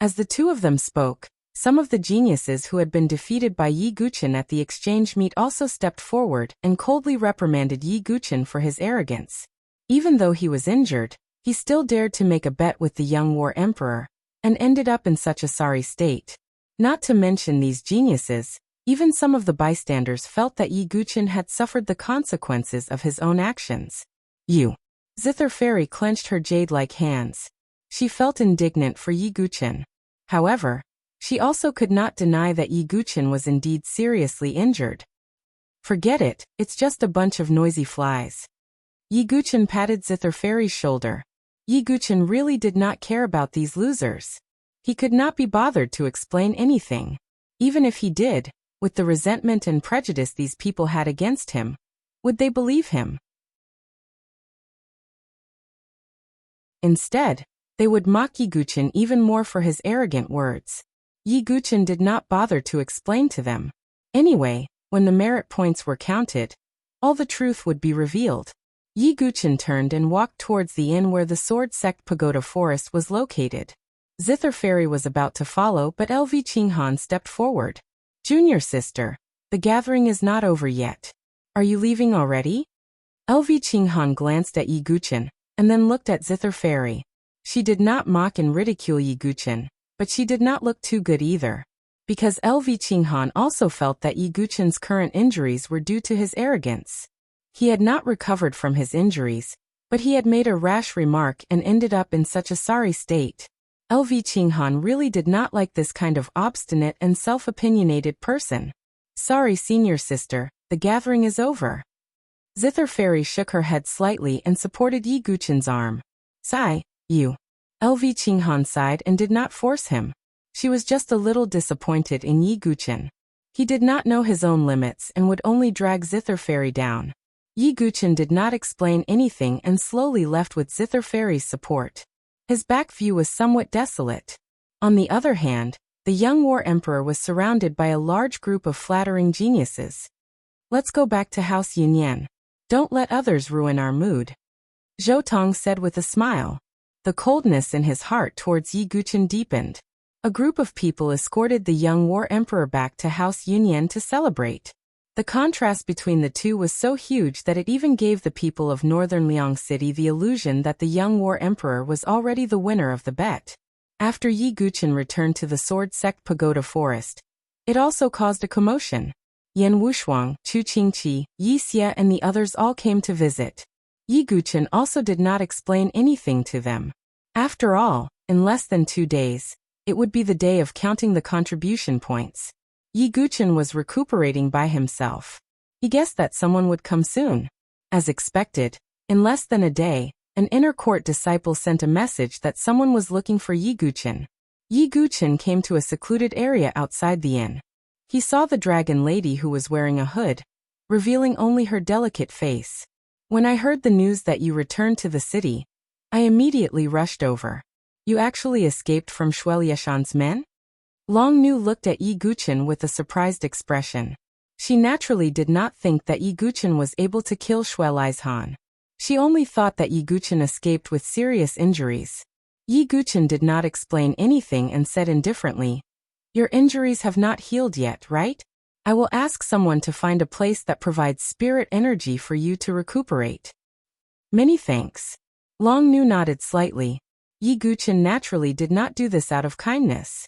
As the two of them spoke, some of the geniuses who had been defeated by Yi Guqin at the exchange meet also stepped forward and coldly reprimanded Yi Guqin for his arrogance. Even though he was injured, he still dared to make a bet with the young war emperor, and ended up in such a sorry state. Not to mention these geniuses, even some of the bystanders felt that Yi Guqin had suffered the consequences of his own actions. "You." Zither Fairy clenched her jade-like hands. She felt indignant for Yi Guqin. However, she also could not deny that Yi Guqin was indeed seriously injured. "Forget it, it's just a bunch of noisy flies." Yi Guqin patted Zither Fairy's shoulder. Yi Guqin really did not care about these losers. He could not be bothered to explain anything. Even if he did, with the resentment and prejudice these people had against him, would they believe him? Instead, they would mock Yi Guqin even more for his arrogant words. Yi Guqin did not bother to explain to them. Anyway, when the merit points were counted, all the truth would be revealed. Yi Guqin turned and walked towards the inn where the Sword Sect Pagoda Forest was located. Zither Fairy was about to follow, but LV Qinghan stepped forward. "Junior sister, the gathering is not over yet. Are you leaving already?" LV Qinghan glanced at Yi Guqin, and then looked at Zither Fairy. She did not mock and ridicule Yi Guqin, but she did not look too good either. Because LV Qinghan also felt that Yi Guqin's current injuries were due to his arrogance. He had not recovered from his injuries, but he had made a rash remark and ended up in such a sorry state. LV Qinghan really did not like this kind of obstinate and self-opinionated person. "Sorry, senior sister, the gathering is over." Zither Fairy shook her head slightly and supported Yi Guqin's arm. "Sigh, you." LV Qinghan sighed and did not force him. She was just a little disappointed in Yi Guqin. He did not know his own limits and would only drag Zither Fairy down. Yi Guqin did not explain anything and slowly left with Zither Fairy's support. His back view was somewhat desolate. On the other hand, the young war emperor was surrounded by a large group of flattering geniuses. "Let's go back to House Yunyan. Don't let others ruin our mood," Zhou Tong said with a smile. The coldness in his heart towards Yi Guqin deepened. A group of people escorted the young war emperor back to House Yunyan to celebrate. The contrast between the two was so huge that it even gave the people of northern Liang City the illusion that the young war emperor was already the winner of the bet. After Yi Guqin returned to the Sword Sect Pagoda Forest, it also caused a commotion. Yan Wushuang, Chu Qingqi, Yi Xie and the others all came to visit. Yi Guqin also did not explain anything to them. After all, in less than 2 days, it would be the day of counting the contribution points. Yi Guqin was recuperating by himself. He guessed that someone would come soon. As expected, in less than a day, an inner court disciple sent a message that someone was looking for Yi Guqin. Yi Guqin came to a secluded area outside the inn. He saw the dragon lady who was wearing a hood, revealing only her delicate face. When I heard the news that you returned to the city, I immediately rushed over. You actually escaped from Shuel Yeshan's men? Long Nu looked at Yi Guqin with a surprised expression. She naturally did not think that Yi Guqin was able to kill Shuel Yeshan. She only thought that Yi Guqin escaped with serious injuries. Yi Guqin did not explain anything and said indifferently, "Your injuries have not healed yet, right? I will ask someone to find a place that provides spirit energy for you to recuperate." "Many thanks." Long Nu nodded slightly. Yi Guqin naturally did not do this out of kindness.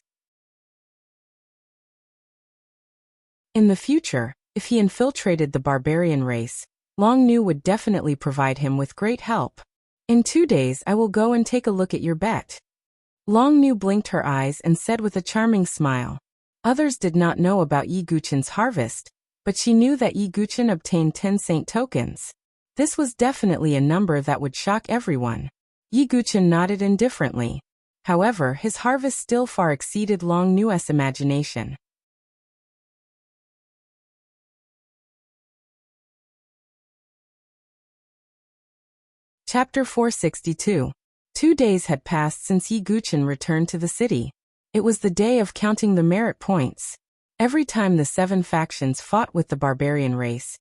In the future, if he infiltrated the barbarian race, Long Nu would definitely provide him with great help. "In 2 days I will go and take a look at your bet." Long Nu blinked her eyes and said with a charming smile. Others did not know about Yi Guqin's harvest, but she knew that Yi Guqin obtained 10 saint tokens. This was definitely a number that would shock everyone. Yi Guqin nodded indifferently. However, his harvest still far exceeded Long Nu's imagination. Chapter 462. 2 days had passed since Yi Guqin returned to the city. It was the day of counting the merit points. Every time the 7 factions fought with the barbarian race,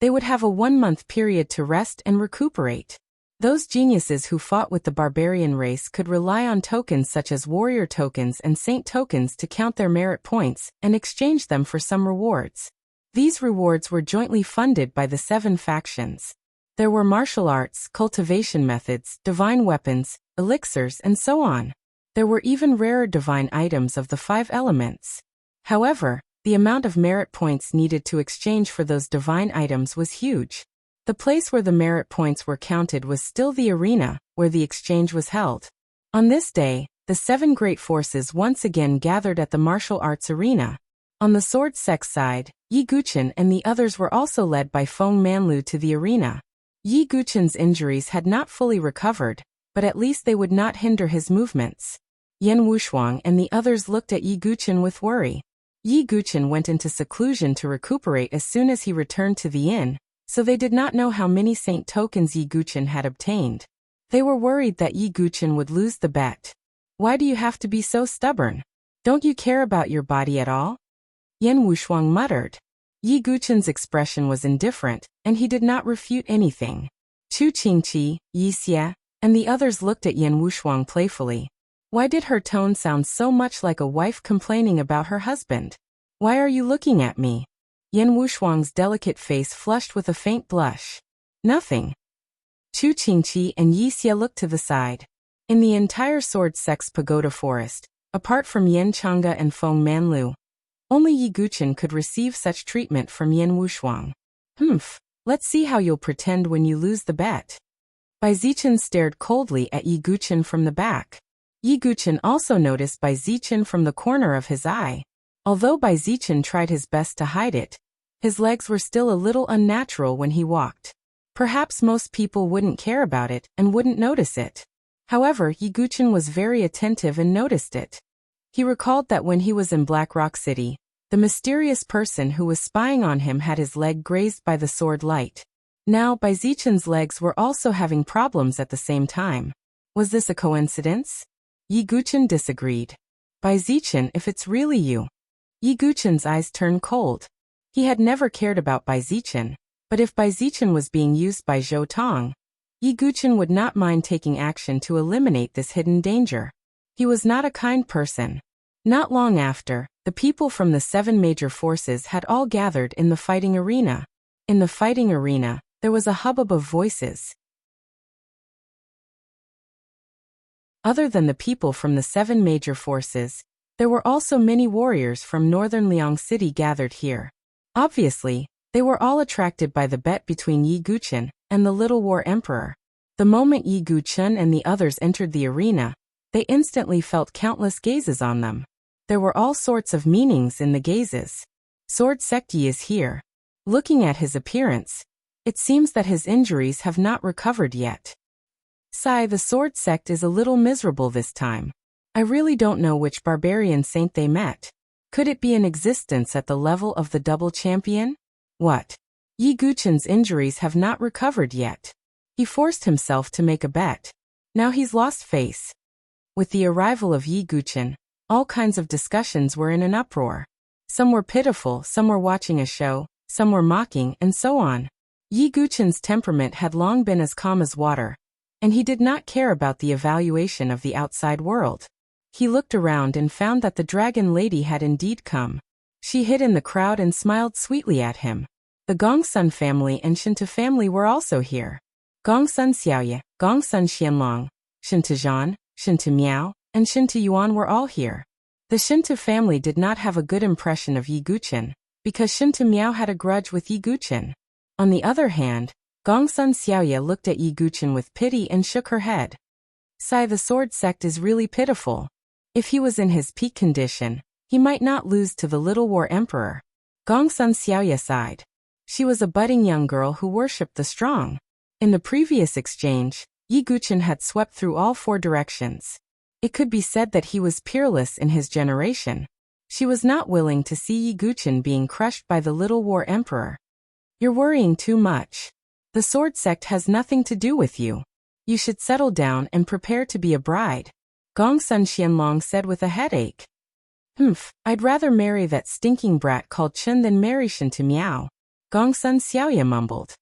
they would have a 1-month period to rest and recuperate. Those geniuses who fought with the barbarian race could rely on tokens such as warrior tokens and saint tokens to count their merit points and exchange them for some rewards. These rewards were jointly funded by the 7 factions. There were martial arts, cultivation methods, divine weapons, elixirs, and so on. There were even rarer divine items of the 5 elements. However, the amount of merit points needed to exchange for those divine items was huge. The place where the merit points were counted was still the arena, where the exchange was held. On this day, the 7 great forces once again gathered at the martial arts arena. On the sword sect side, Yi Guqin and the others were also led by Feng Manlu to the arena. Yi Guqin's injuries had not fully recovered, but at least they would not hinder his movements. Yan Wushuang and the others looked at Yi Guqin with worry. Yi Guqin went into seclusion to recuperate as soon as he returned to the inn, so they did not know how many saint tokens Yi Guqin had obtained. They were worried that Yi Guqin would lose the bet. "Why do you have to be so stubborn? Don't you care about your body at all?" Yan Wushuang muttered. Yi Guqin's expression was indifferent, and he did not refute anything. Chu Qingqi, Yi Xie, and the others looked at Yan Wushuang playfully. Why did her tone sound so much like a wife complaining about her husband? "Why are you looking at me?" Yan Wushuang's delicate face flushed with a faint blush. "Nothing." Chu Qingqi and Yi Xie looked to the side. In the entire Sword Sect's Pagoda Forest, apart from Yan Chang'e and Feng Manlu, only Yi Guqin could receive such treatment from Yan Wushuang. Let's see how you'll pretend when you lose the bet." Bai Zichen stared coldly at Yi Guqin from the back. Yi Guqin also noticed Bai Zichen from the corner of his eye. Although Bai Zichen tried his best to hide it, his legs were still a little unnatural when he walked. Perhaps most people wouldn't care about it and wouldn't notice it. However, Yi Guqin was very attentive and noticed it. He recalled that when he was in Black Rock City, the mysterious person who was spying on him had his leg grazed by the sword light. Now, Bai Zichen's legs were also having problems at the same time. Was this a coincidence? Yi Guqin disagreed. "Bai Zichen, if it's really you." Yi Guqin's eyes turned cold. He had never cared about Bai Zichen, but if Bai Zichen was being used by Zhou Tong, Yi Guqin would not mind taking action to eliminate this hidden danger. He was not a kind person. Not long after, the people from the 7 major forces had all gathered in the fighting arena. In the fighting arena, there was a hubbub of voices. Other than the people from the 7 major forces, there were also many warriors from northern Liang City gathered here. Obviously, they were all attracted by the bet between Yi Guqin and the Little War Emperor. The moment Yi Guqin and the others entered the arena, they instantly felt countless gazes on them. There were all sorts of meanings in the gazes. Sword Sect Yi is here. Looking at his appearance, it seems that his injuries have not recovered yet. Sigh, the Sword Sect is a little miserable this time. I really don't know which barbarian saint they met. Could it be in existence at the level of the double champion? What? Yi Guqin's injuries have not recovered yet. He forced himself to make a bet. Now he's lost face. With the arrival of Yi Guqin, all kinds of discussions were in an uproar. Some were pitiful, some were watching a show, some were mocking, and so on. Yi Guqin's temperament had long been as calm as water, and he did not care about the evaluation of the outside world. He looked around and found that the dragon lady had indeed come. She hid in the crowd and smiled sweetly at him. The Gongsun family and Shinta family were also here. Gongsun Xiaoye, Gongsun Xianlong, Shinta Zhan, Shinta Miao, and Shinta Yuan were all here. The Shinta family did not have a good impression of Yi Guqin, because Shinta Miao had a grudge with Yi Guqin. On the other hand, Gongsun Xiaoye looked at Yi Guqin with pity and shook her head. Sigh, the Sword Sect is really pitiful. If he was in his peak condition, he might not lose to the Little War Emperor. Gongsun Xiaoye sighed. She was a budding young girl who worshipped the strong. In the previous exchange, Yi Guqin had swept through all 4 directions. It could be said that he was peerless in his generation. She was not willing to see Yi Guqin being crushed by the Little War Emperor. You're worrying too much. The Sword Sect has nothing to do with you. You should settle down and prepare to be a bride, Gongsun Xianlong said with a headache. I'd rather marry that stinking brat called Chen than marry Shinta Miao, Gongsun Xiaoye mumbled.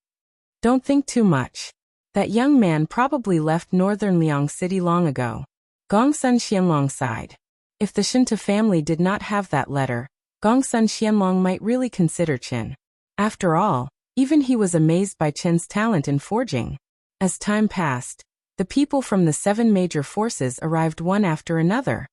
Don't think too much. That young man probably left northern Liang City long ago. Gongsun Xianlong sighed. If the Shinta family did not have that letter, Gongsun Xianlong might really consider Chen. After all, even he was amazed by Chen's talent in forging. As time passed, the people from the 7 major forces arrived one after another.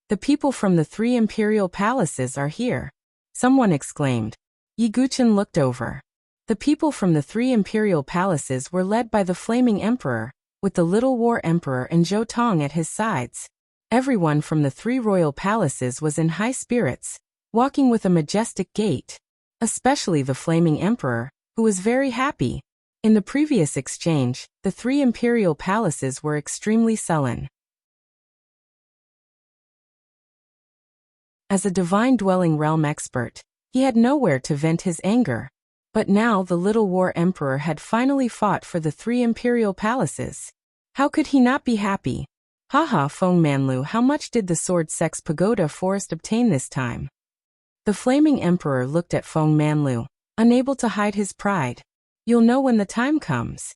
The people from the 3 imperial palaces are here, someone exclaimed. Yi Guqin looked over. The people from the 3 imperial palaces were led by the Flaming Emperor, with the Little War Emperor and Zhou Tong at his sides. Everyone from the 3 royal palaces was in high spirits, walking with a majestic gait. Especially the Flaming Emperor, who was very happy. In the previous exchange, the 3 imperial palaces were extremely sullen. As a divine dwelling realm expert, he had nowhere to vent his anger. But now the Little War Emperor had finally fought for the 3 imperial palaces. How could he not be happy? Haha, Feng Manlu, how much did the Sword Sect's pagoda forest obtain this time? The Flaming Emperor looked at Feng Manlu, unable to hide his pride. You'll know when the time comes.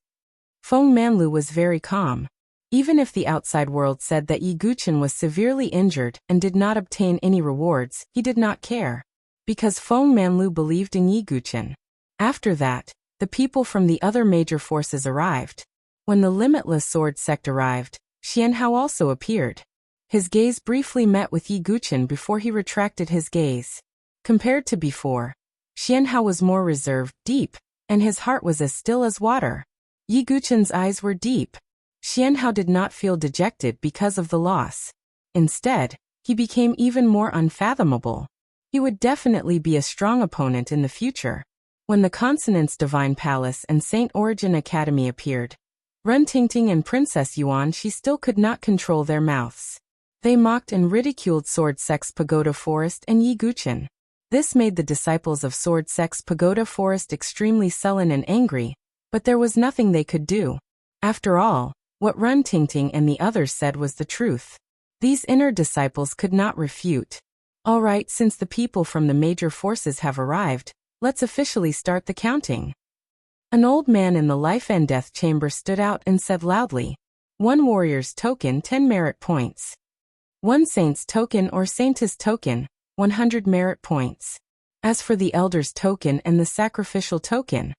Feng Manlu was very calm. Even if the outside world said that Yi Guqin was severely injured and did not obtain any rewards, he did not care. Because Feng Manlu believed in Yi Guqin. After that, the people from the other major forces arrived. When the Limitless Sword Sect arrived, Xianhao also appeared. His gaze briefly met with Yi Guqin before he retracted his gaze. Compared to before, Xianhao was more reserved, deep, and his heart was as still as water. Yi Guqin's eyes were deep. Xianhao did not feel dejected because of the loss. Instead, he became even more unfathomable. He would definitely be a strong opponent in the future. When the Consonance Divine Palace and Saint Origin Academy appeared, Ren Tingting and Princess Yuan she still could not control their mouths. They mocked and ridiculed Sword Sect's Pagoda Forest and Yi Guqin. This made the disciples of Sword Sect's Pagoda Forest extremely sullen and angry, but there was nothing they could do. After all, what Ren Tingting and the others said was the truth. These inner disciples could not refute. All right, since the people from the major forces have arrived, let's officially start the counting. An old man in the life and death chamber stood out and said loudly, 1 warrior's token 10 merit points. 1 saint's token or saintess token, 100 merit points. As for the elder's token and the sacrificial token,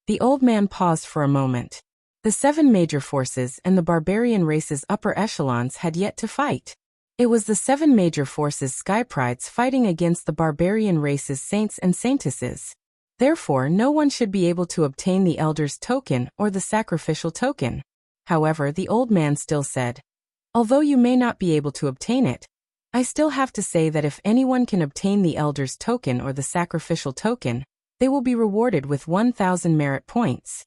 the old man paused for a moment. The 7 major forces and the barbarian race's upper echelons had yet to fight. It was the 7 major forces' sky prides fighting against the barbarian race's saints and saintesses. Therefore, no one should be able to obtain the elder's token or the sacrificial token. However, the old man still said, "Although you may not be able to obtain it, I still have to say that if anyone can obtain the elder's token or the sacrificial token, they will be rewarded with 1,000 merit points."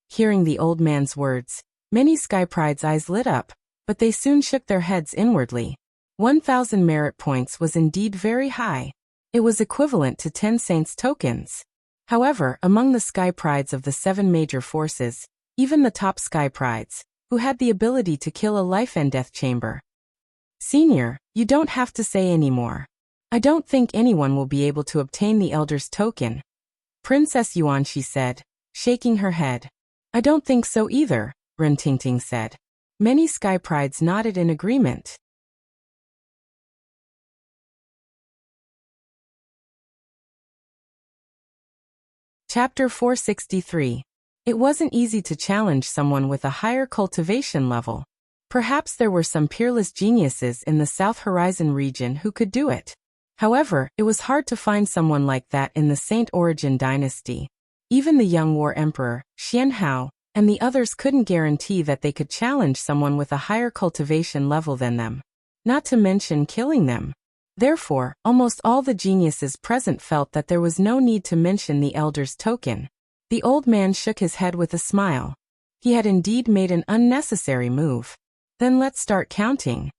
Hearing the old man's words, many sky pride's eyes lit up, but they soon shook their heads inwardly. 1,000 merit points was indeed very high. It was equivalent to 10 saints' tokens. However, among the sky prides of the 7 major forces, even the top sky prides, who had the ability to kill a life and death chamber. "Senior, you don't have to say any more. I don't think anyone will be able to obtain the elder's token," Princess Yuanxi said, shaking her head. "I don't think so either," Rintingting said. Many sky prides nodded in agreement. Chapter 463. It wasn't easy to challenge someone with a higher cultivation level. Perhaps there were some peerless geniuses in the South Horizon region who could do it. However, it was hard to find someone like that in the Saint Origin dynasty. Even the young war emperor, Xian Hao, and the others couldn't guarantee that they could challenge someone with a higher cultivation level than them. Not to mention killing them. Therefore, almost all the geniuses present felt that there was no need to mention the elder's token. The old man shook his head with a smile. He had indeed made an unnecessary move. "Then let's start counting,"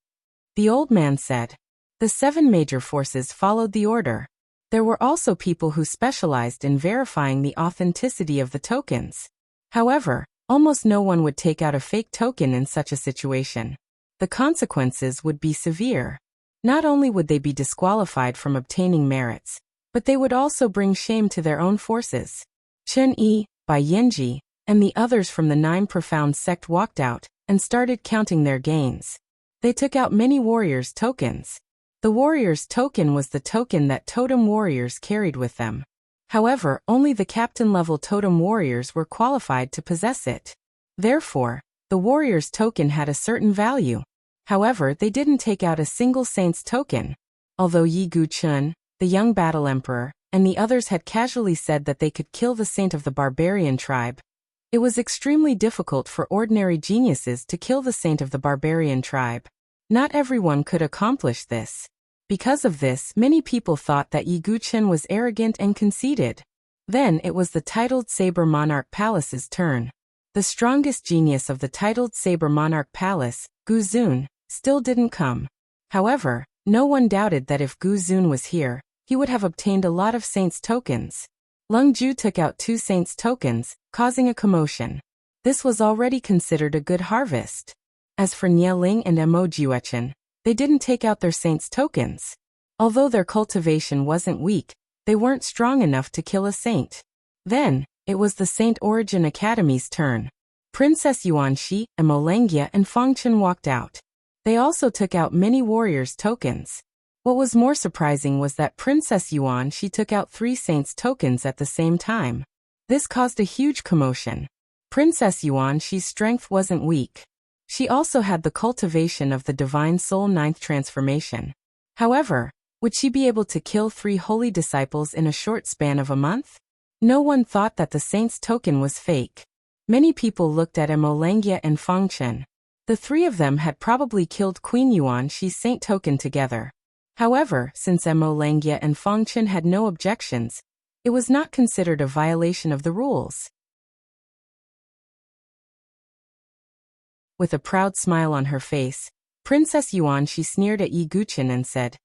the old man said. The 7 major forces followed the order. There were also people who specialized in verifying the authenticity of the tokens. However, almost no one would take out a fake token in such a situation. The consequences would be severe. Not only would they be disqualified from obtaining merits, but they would also bring shame to their own forces. Chen Yi, Bai Yanji, and the others from the 9 profound sect walked out and started counting their gains. They took out many warriors' tokens. The warrior's token was the token that totem warriors carried with them. However, only the captain-level totem warriors were qualified to possess it. Therefore, the warrior's token had a certain value. However, they didn't take out a single saint's token. Although Yi Guchun, the young battle emperor, and the others had casually said that they could kill the saint of the barbarian tribe, it was extremely difficult for ordinary geniuses to kill the saint of the barbarian tribe. Not everyone could accomplish this. Because of this, many people thought that Yi Guchun was arrogant and conceited. Then it was the titled Saber Monarch Palace's turn. The strongest genius of the titled Saber Monarch Palace, Gu Zun, still didn't come. However, no one doubted that if Gu Zun was here, he would have obtained a lot of saints' tokens. Lung Ju took out 2 saints' tokens, causing a commotion. This was already considered a good harvest. As for Nie Ling and Mo Jiuechen, they didn't take out their saints' tokens. Although their cultivation wasn't weak, they weren't strong enough to kill a saint. Then, it was the Saint Origin Academy's turn. Princess Yuanxi, Mo Lengia and Fangchen walked out. They also took out many warriors' tokens. What was more surprising was that Princess Yuanxi took out 3 saints' tokens at the same time. This caused a huge commotion. Princess Yuanxi's strength wasn't weak. She also had the cultivation of the Divine Soul 9th transformation. However, would she be able to kill 3 holy disciples in a short span of a month? No one thought that the saint's token was fake. Many people looked at Mo Lengia and Fangchen. The 3 of them had probably killed Queen Yuanxi's saint token together. However, since Mo Lengia and Fangchen had no objections, it was not considered a violation of the rules. With a proud smile on her face, Princess Yuanxi sneered at Yi Guchun and said,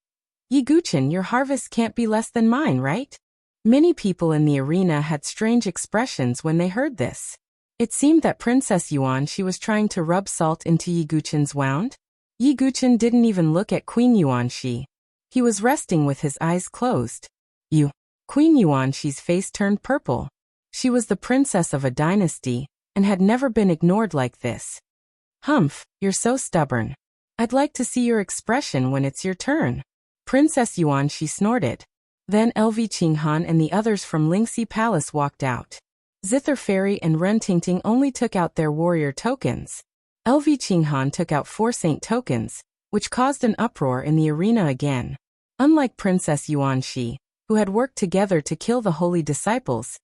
"Yi Guchun, your harvest can't be less than mine, right?" Many people in the arena had strange expressions when they heard this. It seemed that Princess Yuanxi was trying to rub salt into Yi Guchun's wound. Yi Guchun didn't even look at Queen Yuanxi. He was resting with his eyes closed. Queen Yuanxi's face turned purple. She was the princess of a dynasty, and had never been ignored like this. "Humph, you're so stubborn. I'd like to see your expression when it's your turn. Princess Yuanxi snorted. Then LV Qinghan and the others from Lingxi Palace walked out. Zither Fairy and Ren Tingting only took out their warrior tokens. LV Qinghan took out 4 saint tokens, which caused an uproar in the arena again. Unlike Princess Yuanxi, who had worked together to kill the holy disciples,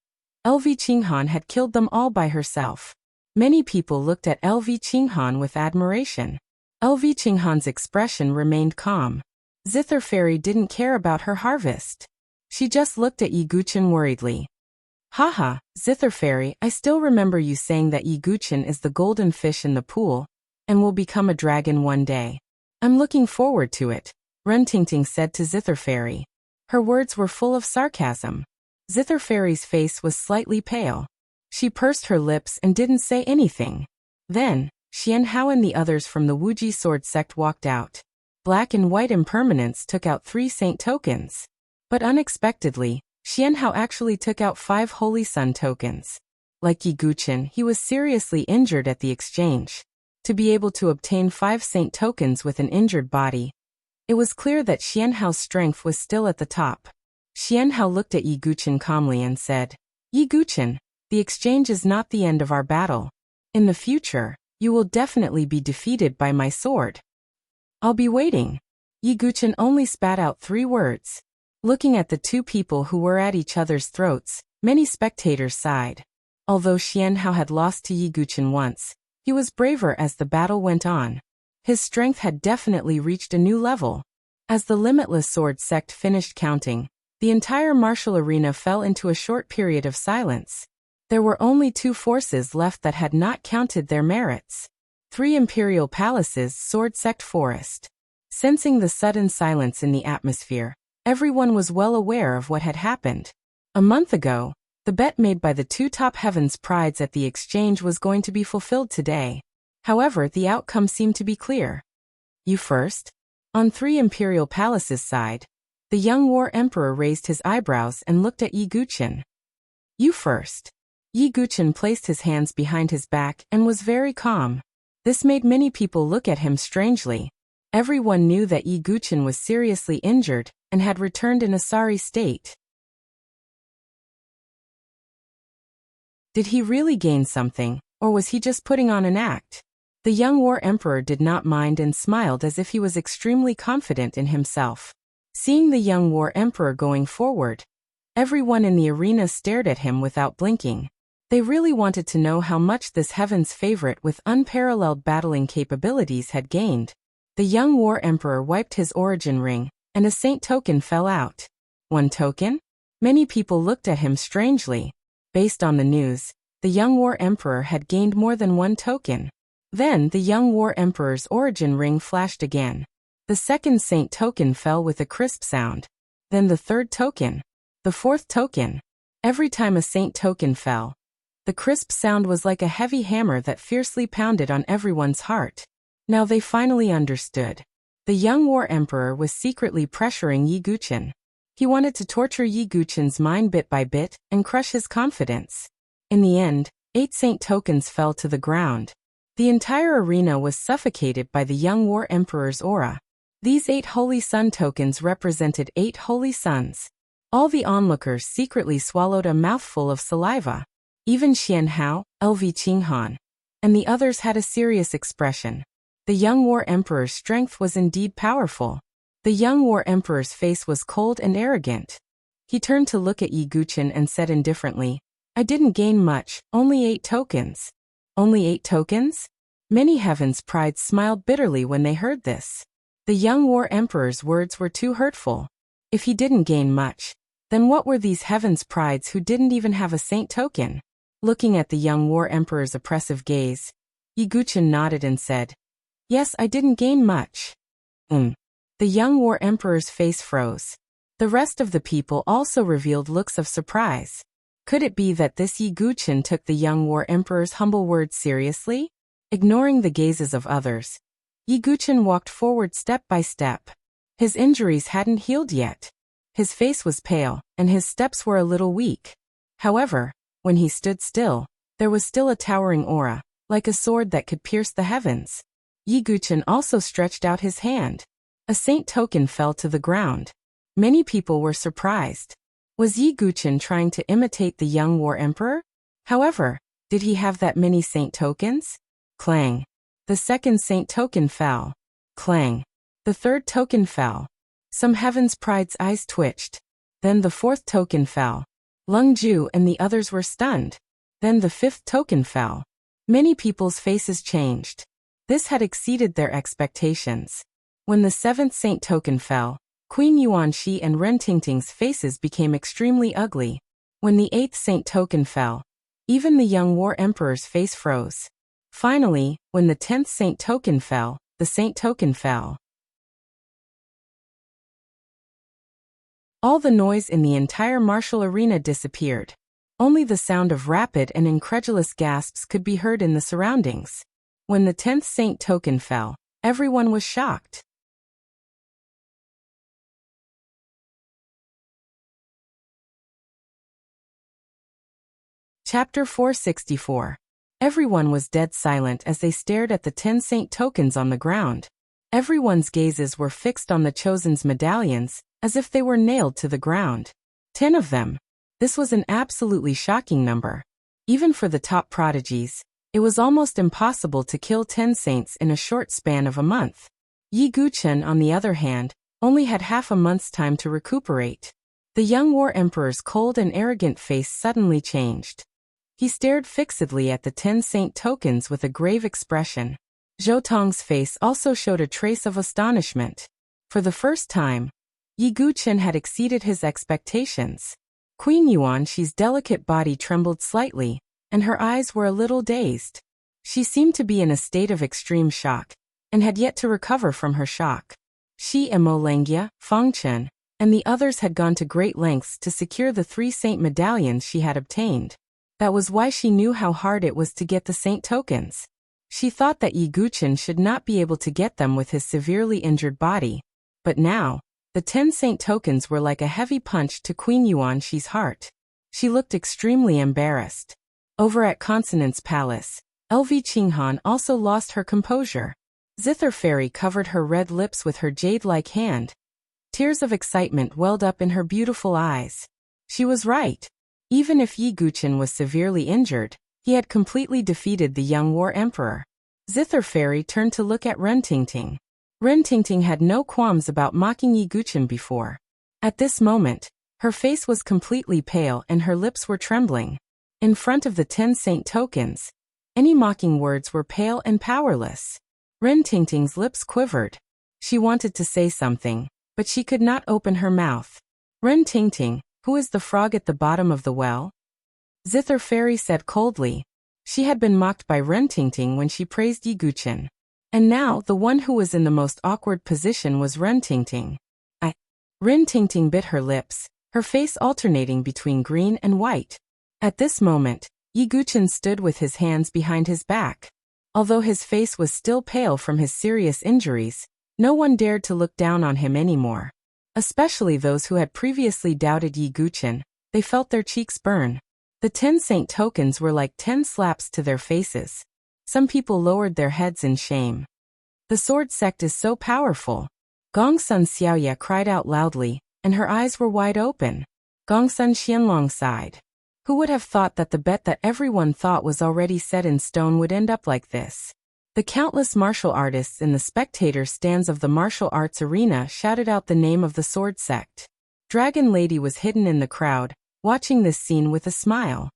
LV Qinghan had killed them all by herself. Many people looked at LV Qinghan with admiration. LV Qinghan's expression remained calm. Zither Fairy didn't care about her harvest. She just looked at Yi Guchen worriedly. Haha, Zither Fairy, I still remember you saying that Yi Guchen is the golden fish in the pool, and will become a dragon one day. I'm looking forward to it, Ren Tingting said to Zither Fairy. Her words were full of sarcasm. Zither Fairy's face was slightly pale. She pursed her lips and didn't say anything. Then, Xian Hao and the others from the Wuji sword sect walked out. Black and White Impermanence took out 3 saint tokens. But unexpectedly, Xian Hao actually took out 5 Holy Sun tokens. Like Yi Guchen, he was seriously injured at the exchange. To be able to obtain 5 saint tokens with an injured body, it was clear that Xian Hao's strength was still at the top. Xian Hao looked at Yi Guchen calmly and said, Yi Guchen, the exchange is not the end of our battle. In the future, you will definitely be defeated by my sword. I'll be waiting. Yi Guchen only spat out 3 words. Looking at the 2 people who were at each other's throats, many spectators sighed. Although Xian Hao had lost to Yi Guchen once, he was braver as the battle went on. His strength had definitely reached a new level. As the Limitless Sword sect finished counting, the entire martial arena fell into a short period of silence. There were only 2 forces left that had not counted their merits. 3 Imperial Palaces, Sword Sect Forest. Sensing the sudden silence in the atmosphere, everyone was well aware of what had happened. A month ago, the bet made by the 2 top heavens prides at the exchange was going to be fulfilled today. However, the outcome seemed to be clear. You first? On 3 Imperial Palaces' side, the young War Emperor raised his eyebrows and looked at Yi Guchen. You first. Yi Guchen placed his hands behind his back and was very calm. This made many people look at him strangely. Everyone knew that Yi Guchen was seriously injured and had returned in a sorry state. Did he really gain something, or was he just putting on an act? The young War Emperor did not mind and smiled as if he was extremely confident in himself. Seeing the young War Emperor going forward, everyone in the arena stared at him without blinking. They really wanted to know how much this heaven's favorite with unparalleled battling capabilities had gained. The young War Emperor wiped his origin ring, and a saint token fell out. 1 token? Many people looked at him strangely. Based on the news, the young War Emperor had gained more than 1 token. Then the young War Emperor's origin ring flashed again. The 2nd saint token fell with a crisp sound. Then the 3rd token. The 4th token. Every time a saint token fell, the crisp sound was like a heavy hammer that fiercely pounded on everyone's heart. Now they finally understood. The young War Emperor was secretly pressuring Yi Guchen. He wanted to torture Yi Guchen's mind bit by bit and crush his confidence. In the end, 8 saint tokens fell to the ground. The entire arena was suffocated by the young War Emperor's aura. These 8 Holy Sun tokens represented 8 Holy Suns. All the onlookers secretly swallowed a mouthful of saliva. Even Xian Hao, LV Qinghan, and the others had a serious expression. The young War Emperor's strength was indeed powerful. The young War Emperor's face was cold and arrogant. He turned to look at Yi Guchen and said indifferently, I didn't gain much, only 8 tokens. Only 8 tokens? Many heavens' prides smiled bitterly when they heard this. The young War Emperor's words were too hurtful. If he didn't gain much, then what were these heavens' prides who didn't even have a saint token? Looking at the young War Emperor's oppressive gaze, Yi Guchen nodded and said, Yes, I didn't gain much. The young War Emperor's face froze. The rest of the people also revealed looks of surprise. Could it be that this Yi Guchen took the young War Emperor's humble words seriously? Ignoring the gazes of others, Yi Guchen walked forward step by step. His injuries hadn't healed yet. His face was pale, and his steps were a little weak. However, when he stood still, there was still a towering aura, like a sword that could pierce the heavens. Yi Guchen also stretched out his hand. A saint token fell to the ground. Many people were surprised. Was Yi Guchen trying to imitate the young war emperor? However, did he have that many saint tokens? Clang. The second saint token fell. Clang. The third token fell. Some Heaven's Pride's eyes twitched. Then the fourth token fell. Lung Ju and the others were stunned. Then the fifth token fell. Many people's faces changed. This had exceeded their expectations. When the seventh saint token fell, Queen Yuanxi and Ren Tingting's faces became extremely ugly. When the eighth saint token fell, even the young war emperor's face froze. Finally, when the 10th saint token fell, the saint token fell. All the noise in the entire martial arena disappeared. Only the sound of rapid and incredulous gasps could be heard in the surroundings. When the 10th saint token fell, everyone was shocked. Chapter 464. Everyone was dead silent as they stared at the 10 saint tokens on the ground. Everyone's gazes were fixed on the chosen's medallions, as if they were nailed to the ground. 10 of them. This was an absolutely shocking number. Even for the top prodigies, it was almost impossible to kill 10 saints in a short span of a month. Yi Guchen, on the other hand, only had half a month's time to recuperate. The young war emperor's cold and arrogant face suddenly changed. He stared fixedly at the 10 saint tokens with a grave expression. Zhou Tong's face also showed a trace of astonishment. For the first time, Yi Guchen had exceeded his expectations. Queen Yuanxi's delicate body trembled slightly, and her eyes were a little dazed. She seemed to be in a state of extreme shock, and had yet to recover from her shock. She and Mo Lengia, Feng Chen, and the others had gone to great lengths to secure the 3 saint medallions she had obtained. That was why she knew how hard it was to get the saint tokens. She thought that Yi Guchen should not be able to get them with his severely injured body. But now, the 10 saint tokens were like a heavy punch to Queen Yuanxi's heart. She looked extremely embarrassed. Over at Consonant's palace, LV Qinghan also lost her composure. Zither Fairy covered her red lips with her jade-like hand. Tears of excitement welled up in her beautiful eyes. She was right. Even if Yi Guchen was severely injured, he had completely defeated the young war emperor. Zither Fairy turned to look at Ren Tingting. Ren Tingting had no qualms about mocking Yi Guchen before. At this moment, her face was completely pale and her lips were trembling. In front of the 10 saint tokens, any mocking words were pale and powerless. Ren Tingting's lips quivered. She wanted to say something, but she could not open her mouth. Ren Tingting, who is the frog at the bottom of the well? Zither Fairy said coldly. She had been mocked by Ren Tingting when she praised Yi Guchen. And now the one who was in the most awkward position was Ren Tingting. Ren Tingting bit her lips, her face alternating between green and white. At this moment, Yi Guchen stood with his hands behind his back. Although his face was still pale from his serious injuries, no one dared to look down on him anymore. Especially those who had previously doubted Yi Guchen, they felt their cheeks burn. The 10 saint tokens were like 10 slaps to their faces. Some people lowered their heads in shame. The sword sect is so powerful. Gongsun Xiaoye cried out loudly, and her eyes were wide open. Gongsun Xianlong sighed. Who would have thought that the bet that everyone thought was already set in stone would end up like this? The countless martial artists in the spectator stands of the martial arts arena shouted out the name of the sword sect. Dragon Lady was hidden in the crowd, watching this scene with a smile.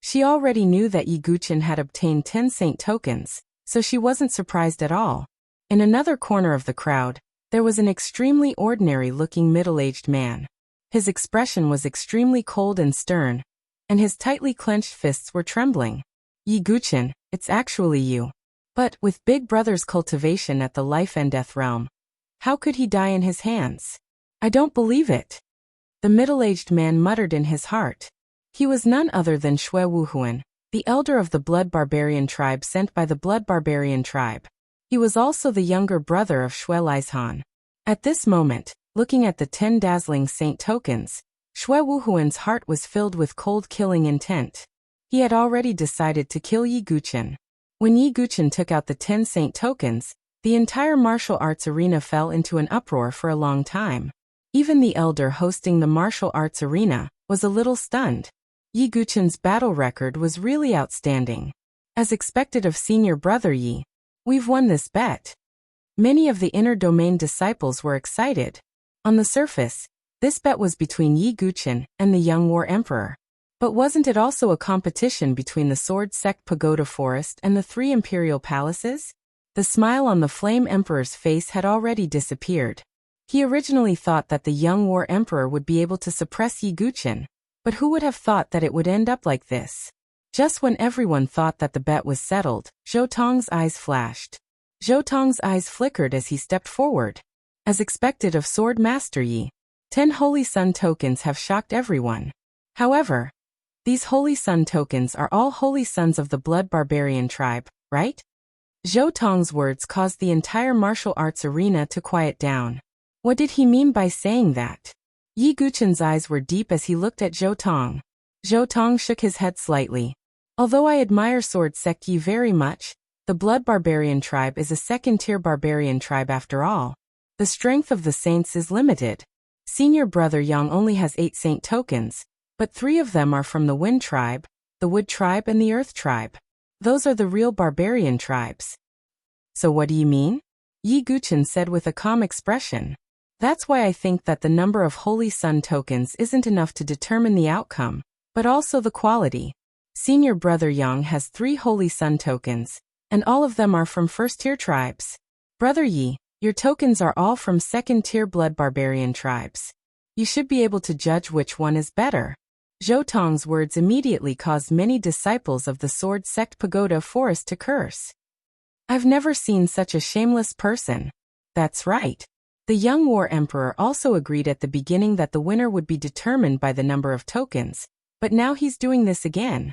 She already knew that Yi Guchen had obtained 10 saint tokens, so she wasn't surprised at all. In another corner of the crowd, there was an extremely ordinary-looking middle-aged man. His expression was extremely cold and stern, and his tightly clenched fists were trembling. Yi Guchen, it's actually you. But, with Big Brother's cultivation at the life and death realm, how could he die in his hands? I don't believe it. The middle-aged man muttered in his heart. He was none other than Shui Wuhuan, the elder of the Blood Barbarian tribe sent by the Blood Barbarian tribe. He was also the younger brother of Shui Lizhan. At this moment, looking at the 10 dazzling saint tokens, Shui Wuhuan's heart was filled with cold killing intent. He had already decided to kill Yi Guqin. When Yi Guqin took out the 10 saint tokens, the entire martial arts arena fell into an uproar for a long time. Even the elder hosting the martial arts arena was a little stunned. Yi Guqin's battle record was really outstanding. As expected of senior brother Yi, we've won this bet. Many of the inner domain disciples were excited. On the surface, this bet was between Yi Guqin and the young war emperor. But wasn't it also a competition between the Sword Sect Pagoda Forest and the 3 imperial palaces? The smile on the Flame Emperor's face had already disappeared. He originally thought that the young war emperor would be able to suppress Yi Guqin, but who would have thought that it would end up like this? Just when everyone thought that the bet was settled, Zhou Tong's eyes flashed. Zhou Tong's eyes flickered as he stepped forward. As expected of Sword Master Yi, 10 Holy Sun tokens have shocked everyone. However, these Holy Sun tokens are all Holy Sons of the Blood Barbarian tribe, right? Zhou Tong's words caused the entire martial arts arena to quiet down. What did he mean by saying that? Yi Guqin's eyes were deep as he looked at Zhou Tong. Zhou Tong shook his head slightly. Although I admire Sword Sect Yi very much, the Blood Barbarian tribe is a second-tier barbarian tribe after all. The strength of the saints is limited. Senior brother Yang only has 8 saint tokens, but 3 of them are from the Wind tribe, the Wood tribe and the Earth tribe. Those are the real barbarian tribes. So what do you mean? Yi Guqin said with a calm expression. That's why I think that the number of Holy Sun tokens isn't enough to determine the outcome, but also the quality. Senior brother Yang has 3 Holy Sun tokens, and all of them are from first-tier tribes. Brother Yi, your tokens are all from second-tier blood barbarian tribes. You should be able to judge which one is better. Zhou Tong's words immediately caused many disciples of the Sword Sect Pagoda Forest to curse. I've never seen such a shameless person. That's right. The young war emperor also agreed at the beginning that the winner would be determined by the number of tokens, but now he's doing this again.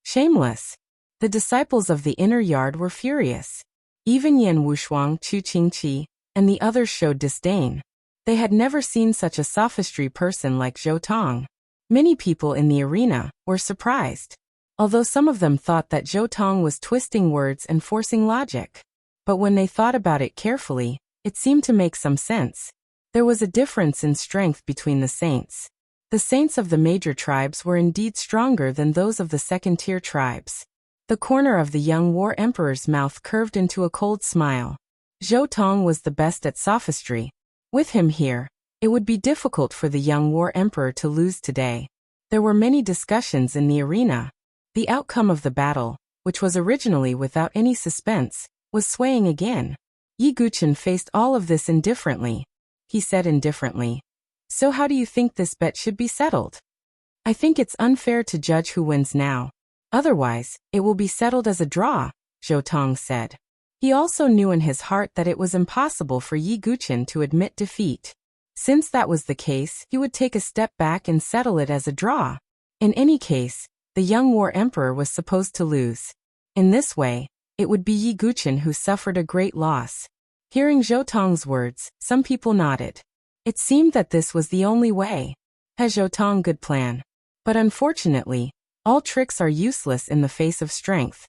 Shameless. The disciples of the inner yard were furious. Even Yan Wushuang, Chu Qingqi, and the others showed disdain. They had never seen such a sophistry person like Zhou Tong. Many people in the arena were surprised, although some of them thought that Zhou Tong was twisting words and forcing logic. But when they thought about it carefully, it seemed to make some sense. There was a difference in strength between the saints. The saints of the major tribes were indeed stronger than those of the second-tier tribes. The corner of the young war emperor's mouth curved into a cold smile. Zhou Tong was the best at sophistry. With him here, it would be difficult for the young war emperor to lose today. There were many discussions in the arena. The outcome of the battle, which was originally without any suspense, was swaying again. Yi Guqin faced all of this indifferently. He said indifferently, "So how do you think this bet should be settled?" "I think it's unfair to judge who wins now. Otherwise, it will be settled as a draw," Zhou Tong said. He also knew in his heart that it was impossible for Yi Guqin to admit defeat. Since that was the case, he would take a step back and settle it as a draw. In any case, the young war emperor was supposed to lose. In this way, it would be Yi Guqin who suffered a great loss. Hearing Zhou Tong's words, some people nodded. It seemed that this was the only way. Has Zhou Tong good plan? But unfortunately, all tricks are useless in the face of strength.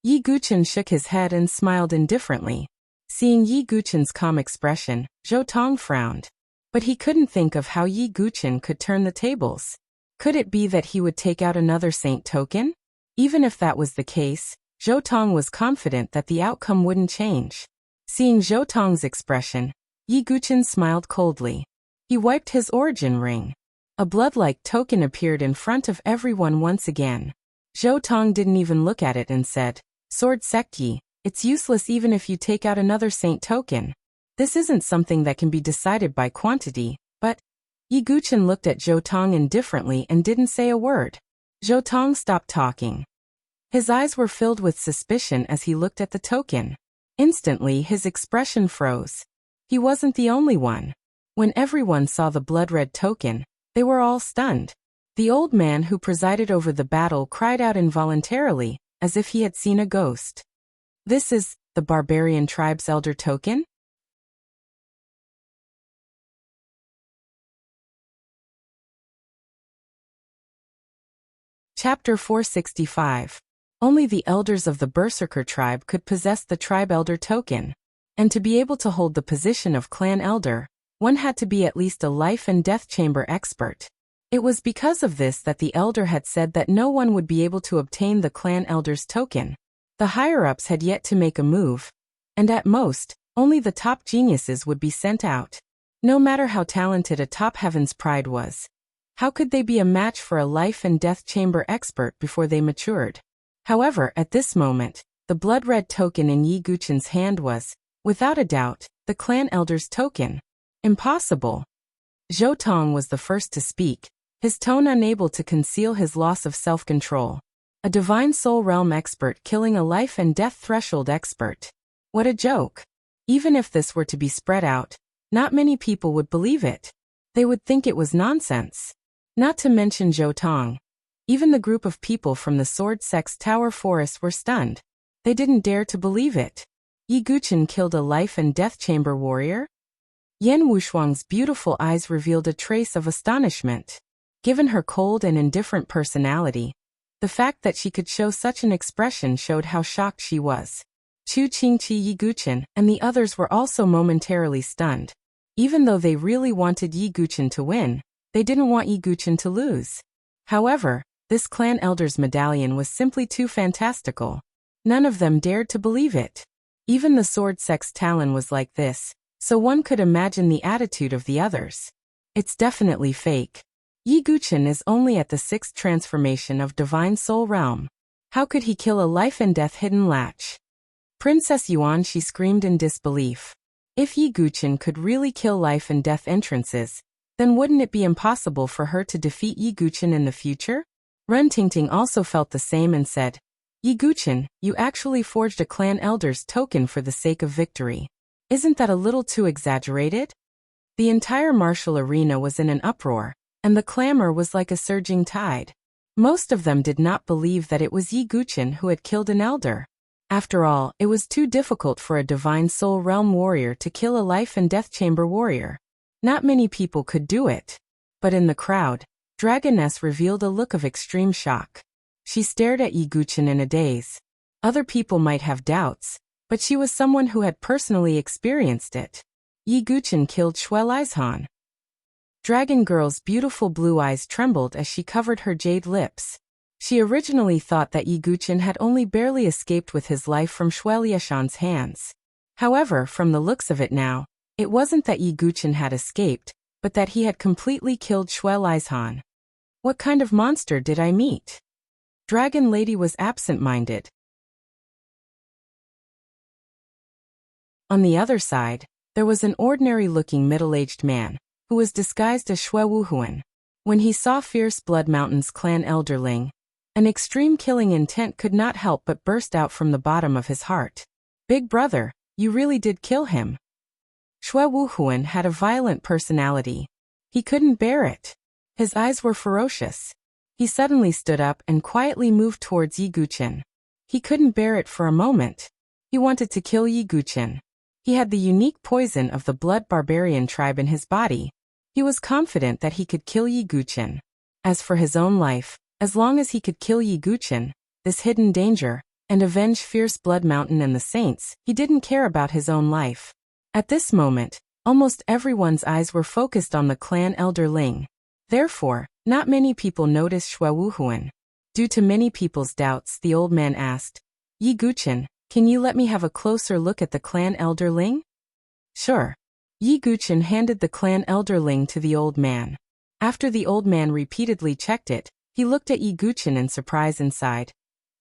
Yi Guqin shook his head and smiled indifferently. Seeing Yi Guqin's calm expression, Zhou Tong frowned. But he couldn't think of how Yi Guqin could turn the tables. Could it be that he would take out another saint token? Even if that was the case, Zhou Tong was confident that the outcome wouldn't change. Seeing Zhou Tong's expression, Yi Guqin smiled coldly. He wiped his origin ring. A blood-like token appeared in front of everyone once again. Zhou Tong didn't even look at it and said, "Sword Sect Yi, it's useless even if you take out another saint token. This isn't something that can be decided by quantity, but..." Yi Guqin looked at Zhou Tong indifferently and didn't say a word. Zhou Tong stopped talking. His eyes were filled with suspicion as he looked at the token. Instantly his expression froze. He wasn't the only one. When everyone saw the blood-red token, they were all stunned. The old man who presided over the battle cried out involuntarily, as if he had seen a ghost. "This is the barbarian tribe's elder token?" Chapter 465. Only the elders of the Berserker tribe could possess the tribe elder token. And to be able to hold the position of clan elder, one had to be at least a life and death chamber expert. It was because of this that the elder had said that no one would be able to obtain the clan elder's token. The higher-ups had yet to make a move, and at most, only the top geniuses would be sent out. No matter how talented a top heaven's pride was, how could they be a match for a life and death chamber expert before they matured? However, at this moment, the blood-red token in Yi Guchen's hand was, without a doubt, the clan elder's token. Impossible. Zhou Tong was the first to speak, his tone unable to conceal his loss of self-control. A divine soul realm expert killing a life and death threshold expert. What a joke. Even if this were to be spread out, not many people would believe it. They would think it was nonsense. Not to mention Zhou Tong. Even the group of people from the Sword Sect's Tower Forest were stunned. They didn't dare to believe it. Yi Guchen killed a life and death chamber warrior? Yan Wushuang's beautiful eyes revealed a trace of astonishment. Given her cold and indifferent personality, the fact that she could show such an expression showed how shocked she was. Chu Qingqi, Yi Guchen, and the others were also momentarily stunned. Even though they really wanted Yi Guchen to win, they didn't want Yi Guchen to lose. However, this clan elder's medallion was simply too fantastical. None of them dared to believe it. Even the Sword Sect's talon was like this, so one could imagine the attitude of the others. It's definitely fake. Yi Guchen is only at the 6th transformation of Divine Soul Realm. How could he kill a life and death hidden latch? Princess Yuan, she screamed in disbelief. If Yi Guchen could really kill life and death entrances, then wouldn't it be impossible for her to defeat Yi Guchen in the future? Ren Tingting also felt the same and said, Yi Guchen, you actually forged a clan elder's token for the sake of victory. Isn't that a little too exaggerated? The entire martial arena was in an uproar, and the clamor was like a surging tide. Most of them did not believe that it was Yi Guchen who had killed an elder. After all, it was too difficult for a Divine Soul Realm warrior to kill a life and death chamber warrior. Not many people could do it. But in the crowd, Dragoness revealed a look of extreme shock. She stared at Yi Guchen in a daze. Other people might have doubts, but she was someone who had personally experienced it. Yi Guchen killed Xue Lizhan. Dragon Girl's beautiful blue eyes trembled as she covered her jade lips. She originally thought that Yi Guchen had only barely escaped with his life from Xue Lizhan's hands. However, from the looks of it now, it wasn't that Yi Guchen had escaped, but that he had completely killed Xue Lizhan. What kind of monster did I meet? Dragon Lady was absent-minded. On the other side, there was an ordinary-looking middle-aged man, who was disguised as Xue Wuhuan. When he saw Fierce Blood Mountain's clan elderling, an extreme killing intent could not help but burst out from the bottom of his heart. Big brother, you really did kill him. Xue Wuhuan had a violent personality. He couldn't bear it. His eyes were ferocious. He suddenly stood up and quietly moved towards Yi Guchen. He couldn't bear it for a moment. He wanted to kill Yi Guchen. He had the unique poison of the blood barbarian tribe in his body. He was confident that he could kill Yi Guchen. As for his own life, as long as he could kill Yi Guchen, this hidden danger, and avenge Fierce Blood Mountain and the Saints, he didn't care about his own life. At this moment, almost everyone's eyes were focused on the clan elder Ling. Therefore, not many people noticed Xue Wuhuan. Due to many people's doubts, the old man asked, Yi Guchen, can you let me have a closer look at the clan elder Ling? Sure. Yi Guchen handed the clan elder Ling to the old man. After the old man repeatedly checked it, he looked at Yi Guchen in surprise and sighed.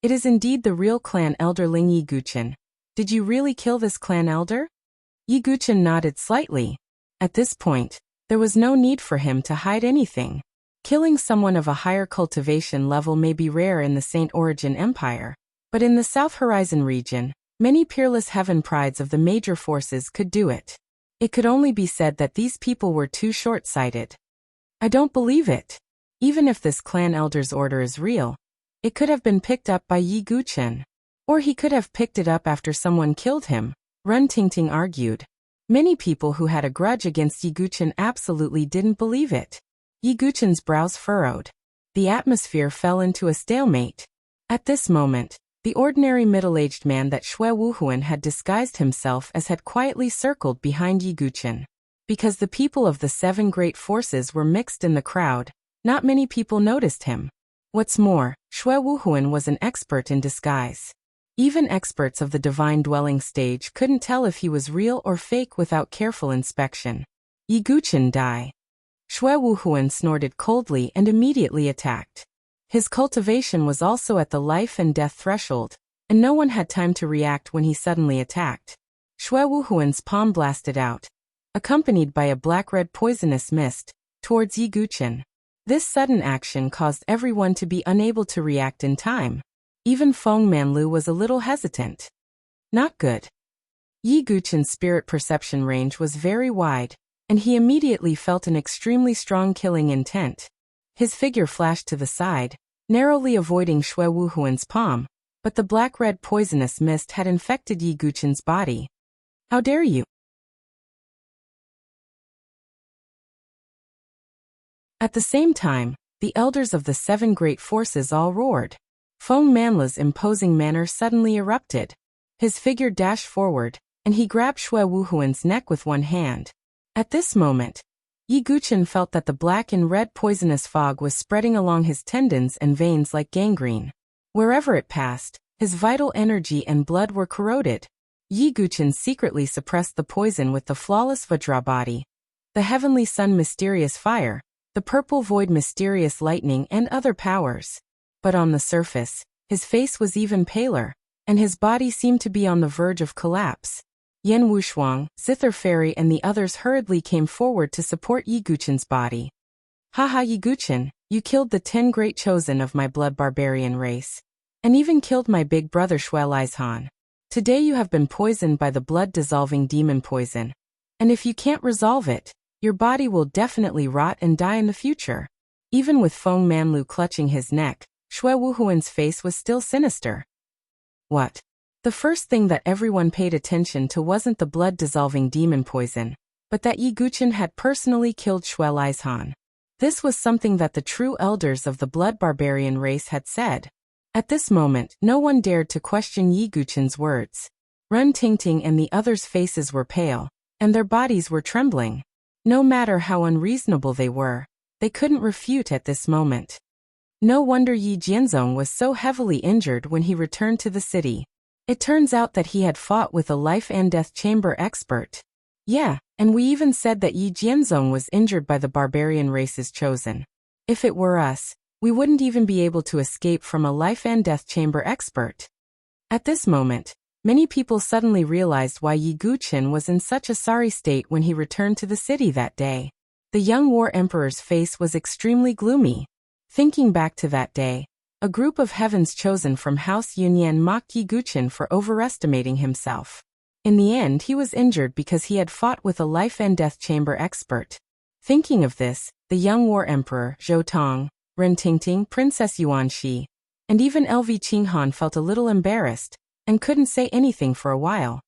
It is indeed the real clan elder Ling. Yi Guchen. Did you really kill this clan elder? Yi Guchen nodded slightly. At this point, there was no need for him to hide anything. Killing someone of a higher cultivation level may be rare in the Saint Origin Empire, but in the South Horizon region, many peerless heaven prides of the major forces could do it. It could only be said that these people were too short-sighted. I don't believe it. Even if this clan elder's order is real, it could have been picked up by Yi Guchen. Or he could have picked it up after someone killed him, Ren Tingting argued. Many people who had a grudge against Yi Guchen absolutely didn't believe it. Yi Guchen's brows furrowed. The atmosphere fell into a stalemate. At this moment, the ordinary middle-aged man that Xue Wuhuan had disguised himself as had quietly circled behind Yi Guqin. Because the people of the 7 great forces were mixed in the crowd, not many people noticed him. What's more, Xue Wuhuan was an expert in disguise. Even experts of the divine dwelling stage couldn't tell if he was real or fake without careful inspection. Yi Guqin die. Xue Wuhuan snorted coldly and immediately attacked. His cultivation was also at the life and death threshold, and no one had time to react when he suddenly attacked. Xue Wuhuan's palm blasted out, accompanied by a black-red poisonous mist, towards Yi Guqin. This sudden action caused everyone to be unable to react in time. Even Feng Manlu was a little hesitant. Not good. Yi Guqin's spirit perception range was very wide, and he immediately felt an extremely strong killing intent. His figure flashed to the side, narrowly avoiding Xue Wuhuan's palm, but the black-red poisonous mist had infected Yi Guqin's body. How dare you? At the same time, the elders of the 7 great forces all roared. Feng Manlu's imposing manner suddenly erupted. His figure dashed forward, and he grabbed Xue Wuhuan's neck with one hand. At this moment, Yi Guqin felt that the black and red poisonous fog was spreading along his tendons and veins like gangrene. Wherever it passed, his vital energy and blood were corroded. Yi Guqin secretly suppressed the poison with the flawless Vajra body, the heavenly sun mysterious fire, the purple void mysterious lightning and other powers. But on the surface, his face was even paler, and his body seemed to be on the verge of collapse. Yan Wushuang, Zither Fairy and the others hurriedly came forward to support Yi Guqin's body. Haha Yi Guqin, you killed the 10 great chosen of my blood barbarian race, and even killed my big brother Xue Lizhan. Today you have been poisoned by the blood-dissolving demon poison, and if you can't resolve it, your body will definitely rot and die in the future. Even with Feng Manlu clutching his neck, Xue Wuhuan's face was still sinister. What? The first thing that everyone paid attention to wasn't the blood-dissolving demon poison, but that Yi Guqin had personally killed Xue Lizhan. This was something that the true elders of the blood barbarian race had said. At this moment, no one dared to question Yi Guqin's words. Ren Tingting and the others' faces were pale, and their bodies were trembling. No matter how unreasonable they couldn't refute at this moment. No wonder Yi Jianzong was so heavily injured when he returned to the city. It turns out that he had fought with a life and death chamber expert. Yeah, and we even said that Yi Jianzong was injured by the barbarian race's chosen. If it were us, we wouldn't even be able to escape from a life and death chamber expert. At this moment, many people suddenly realized why Yi Guqin was in such a sorry state when he returned to the city that day. The young war emperor's face was extremely gloomy. Thinking back to that day, a group of heavens chosen from House Yunyan mocked Yi Guqin for overestimating himself. In the end he was injured because he had fought with a life and death chamber expert. Thinking of this, the young war emperor, Zhou Tong, Ren Tingting, Princess Yuan Shi, and even LV Qinghan felt a little embarrassed, and couldn't say anything for a while.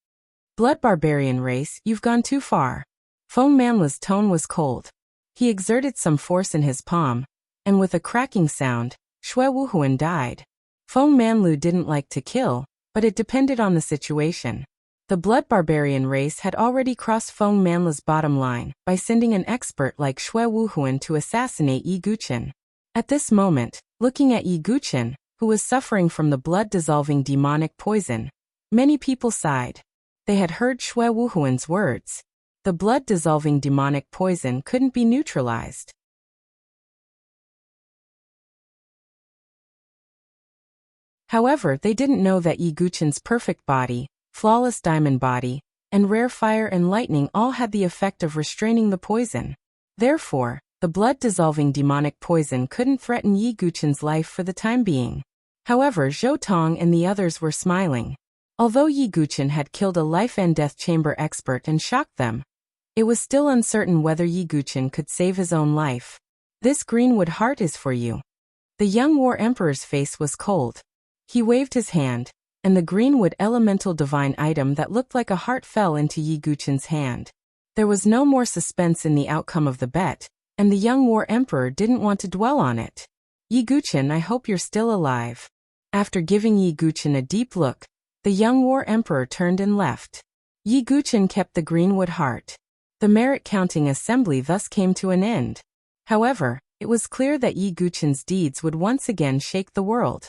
Blood barbarian race, you've gone too far. Feng Manlu's tone was cold. He exerted some force in his palm, and with a cracking sound, Xue Wuhuan died. Feng Manlu didn't like to kill, but it depended on the situation. The blood barbarian race had already crossed Feng Manlu's bottom line by sending an expert like Xue Wuhuan to assassinate Yi Guqin. At this moment, looking at Yi Guqin, who was suffering from the blood-dissolving demonic poison, many people sighed. They had heard Xue Wuhuan's words. The blood-dissolving demonic poison couldn't be neutralized. However, they didn't know that Yi Guqin's perfect body, flawless diamond body, and rare fire and lightning all had the effect of restraining the poison. Therefore, the blood-dissolving demonic poison couldn't threaten Yi Guqin's life for the time being. However, Zhou Tong and the others were smiling. Although Yi Guqin had killed a life and death chamber expert and shocked them, it was still uncertain whether Yi Guqin could save his own life. This greenwood heart is for you. The young war emperor's face was cold. He waved his hand, and the greenwood elemental divine item that looked like a heart fell into Yi Guqin's hand. There was no more suspense in the outcome of the bet, and the young war emperor didn't want to dwell on it. Yi Guchen, I hope you're still alive. After giving Yi Guchen a deep look, the young war emperor turned and left. Yi Guchen kept the greenwood heart. The merit-counting assembly thus came to an end. However, it was clear that Yi Guchen's deeds would once again shake the world.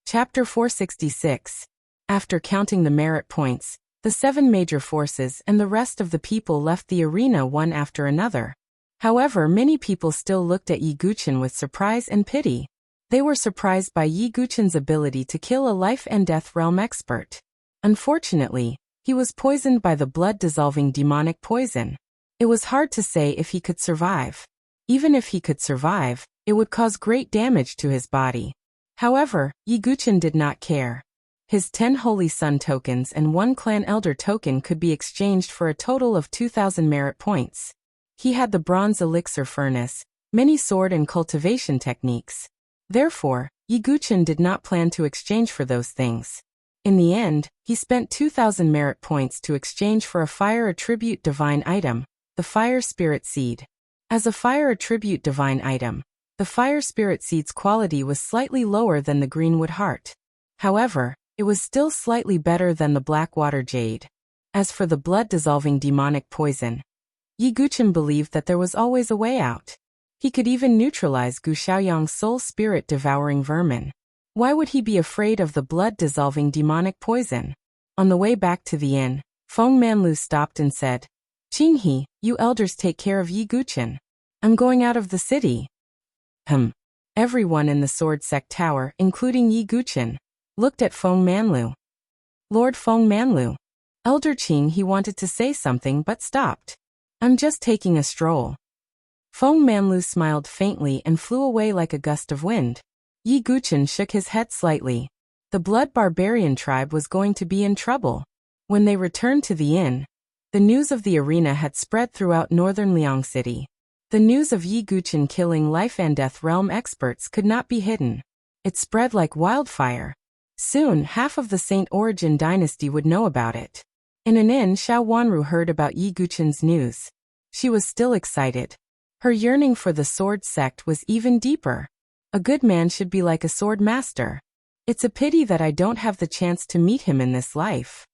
Chapter 466. After counting the merit points, the 7 major forces and the rest of the people left the arena one after another. However, many people still looked at Yi Guchen with surprise and pity. They were surprised by Yi Guchen's ability to kill a life and death realm expert. Unfortunately, he was poisoned by the blood-dissolving demonic poison. It was hard to say if he could survive. Even if he could survive, it would cause great damage to his body. However, Yi Guchen did not care. His 10 Holy Sun tokens and 1 Clan Elder token could be exchanged for a total of 2,000 merit points. He had the Bronze Elixir Furnace, many sword and cultivation techniques. Therefore, Yi Guchen did not plan to exchange for those things. In the end, he spent 2,000 merit points to exchange for a Fire Attribute Divine item, the Fire Spirit Seed. As a Fire Attribute Divine item, the Fire Spirit Seed's quality was slightly lower than the Greenwood Heart. However, it was still slightly better than the Blackwater Jade. As for the blood-dissolving demonic poison, Yi Guchen believed that there was always a way out. He could even neutralize Gu Xiaoyang's soul spirit devouring vermin. Why would he be afraid of the blood-dissolving demonic poison? On the way back to the inn, Feng Manlu stopped and said, "Qinghe, you elders take care of Yi Guchen. I'm going out of the city." Everyone in the Sword Sect Tower, including Yi Guchen, looked at Feng Manlu. Lord Feng Manlu. Elder Qing, he wanted to say something but stopped. "I'm just taking a stroll." Feng Manlu smiled faintly and flew away like a gust of wind. Yi Guchen shook his head slightly. The Blood Barbarian tribe was going to be in trouble. When they returned to the inn, the news of the arena had spread throughout northern Liang City. The news of Yi Guchen killing life and death realm experts could not be hidden. It spread like wildfire. Soon, half of the Saint Origin dynasty would know about it. In an inn, Xiao Wanru heard about Yi Guchen's news. She was still excited. Her yearning for the sword sect was even deeper. A good man should be like a sword master. It's a pity that I don't have the chance to meet him in this life.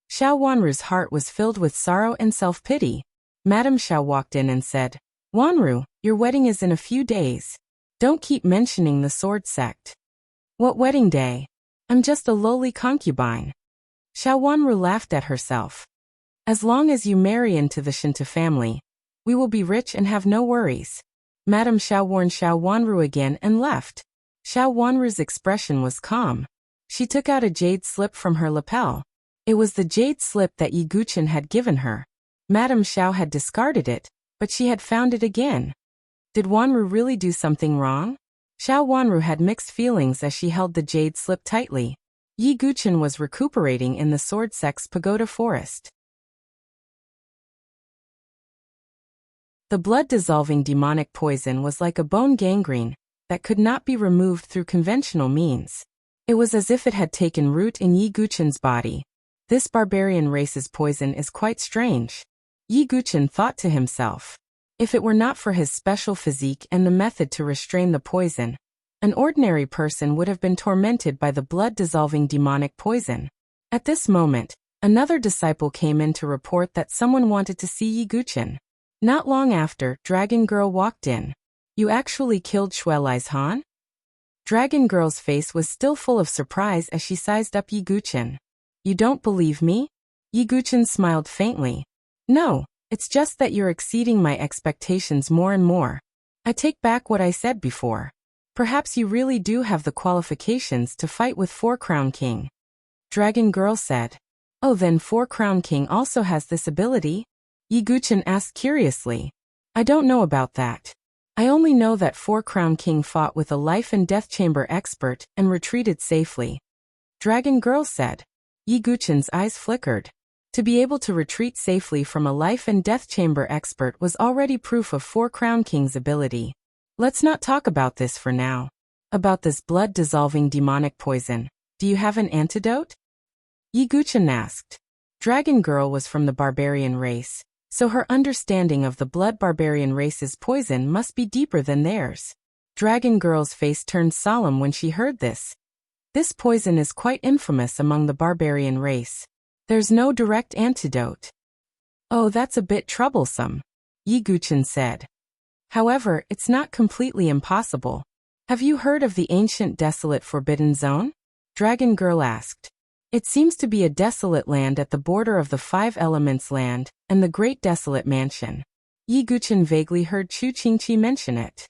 Xiao Wanru's heart was filled with sorrow and self-pity. Madame Xiao walked in and said, "Wanru, your wedding is in a few days. Don't keep mentioning the sword sect." "What wedding day? I'm just a lowly concubine." Xiao Wanru laughed at herself. "As long as you marry into the Shinta family, we will be rich and have no worries." Madame Xiao warned Xiao Wanru again and left. Xiao Wanru's expression was calm. She took out a jade slip from her lapel. It was the jade slip that Yi Guchen had given her. Madame Xiao had discarded it, but she had found it again. Did Wanru really do something wrong? Xiao Wanru had mixed feelings as she held the jade slip tightly. Yi Guchen was recuperating in the Sword Sect's pagoda forest. The blood-dissolving demonic poison was like a bone gangrene that could not be removed through conventional means. It was as if it had taken root in Yi Guchen's body. This barbarian race's poison is quite strange. Yi Guchen thought to himself. If it were not for his special physique and the method to restrain the poison, an ordinary person would have been tormented by the blood-dissolving demonic poison. At this moment, another disciple came in to report that someone wanted to see Yi Guchen. Not long after, Dragon Girl walked in. "You actually killed Shuelai's Han?" Dragon Girl's face was still full of surprise as she sized up Yi Guchen. "You don't believe me?" Yi Guchen smiled faintly. "No, it's just that you're exceeding my expectations more and more. I take back what I said before. Perhaps you really do have the qualifications to fight with Four Crown King." Dragon Girl said. "Oh, then Four Crown King also has this ability?" Yi Guchen asked curiously. "I don't know about that. I only know that Four Crown King fought with a life and death chamber expert and retreated safely." Dragon Girl said. Yi Guchen's eyes flickered. To be able to retreat safely from a life and death chamber expert was already proof of Four Crown King's ability. "Let's not talk about this for now. About this blood-dissolving demonic poison, do you have an antidote?" Yi Guchen asked. Dragon Girl was from the barbarian race, so her understanding of the blood barbarian race's poison must be deeper than theirs. Dragon Girl's face turned solemn when she heard this. This poison is quite infamous among the barbarian race. There's no direct antidote. Oh, that's a bit troublesome, Yi Guchen said. However, it's not completely impossible. Have you heard of the ancient desolate forbidden zone? Dragon Girl asked. It seems to be a desolate land at the border of the Five Elements land and the Great Desolate Mansion. Yi Guchen vaguely heard Chu Qingqi mention it.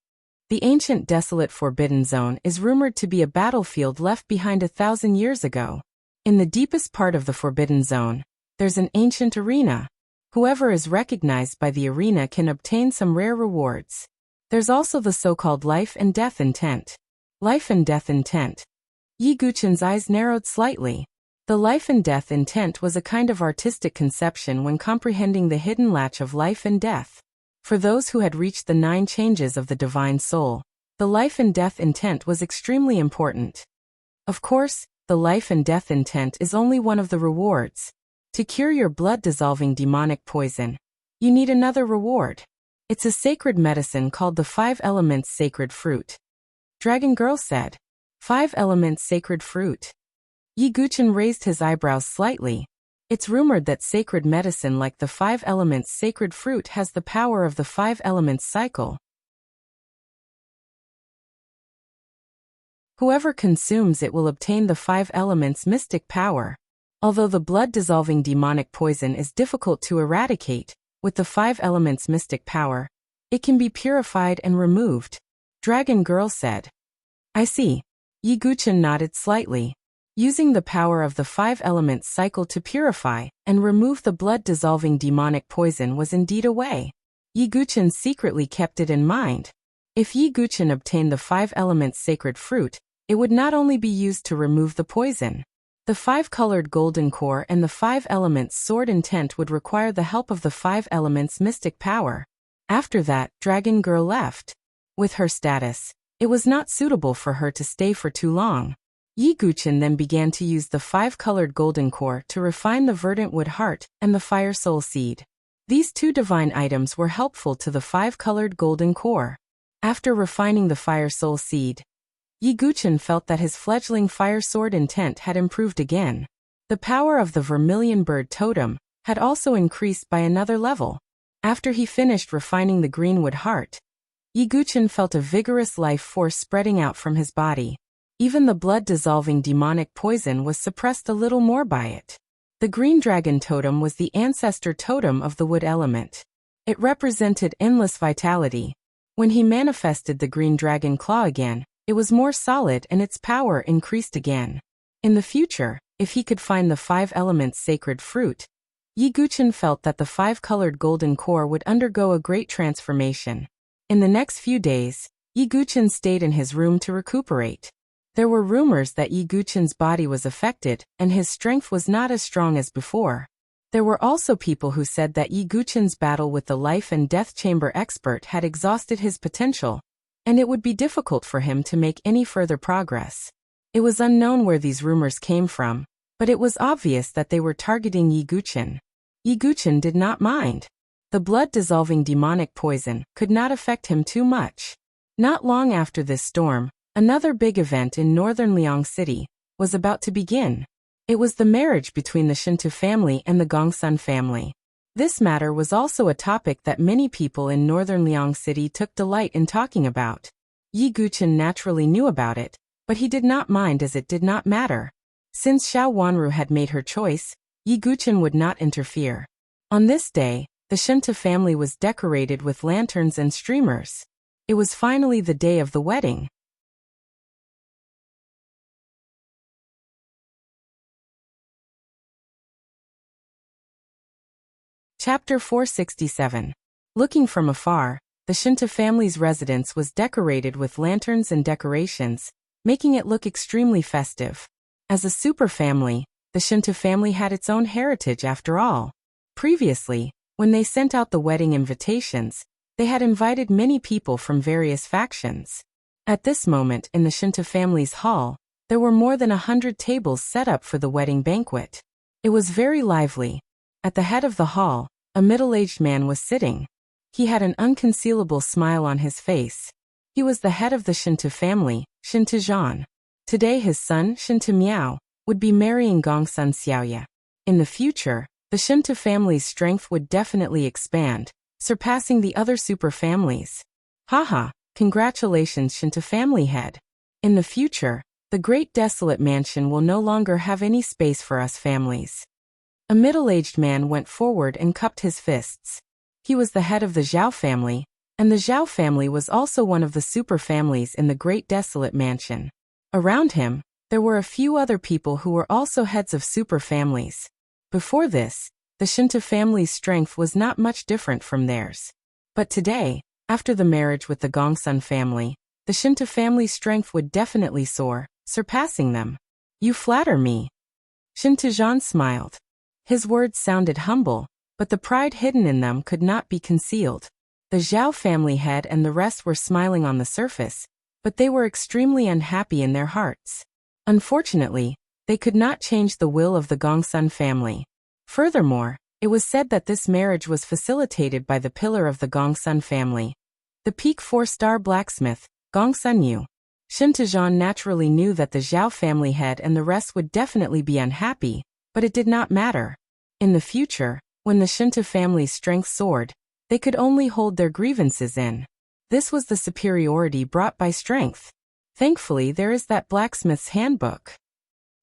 The ancient desolate forbidden zone is rumored to be a battlefield left behind 1,000 years ago. In the deepest part of the forbidden zone, there's an ancient arena. Whoever is recognized by the arena can obtain some rare rewards. There's also the so-called life and death intent. Life and death intent. Yi Guchen's eyes narrowed slightly. The life and death intent was a kind of artistic conception when comprehending the hidden latch of life and death. For those who had reached the 9 changes of the divine soul, the life and death intent was extremely important. Of course, the life and death intent is only one of the rewards. To cure your blood-dissolving demonic poison, you need another reward. It's a sacred medicine called the 5 Elements Sacred Fruit. Dragon Girl said. 5 Elements Sacred Fruit. Yi Guchen raised his eyebrows slightly. It's rumored that sacred medicine like the 5 Elements Sacred Fruit has the power of the 5 Elements cycle. Whoever consumes it will obtain the 5 Elements mystic power. Although the blood-dissolving demonic poison is difficult to eradicate, with the 5 Elements mystic power, it can be purified and removed, Dragon Girl said. I see. Yi Guchen nodded slightly. Using the power of the 5 Elements cycle to purify and remove the blood-dissolving demonic poison was indeed a way. Yi Guchen secretly kept it in mind. If Yi Guchen obtained the 5 Elements Sacred Fruit, it would not only be used to remove the poison. The 5-colored golden core and the 5 Elements sword intent would require the help of the 5 Elements mystic power. After that, Dragon Girl left. With her status, it was not suitable for her to stay for too long. Yi Guchen then began to use the 5-colored golden core to refine the verdant wood heart and the fire soul seed. These 2 divine items were helpful to the 5-colored golden core. After refining the fire soul seed, Yi Guchen felt that his fledgling fire sword intent had improved again. The power of the vermilion bird totem had also increased by another level. After he finished refining the greenwood heart, Yi Guchen felt a vigorous life force spreading out from his body. Even the blood-dissolving demonic poison was suppressed a little more by it. The green dragon totem was the ancestor totem of the wood element. It represented endless vitality. When he manifested the green dragon claw again, it was more solid and its power increased again. In the future, if he could find the 5 Elements Sacred Fruit, Yi Guchen felt that the 5-colored golden core would undergo a great transformation. In the next few days, Yi Guchen stayed in his room to recuperate. There were rumors that Yi Guchen's body was affected and his strength was not as strong as before. There were also people who said that Yi Guchen's battle with the life and death chamber expert had exhausted his potential, and it would be difficult for him to make any further progress. It was unknown where these rumors came from, but it was obvious that they were targeting Yi Guchen. Yi Guchen did not mind. The blood-dissolving demonic poison could not affect him too much. Not long after this storm, another big event in northern Liang City was about to begin. It was the marriage between the Shinto family and the Gongsun family. This matter was also a topic that many people in northern Liang City took delight in talking about. Yi Guchen naturally knew about it, but he did not mind as it did not matter. Since Xiao Wanru had made her choice, Yi Guchen would not interfere. On this day, the Shinto family was decorated with lanterns and streamers. It was finally the day of the wedding. Chapter 467. Looking from afar, the Shinto family's residence was decorated with lanterns and decorations, making it look extremely festive. As a super family, the Shinto family had its own heritage after all. Previously, when they sent out the wedding invitations, they had invited many people from various factions. At this moment in the Shinto family's hall, there were more than 100 tables set up for the wedding banquet. It was very lively. At the head of the hall, a middle-aged man was sitting. He had an unconcealable smile on his face. He was the head of the Shinto family, Shinto Zhan. Today his son, Shinto Miao, would be marrying Gongsun Xiaoya. In the future, the Shinto family's strength would definitely expand, surpassing the other super families. Haha, congratulations Shinto family head. In the future, the great desolate mansion will no longer have any space for us families. A middle-aged man went forward and cupped his fists. He was the head of the Zhao family, and the Zhao family was also one of the super families in the great desolate mansion. Around him, there were a few other people who were also heads of super families. Before this, the Shinto family's strength was not much different from theirs. But today, after the marriage with the Gongsun family, the Shinto family's strength would definitely soar, surpassing them. You flatter me. Shinto Zhan smiled. His words sounded humble, but the pride hidden in them could not be concealed. The Zhao family head and the rest were smiling on the surface, but they were extremely unhappy in their hearts. Unfortunately, they could not change the will of the Gongsun family. Furthermore, it was said that this marriage was facilitated by the pillar of the Gongsun family, the peak 4-star blacksmith, Gongsun Yu. Shinto Zhan naturally knew that the Zhao family head and the rest would definitely be unhappy, but it did not matter. In the future, when the Shinto family's strength soared, they could only hold their grievances in. This was the superiority brought by strength. Thankfully, there is that blacksmith's handbook.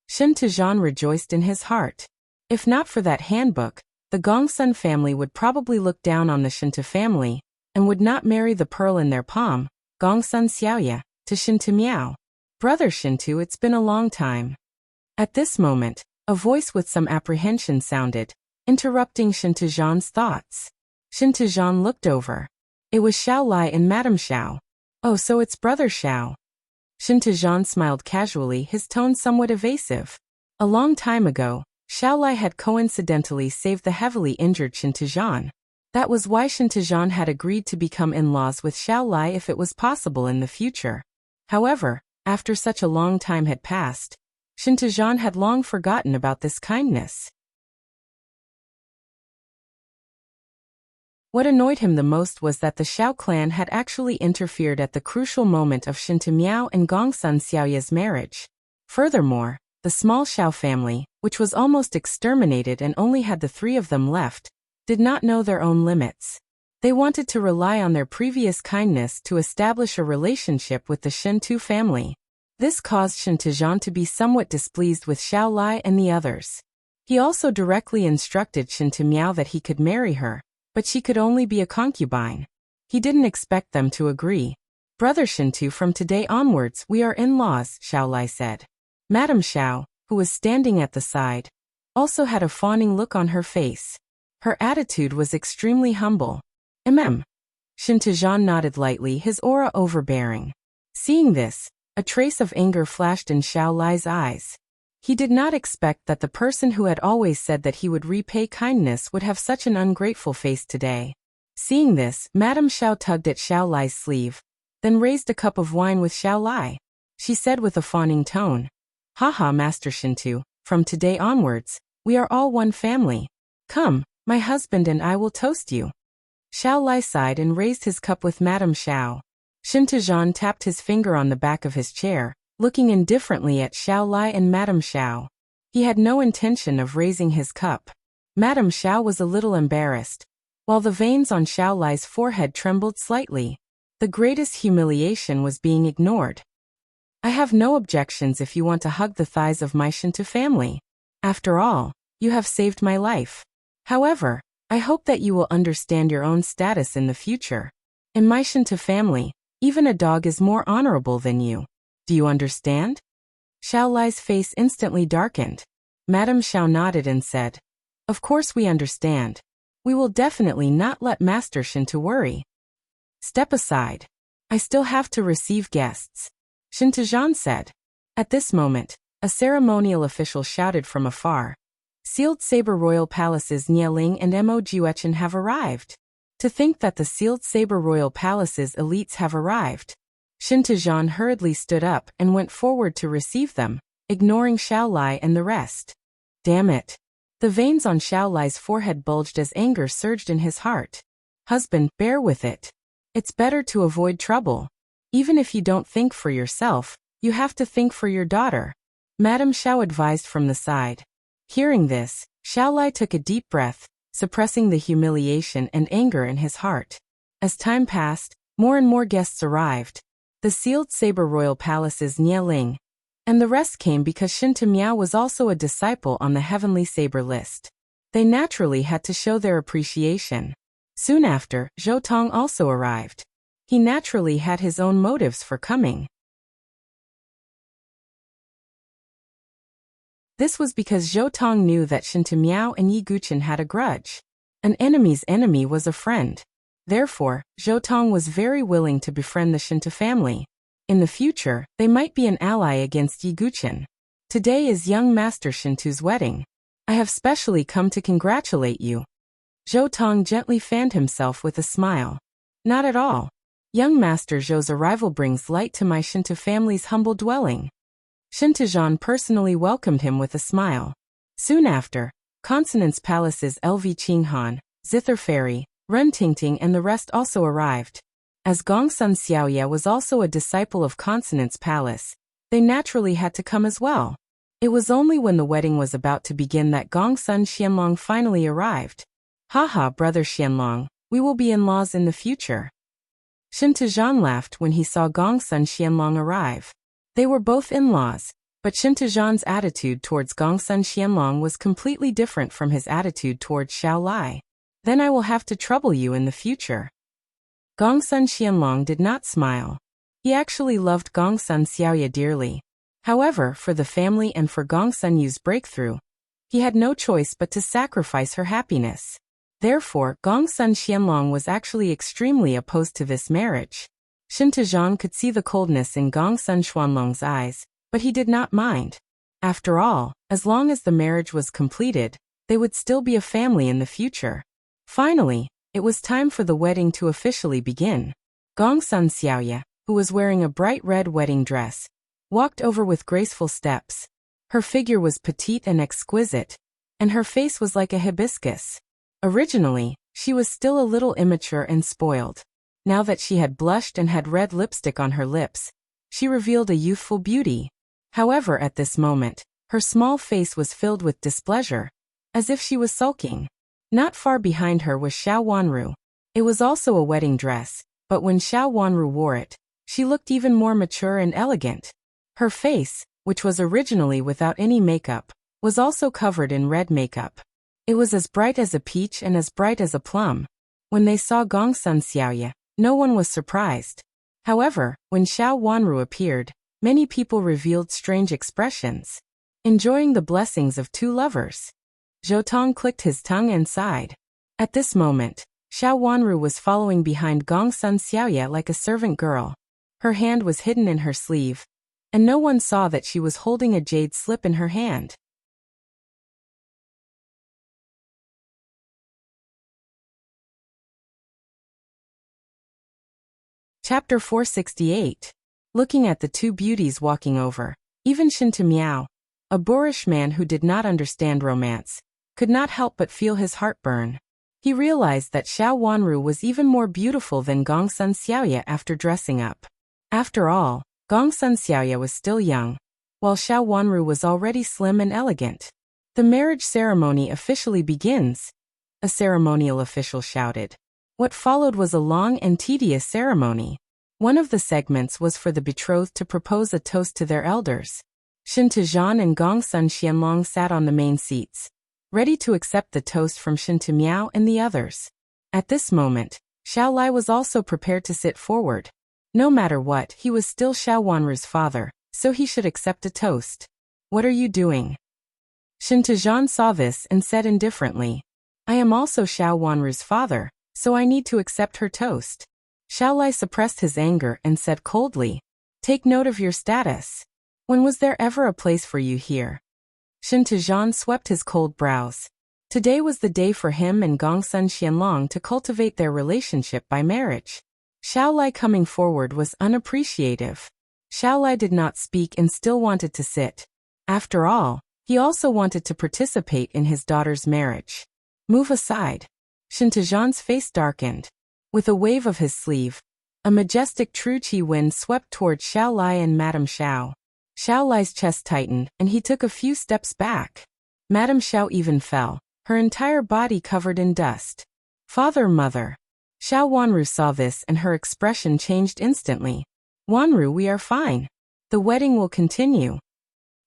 Shinto Zhan rejoiced in his heart. If not for that handbook, the Gongsun family would probably look down on the Shinto family, and would not marry the pearl in their palm, Gongsun Xiaoya, to Shinto Miao. Brother Shinto, it's been a long time. At this moment, a voice with some apprehension sounded, interrupting Shinto Zhan's thoughts. Shinto Zhan looked over. It was Xiao Lai and Madame Xiao. Oh, so it's Brother Xiao. Shinto Zhan smiled casually, his tone somewhat evasive. A long time ago, Xiao Lai had coincidentally saved the heavily injured Shinto Zhan. That was why Shinto Zhan had agreed to become in-laws with Xiao Lai if it was possible in the future. However, after such a long time had passed, Shinto Zhan had long forgotten about this kindness. What annoyed him the most was that the Xiao clan had actually interfered at the crucial moment of Shinto Miao and Gongsun Xiaoya's marriage. Furthermore, the small Xiao family, which was almost exterminated and only had the 3 of them left, did not know their own limits. They wanted to rely on their previous kindness to establish a relationship with the Shinto family. This caused Shinto Zhan to be somewhat displeased with Xiao Lai and the others. He also directly instructed Shinto Miao that he could marry her, but she could only be a concubine. He didn't expect them to agree. Brother Shinto, from today onwards we are in-laws, Xiao Lai said. Madame Xiao, who was standing at the side, also had a fawning look on her face. Her attitude was extremely humble. Shinto Zhan nodded lightly, his aura overbearing. Seeing this, a trace of anger flashed in Xiao Lai's eyes. He did not expect that the person who had always said that he would repay kindness would have such an ungrateful face today. Seeing this, Madame Xiao tugged at Xiao Lai's sleeve, then raised a cup of wine with Xiao Lai. She said with a fawning tone, Haha, Master Shinto, from today onwards, we are all one family. Come, my husband and I will toast you. Xiao Lai sighed and raised his cup with Madame Xiao. Shinto Zhan tapped his finger on the back of his chair, looking indifferently at Xiao Lai and Madame Xiao. He had no intention of raising his cup. Madame Xiao was a little embarrassed, while the veins on Xiao Lai's forehead trembled slightly. The greatest humiliation was being ignored. I have no objections if you want to hug the thighs of my Shinto family. After all, you have saved my life. However, I hope that you will understand your own status in the future. In my Shinto family, even a dog is more honorable than you. Do you understand? Xiao Lai's face instantly darkened. Madame Xiao nodded and said, Of course we understand. We will definitely not let Master Shinto worry. Step aside. I still have to receive guests. Shinto Zhan said. At this moment, a ceremonial official shouted from afar. Sealed Saber Royal Palace's Nieling and Mo Juechen have arrived. To think that the Sealed Saber Royal Palace's elites have arrived. Shinto Zhan hurriedly stood up and went forward to receive them, ignoring Xiao Lai and the rest. Damn it. The veins on Xiao Lai's forehead bulged as anger surged in his heart. Husband, bear with it. It's better to avoid trouble. Even if you don't think for yourself, you have to think for your daughter, Madame Xiao advised from the side. Hearing this, Xiao Lai took a deep breath, suppressing the humiliation and anger in his heart. As time passed, more and more guests arrived. The sealed saber royal palace's Nie Ling, and the rest came because Xinta Miao was also a disciple on the heavenly saber list. They naturally had to show their appreciation. Soon after, Zhou Tong also arrived. He naturally had his own motives for coming. This was because Zhou Tong knew that Xinta Miao and Yi Guqin had a grudge. An enemy's enemy was a friend. Therefore, Zhou Tong was very willing to befriend the Xinta family. In the future, they might be an ally against Yi Guqin. Today is young Master Xintu's wedding. I have specially come to congratulate you. Zhou Tong gently fanned himself with a smile. Not at all. Young Master Zhou's arrival brings light to my Xinta family's humble dwelling. Xinta Zhan personally welcomed him with a smile. Soon after, Consonance Palace's LV Qinghan, Zither Fairy, Ren Tingting and the rest also arrived. As Gongsun Xiaoye was also a disciple of Consonance Palace, they naturally had to come as well. It was only when the wedding was about to begin that Gongsun Xianlong finally arrived. Haha, brother Xianlong, we will be in-laws in the future. Xinta Zhan laughed when he saw Gongsun Xianlong arrive. They were both in-laws, but Xinta Zhan's attitude towards Gongsun Xianlong was completely different from his attitude towards Xiao Lai. Then I will have to trouble you in the future. Gongsun Xianlong did not smile. He actually loved Gongsun Xiaoye dearly. However, for the family and for Gongsun Yu's breakthrough, he had no choice but to sacrifice her happiness. Therefore, Gongsun Xianlong was actually extremely opposed to this marriage. Xinta Zhan could see the coldness in Gongsun Xuanlong's eyes, but he did not mind. After all, as long as the marriage was completed, they would still be a family in the future. Finally, it was time for the wedding to officially begin. Gongsun Xiaoye, who was wearing a bright red wedding dress, walked over with graceful steps. Her figure was petite and exquisite, and her face was like a hibiscus. Originally, she was still a little immature and spoiled. Now that she had blushed and had red lipstick on her lips, she revealed a youthful beauty. However, at this moment, her small face was filled with displeasure, as if she was sulking. Not far behind her was Xiao Wanru. It was also a wedding dress, but when Xiao Wanru wore it, she looked even more mature and elegant. Her face, which was originally without any makeup, was also covered in red makeup. It was as bright as a peach and as bright as a plum. When they saw Gongsun Xiaoye, no one was surprised. However, when Xiao Wanru appeared, many people revealed strange expressions. Enjoying the blessings of two lovers. Zhou Tong clicked his tongue and sighed. At this moment, Xiao Wanru was following behind Gongsun Xiaoye like a servant girl. Her hand was hidden in her sleeve, and no one saw that she was holding a jade slip in her hand. Chapter 468. Looking at the two beauties walking over, even Xinta Miao, a boorish man who did not understand romance, could not help but feel his heart burn. He realized that Xiao Wanru was even more beautiful than Gongsun Xiaoye after dressing up. After all, Gongsun Xiaoye was still young, while Xiao Wanru was already slim and elegant. The marriage ceremony officially begins, a ceremonial official shouted. What followed was a long and tedious ceremony. One of the segments was for the betrothed to propose a toast to their elders. Xinta Zhan and Gongsun Xianlong sat on the main seats, ready to accept the toast from Xinta Miao and the others. At this moment, Xiao Lai was also prepared to sit forward. No matter what, he was still Xiao Wanru's father, so he should accept a toast. What are you doing? Xinta Zhan saw this and said indifferently. I am also Xiao Wanru's father, so I need to accept her toast. Xiao Lai suppressed his anger and said coldly, take note of your status. When was there ever a place for you here? Xinta Zhan swept his cold brows. Today was the day for him and Gongsun Xianlong to cultivate their relationship by marriage. Xiao Lai coming forward was unappreciative. Xiao Lai did not speak and still wanted to sit. After all, He also wanted to participate in his daughter's marriage. Move aside. Shintajan's face darkened. With a wave of his sleeve, a majestic true qi wind swept toward Xiao Lai and Madame Xiao. Xiao Lai's chest tightened, and he took a few steps back. Madame Xiao even fell, her entire body covered in dust. Father, mother. Xiao Wanru saw this and her expression changed instantly. Wanru, we are fine. The wedding will continue.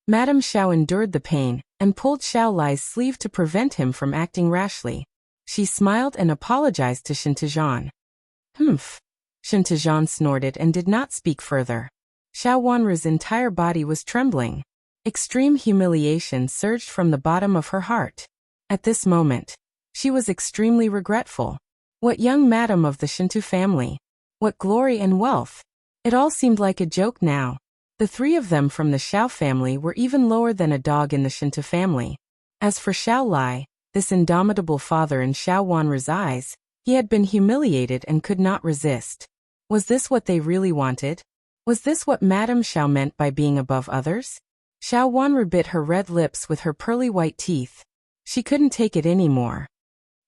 Madame Xiao endured the pain and pulled Xiao Lai's sleeve to prevent him from acting rashly. She smiled and apologized to Shintajan. Humph. Shintajan snorted and did not speak further. Xiao Wanru's entire body was trembling. Extreme humiliation surged from the bottom of her heart. At this moment, she was extremely regretful. What young madam of the Shinto family? What glory and wealth! It all seemed like a joke now. The three of them from the Xiao family were even lower than a dog in the Shinto family. As for Xiao Lai, this indomitable father in Xiao Wanru's eyes, he had been humiliated and could not resist. Was this what they really wanted? Was this what Madame Xiao meant by being above others? Xiao Wanru bit her red lips with her pearly white teeth. She couldn't take it anymore.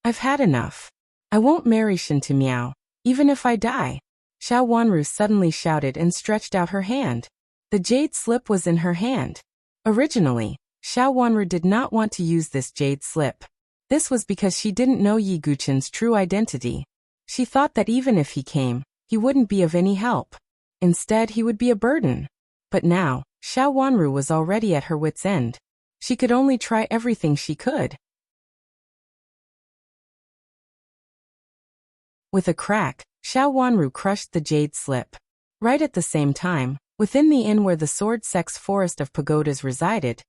I've had enough. I won't marry Shinto Miao, even if I die. Xiao Wanru suddenly shouted and stretched out her hand. The jade slip was in her hand. Originally, Xiao Wanru did not want to use this jade slip. This was because she didn't know Yi Guchen's true identity. She thought that even if he came, he wouldn't be of any help. Instead, he would be a burden. But now, Xiao Wanru was already at her wit's end. She could only try everything she could. With a crack, Xiao Wanru crushed the jade slip. Right at the same time, within the inn where the sword-sex forest of pagodas resided,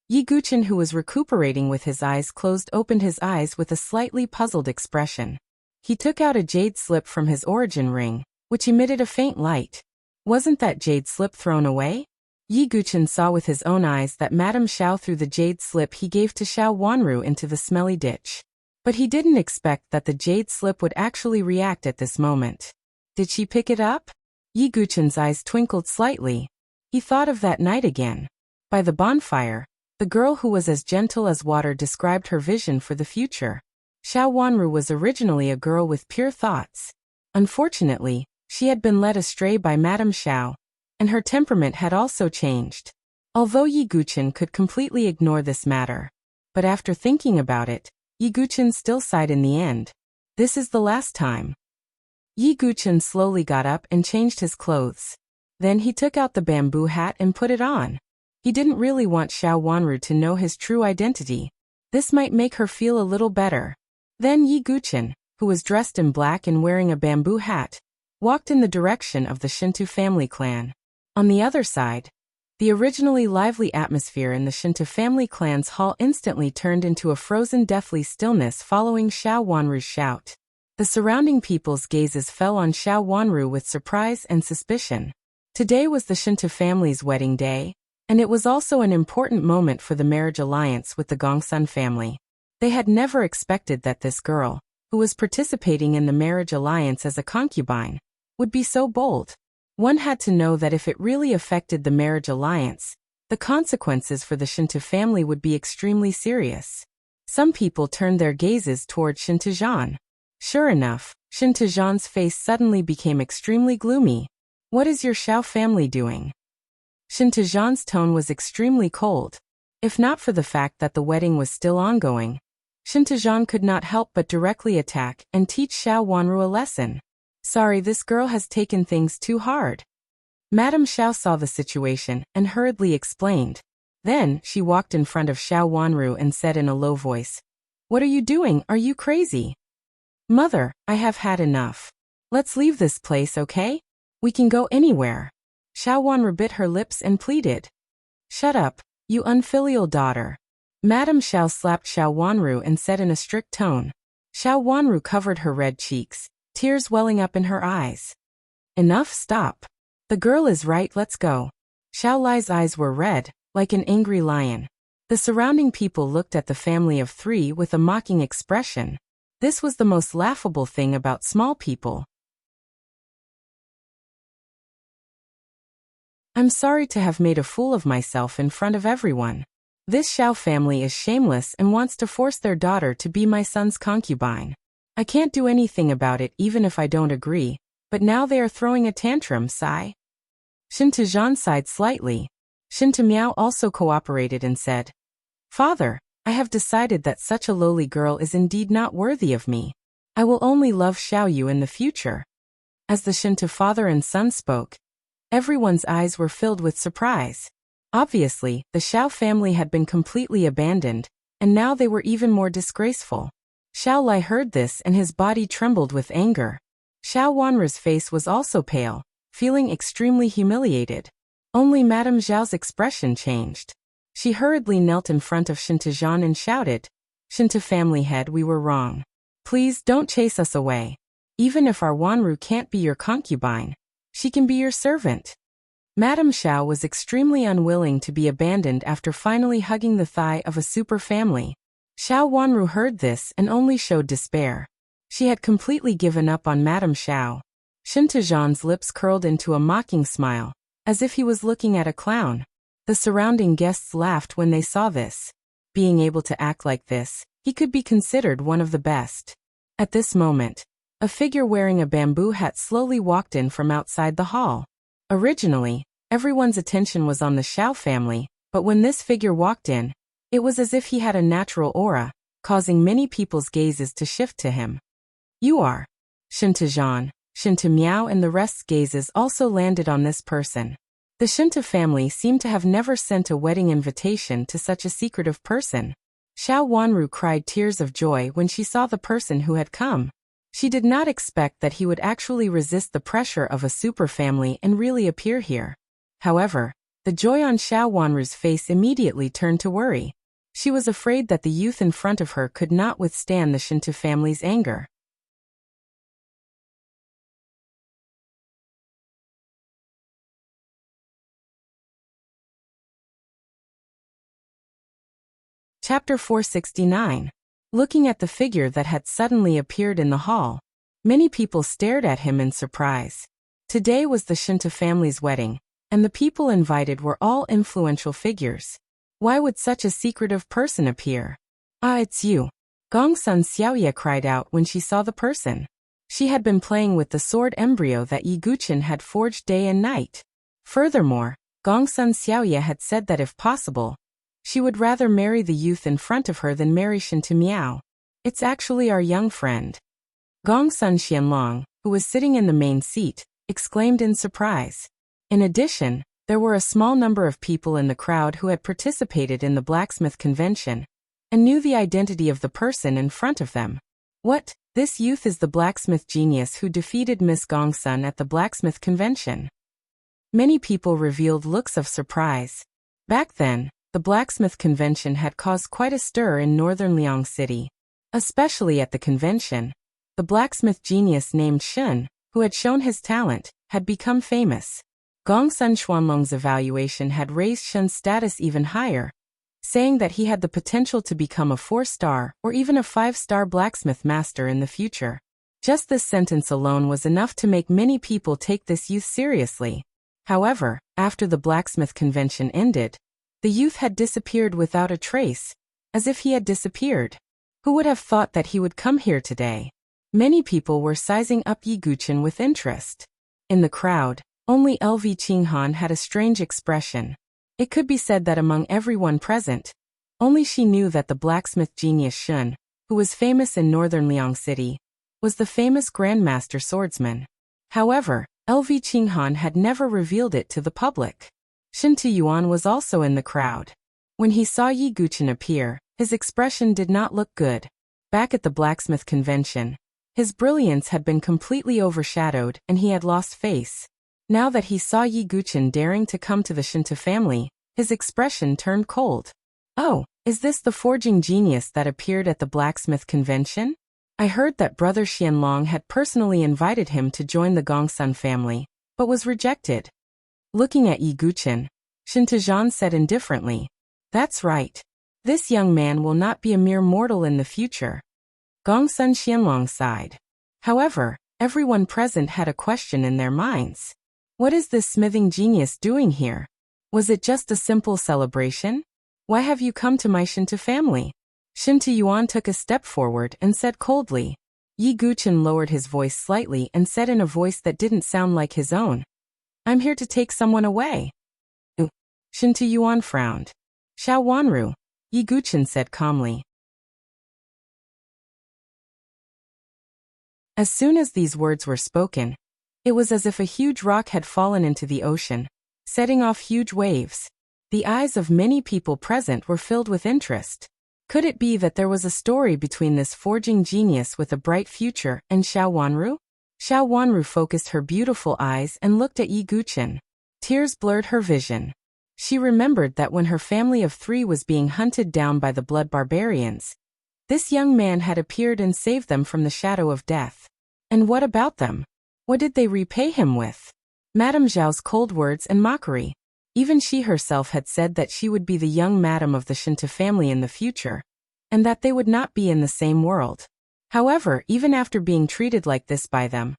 Yi Guchen, who was recuperating with his eyes closed, opened his eyes with a slightly puzzled expression. He took out a jade slip from his origin ring, which emitted a faint light. Wasn't that jade slip thrown away? Yi Guchen saw with his own eyes that Madame Xiao threw the jade slip he gave to Xiao Wanru into the smelly ditch. But he didn't expect that the jade slip would actually react at this moment. Did she pick it up? Yi Guchen's eyes twinkled slightly. He thought of that night again. By the bonfire, the girl who was as gentle as water described her vision for the future. Xiao Wanru was originally a girl with pure thoughts. Unfortunately, she had been led astray by Madame Xiao, and her temperament had also changed. Although Yi Guchen could completely ignore this matter, but after thinking about it, Yi Guchen still sighed in the end. This is the last time. Yi Guchen slowly got up and changed his clothes. Then he took out the bamboo hat and put it on. He didn't really want Xiao Wanru to know his true identity. This might make her feel a little better. Then Yi Guchen, who was dressed in black and wearing a bamboo hat, walked in the direction of the Shinto family clan. On the other side, the originally lively atmosphere in the Shinto family clan's hall instantly turned into a frozen deathly stillness following Xiao Wanru's shout. The surrounding people's gazes fell on Xiao Wanru with surprise and suspicion. Today was the Shinto family's wedding day, and it was also an important moment for the marriage alliance with the Gongsun family. They had never expected that this girl, who was participating in the marriage alliance as a concubine, would be so bold. One had to know that if it really affected the marriage alliance, the consequences for the Shinto family would be extremely serious. Some people turned their gazes toward Shintajan. Sure enough, Shintajan's face suddenly became extremely gloomy. What is your Xiao family doing? Shintajan's tone was extremely cold. If not for the fact that the wedding was still ongoing, Shintajan could not help but directly attack and teach Xiao Wanru a lesson. Sorry, this girl has taken things too hard. Madame Xiao saw the situation and hurriedly explained. Then, she walked in front of Xiao Wanru and said in a low voice, "What are you doing? Are you crazy?" "Mother, I have had enough. Let's leave this place, okay? We can go anywhere." Xiao Wanru bit her lips and pleaded. "Shut up, you unfilial daughter." Madame Xiao slapped Xiao Wanru and said in a strict tone. Xiao Wanru covered her red cheeks, tears welling up in her eyes. "Enough, stop. The girl is right, let's go." Xiao Lai's eyes were red, like an angry lion. The surrounding people looked at the family of three with a mocking expression. This was the most laughable thing about small people. "I'm sorry to have made a fool of myself in front of everyone. This Xiao family is shameless and wants to force their daughter to be my son's concubine. I can't do anything about it even if I don't agree, but now they are throwing a tantrum, sigh. Shin Tizhan sighed slightly. Shin Miao also cooperated and said, Father, I have decided that such a lowly girl is indeed not worthy of me. I will only love Xiao Yu in the future. As the Shinto father and son spoke, everyone's eyes were filled with surprise. Obviously, the Xiao family had been completely abandoned, and now they were even more disgraceful. Xiao Lai heard this and his body trembled with anger. Xiao Wanru's face was also pale, feeling extremely humiliated. Only Madame Zhao's expression changed. She hurriedly knelt in front of Shin Tizhan and shouted, Shinto family head, we were wrong. Please don't chase us away. Even if our Wanru can't be your concubine, she can be your servant. Madame Xiao was extremely unwilling to be abandoned after finally hugging the thigh of a super family. Xiao Wanru heard this and only showed despair. She had completely given up on Madame Xiao. Shin Tizhan's lips curled into a mocking smile, as if he was looking at a clown. The surrounding guests laughed when they saw this. Being able to act like this, he could be considered one of the best. At this moment, a figure wearing a bamboo hat slowly walked in from outside the hall. Originally, everyone's attention was on the Xiao family, but when this figure walked in, it was as if he had a natural aura, causing many people's gazes to shift to him. You are. Shin Tizhan, Shin Miao and the rest's gazes also landed on this person. The Shinto family seemed to have never sent a wedding invitation to such a secretive person. Xiao Wanru cried tears of joy when she saw the person who had come. She did not expect that he would actually resist the pressure of a super family and really appear here. However, the joy on Xiao Wanru's face immediately turned to worry. She was afraid that the youth in front of her could not withstand the Shinto family's anger. Chapter 469. Looking at the figure that had suddenly appeared in the hall, many people stared at him in surprise. Today was the Shinto family's wedding, and the people invited were all influential figures. Why would such a secretive person appear? Ah, it's you. Gongsun Xiaoye cried out when she saw the person. She had been playing with the sword embryo that Yi Guqin had forged day and night. Furthermore, Gongsun Xiaoye had said that if possible, she would rather marry the youth in front of her than marry Shin Miao. It's actually our young friend. Gongsun Xianlong, who was sitting in the main seat, exclaimed in surprise. In addition, there were a small number of people in the crowd who had participated in the blacksmith convention and knew the identity of the person in front of them. What? This youth is the blacksmith genius who defeated Miss Gongsun at the blacksmith convention. Many people revealed looks of surprise. Back then, the blacksmith convention had caused quite a stir in northern Liang City. Especially at the convention, the blacksmith genius named Shun, who had shown his talent, had become famous. Gongsun Xuanlong's evaluation had raised Shun's status even higher, saying that he had the potential to become a 4-star or even a 5-star blacksmith master in the future. Just this sentence alone was enough to make many people take this youth seriously. However, after the blacksmith convention ended, the youth had disappeared without a trace, as if he had disappeared. Who would have thought that he would come here today? Many people were sizing up Yi Guqin with interest. In the crowd, only LV Qinghan had a strange expression. It could be said that among everyone present, only she knew that the blacksmith genius Shun, who was famous in northern Liang City, was the famous grandmaster swordsman. However, LV Qinghan had never revealed it to the public. Shin Tiyuan was also in the crowd. When he saw Yi Guqin appear, his expression did not look good. Back at the blacksmith convention, his brilliance had been completely overshadowed and he had lost face. Now that he saw Yi Guqin daring to come to the Shinto family, his expression turned cold. Oh, is this the forging genius that appeared at the blacksmith convention? I heard that brother Xianlong had personally invited him to join the Gongsun family, but was rejected. Looking at Yi Guqin, Shin Tizhan said indifferently, "That's right. This young man will not be a mere mortal in the future." Gongsun Xianlong sighed. However, everyone present had a question in their minds. What is this smithing genius doing here? Was it just a simple celebration? Why have you come to my Shinto family? Shinto Yuan took a step forward and said coldly. Yi Guqin lowered his voice slightly and said in a voice that didn't sound like his own. I'm here to take someone away. Shinto Yuan frowned. Xiao Wanru, Yi Guqin said calmly. As soon as these words were spoken, it was as if a huge rock had fallen into the ocean, setting off huge waves. The eyes of many people present were filled with interest. Could it be that there was a story between this forging genius with a bright future and Xiao Wanru? Xiao Wanru focused her beautiful eyes and looked at Yi Guqin. Tears blurred her vision. She remembered that when her family of 3 was being hunted down by the blood barbarians, this young man had appeared and saved them from the shadow of death. And what about them? What did they repay him with? Madame Zhao's cold words and mockery. Even she herself had said that she would be the young madam of the Shinto family in the future, and that they would not be in the same world. However, even after being treated like this by them,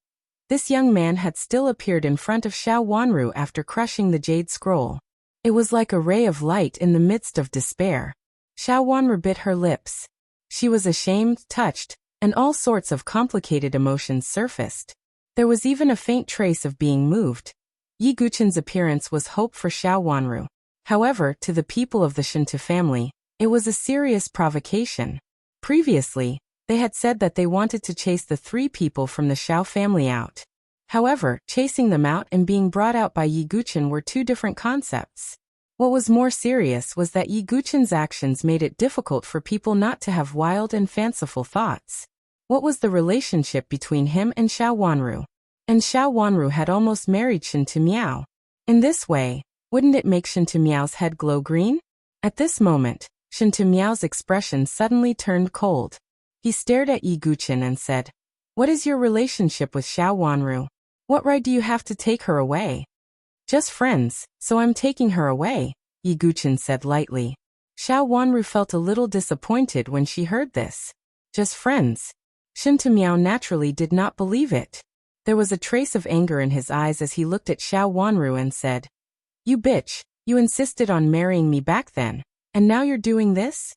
this young man had still appeared in front of Xiao Wanru after crushing the jade scroll. It was like a ray of light in the midst of despair. Xiao Wanru bit her lips. She was ashamed, touched, and all sorts of complicated emotions surfaced. There was even a faint trace of being moved. Yi Guqin's appearance was hope for Xiao Wanru. However, to the people of the Shinto family, it was a serious provocation. Previously, they had said that they wanted to chase the 3 people from the Xiao family out. However, chasing them out and being brought out by Yi Guqin were 2 different concepts. What was more serious was that Yi Guqin's actions made it difficult for people not to have wild and fanciful thoughts. What was the relationship between him and Xiao Wanru? And Xiao Wanru had almost married Shinto Miao. In this way, wouldn't it make Shinto Miao's head glow green? At this moment, Shinto Miao's expression suddenly turned cold. He stared at Yi Guqin and said, "What is your relationship with Xiao Wanru? What right do you have to take her away?" "Just friends, so I'm taking her away," Yi Guqin said lightly. Xiao Wanru felt a little disappointed when she heard this. Just friends. Shinto Miao naturally did not believe it. There was a trace of anger in his eyes as he looked at Xiao Wanru and said, "You bitch, you insisted on marrying me back then, and now you're doing this?"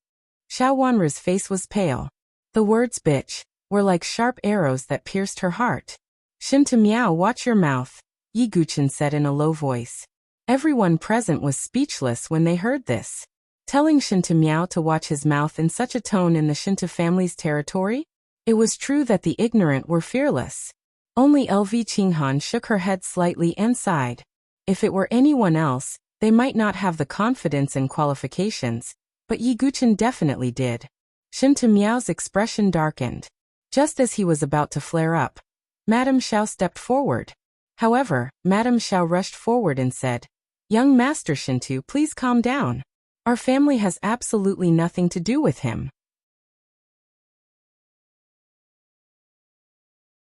Xiao Wanru's face was pale. The words bitch were like sharp arrows that pierced her heart. "Shinto Miao, watch your mouth," Yi Guqin said in a low voice. Everyone present was speechless when they heard this. Telling Shinto Miao to watch his mouth in such a tone in the Shinto family's territory? It was true that the ignorant were fearless. Only LV Qinghan shook her head slightly and sighed. If it were anyone else, they might not have the confidence and qualifications, but Yi Guqin definitely did. Shinto Miao's expression darkened. Just as he was about to flare up, Madame Xiao stepped forward. However, Madame Xiao rushed forward and said, "Young Master Shinto, please calm down. Our family has absolutely nothing to do with him."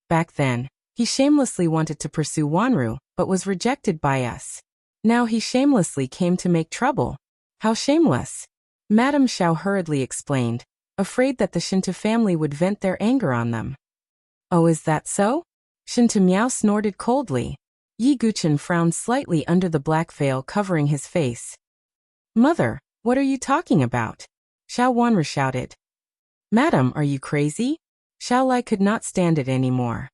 Back then, he shamelessly wanted to pursue Wanru, but was rejected by us. Now he shamelessly came to make trouble. How shameless! Madame Xiao hurriedly explained, afraid that the Shinto family would vent their anger on them. "Oh, is that so?" Shinto Miao snorted coldly. Yi Guqin frowned slightly under the black veil covering his face. "Mother, what are you talking about?" Xiao Wanru shouted. "Madam, are you crazy?" Xiao Lai could not stand it anymore.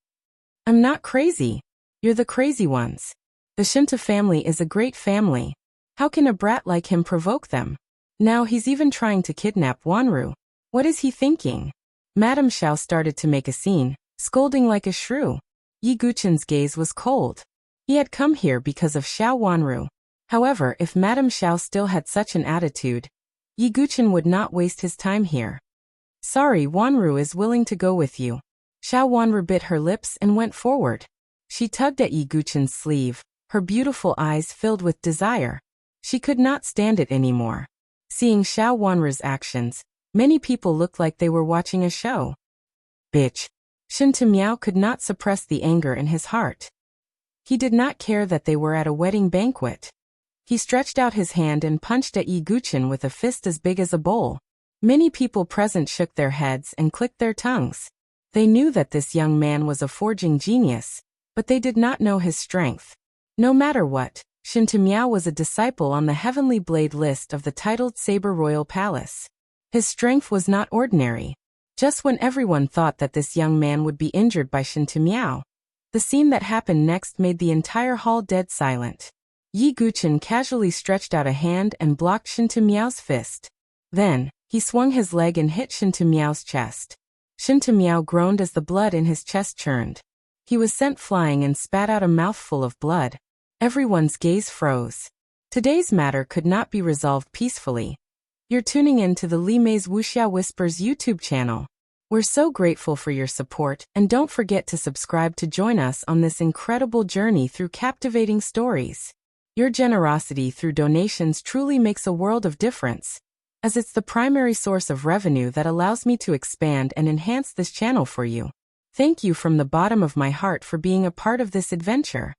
"I'm not crazy. You're the crazy ones. The Shinto family is a great family. How can a brat like him provoke them? Now he's even trying to kidnap Wanru. What is he thinking?" Madame Xiao started to make a scene, scolding like a shrew. Yi Guqin's gaze was cold. He had come here because of Xiao Wanru. However, if Madame Xiao still had such an attitude, Yi Guqin would not waste his time here. "Sorry, Wanru is willing to go with you." Xiao Wanru bit her lips and went forward. She tugged at Yi Guqin's sleeve, her beautiful eyes filled with desire. She could not stand it anymore. Seeing Xiao Wanru's actions, many people looked like they were watching a show. "Bitch." Shinto Miao could not suppress the anger in his heart. He did not care that they were at a wedding banquet. He stretched out his hand and punched at Yi Guqin with a fist as big as a bowl. Many people present shook their heads and clicked their tongues. They knew that this young man was a forging genius, but they did not know his strength. No matter what, Miao was a disciple on the Heavenly Blade list of the titled Saber Royal Palace. His strength was not ordinary. Just when everyone thought that this young man would be injured by Miao, the scene that happened next made the entire hall dead silent. Yi Guqin casually stretched out a hand and blocked Miao's fist. Then, he swung his leg and hit Miao's chest. Miao groaned as the blood in his chest churned. He was sent flying and spat out a mouthful of blood. Everyone's gaze froze. Today's matter could not be resolved peacefully. You're tuning in to the Li Mei's Wuxia Whispers YouTube channel. We're so grateful for your support, and don't forget to subscribe to join us on this incredible journey through captivating stories. Your generosity through donations truly makes a world of difference, as it's the primary source of revenue that allows me to expand and enhance this channel for you. Thank you from the bottom of my heart for being a part of this adventure.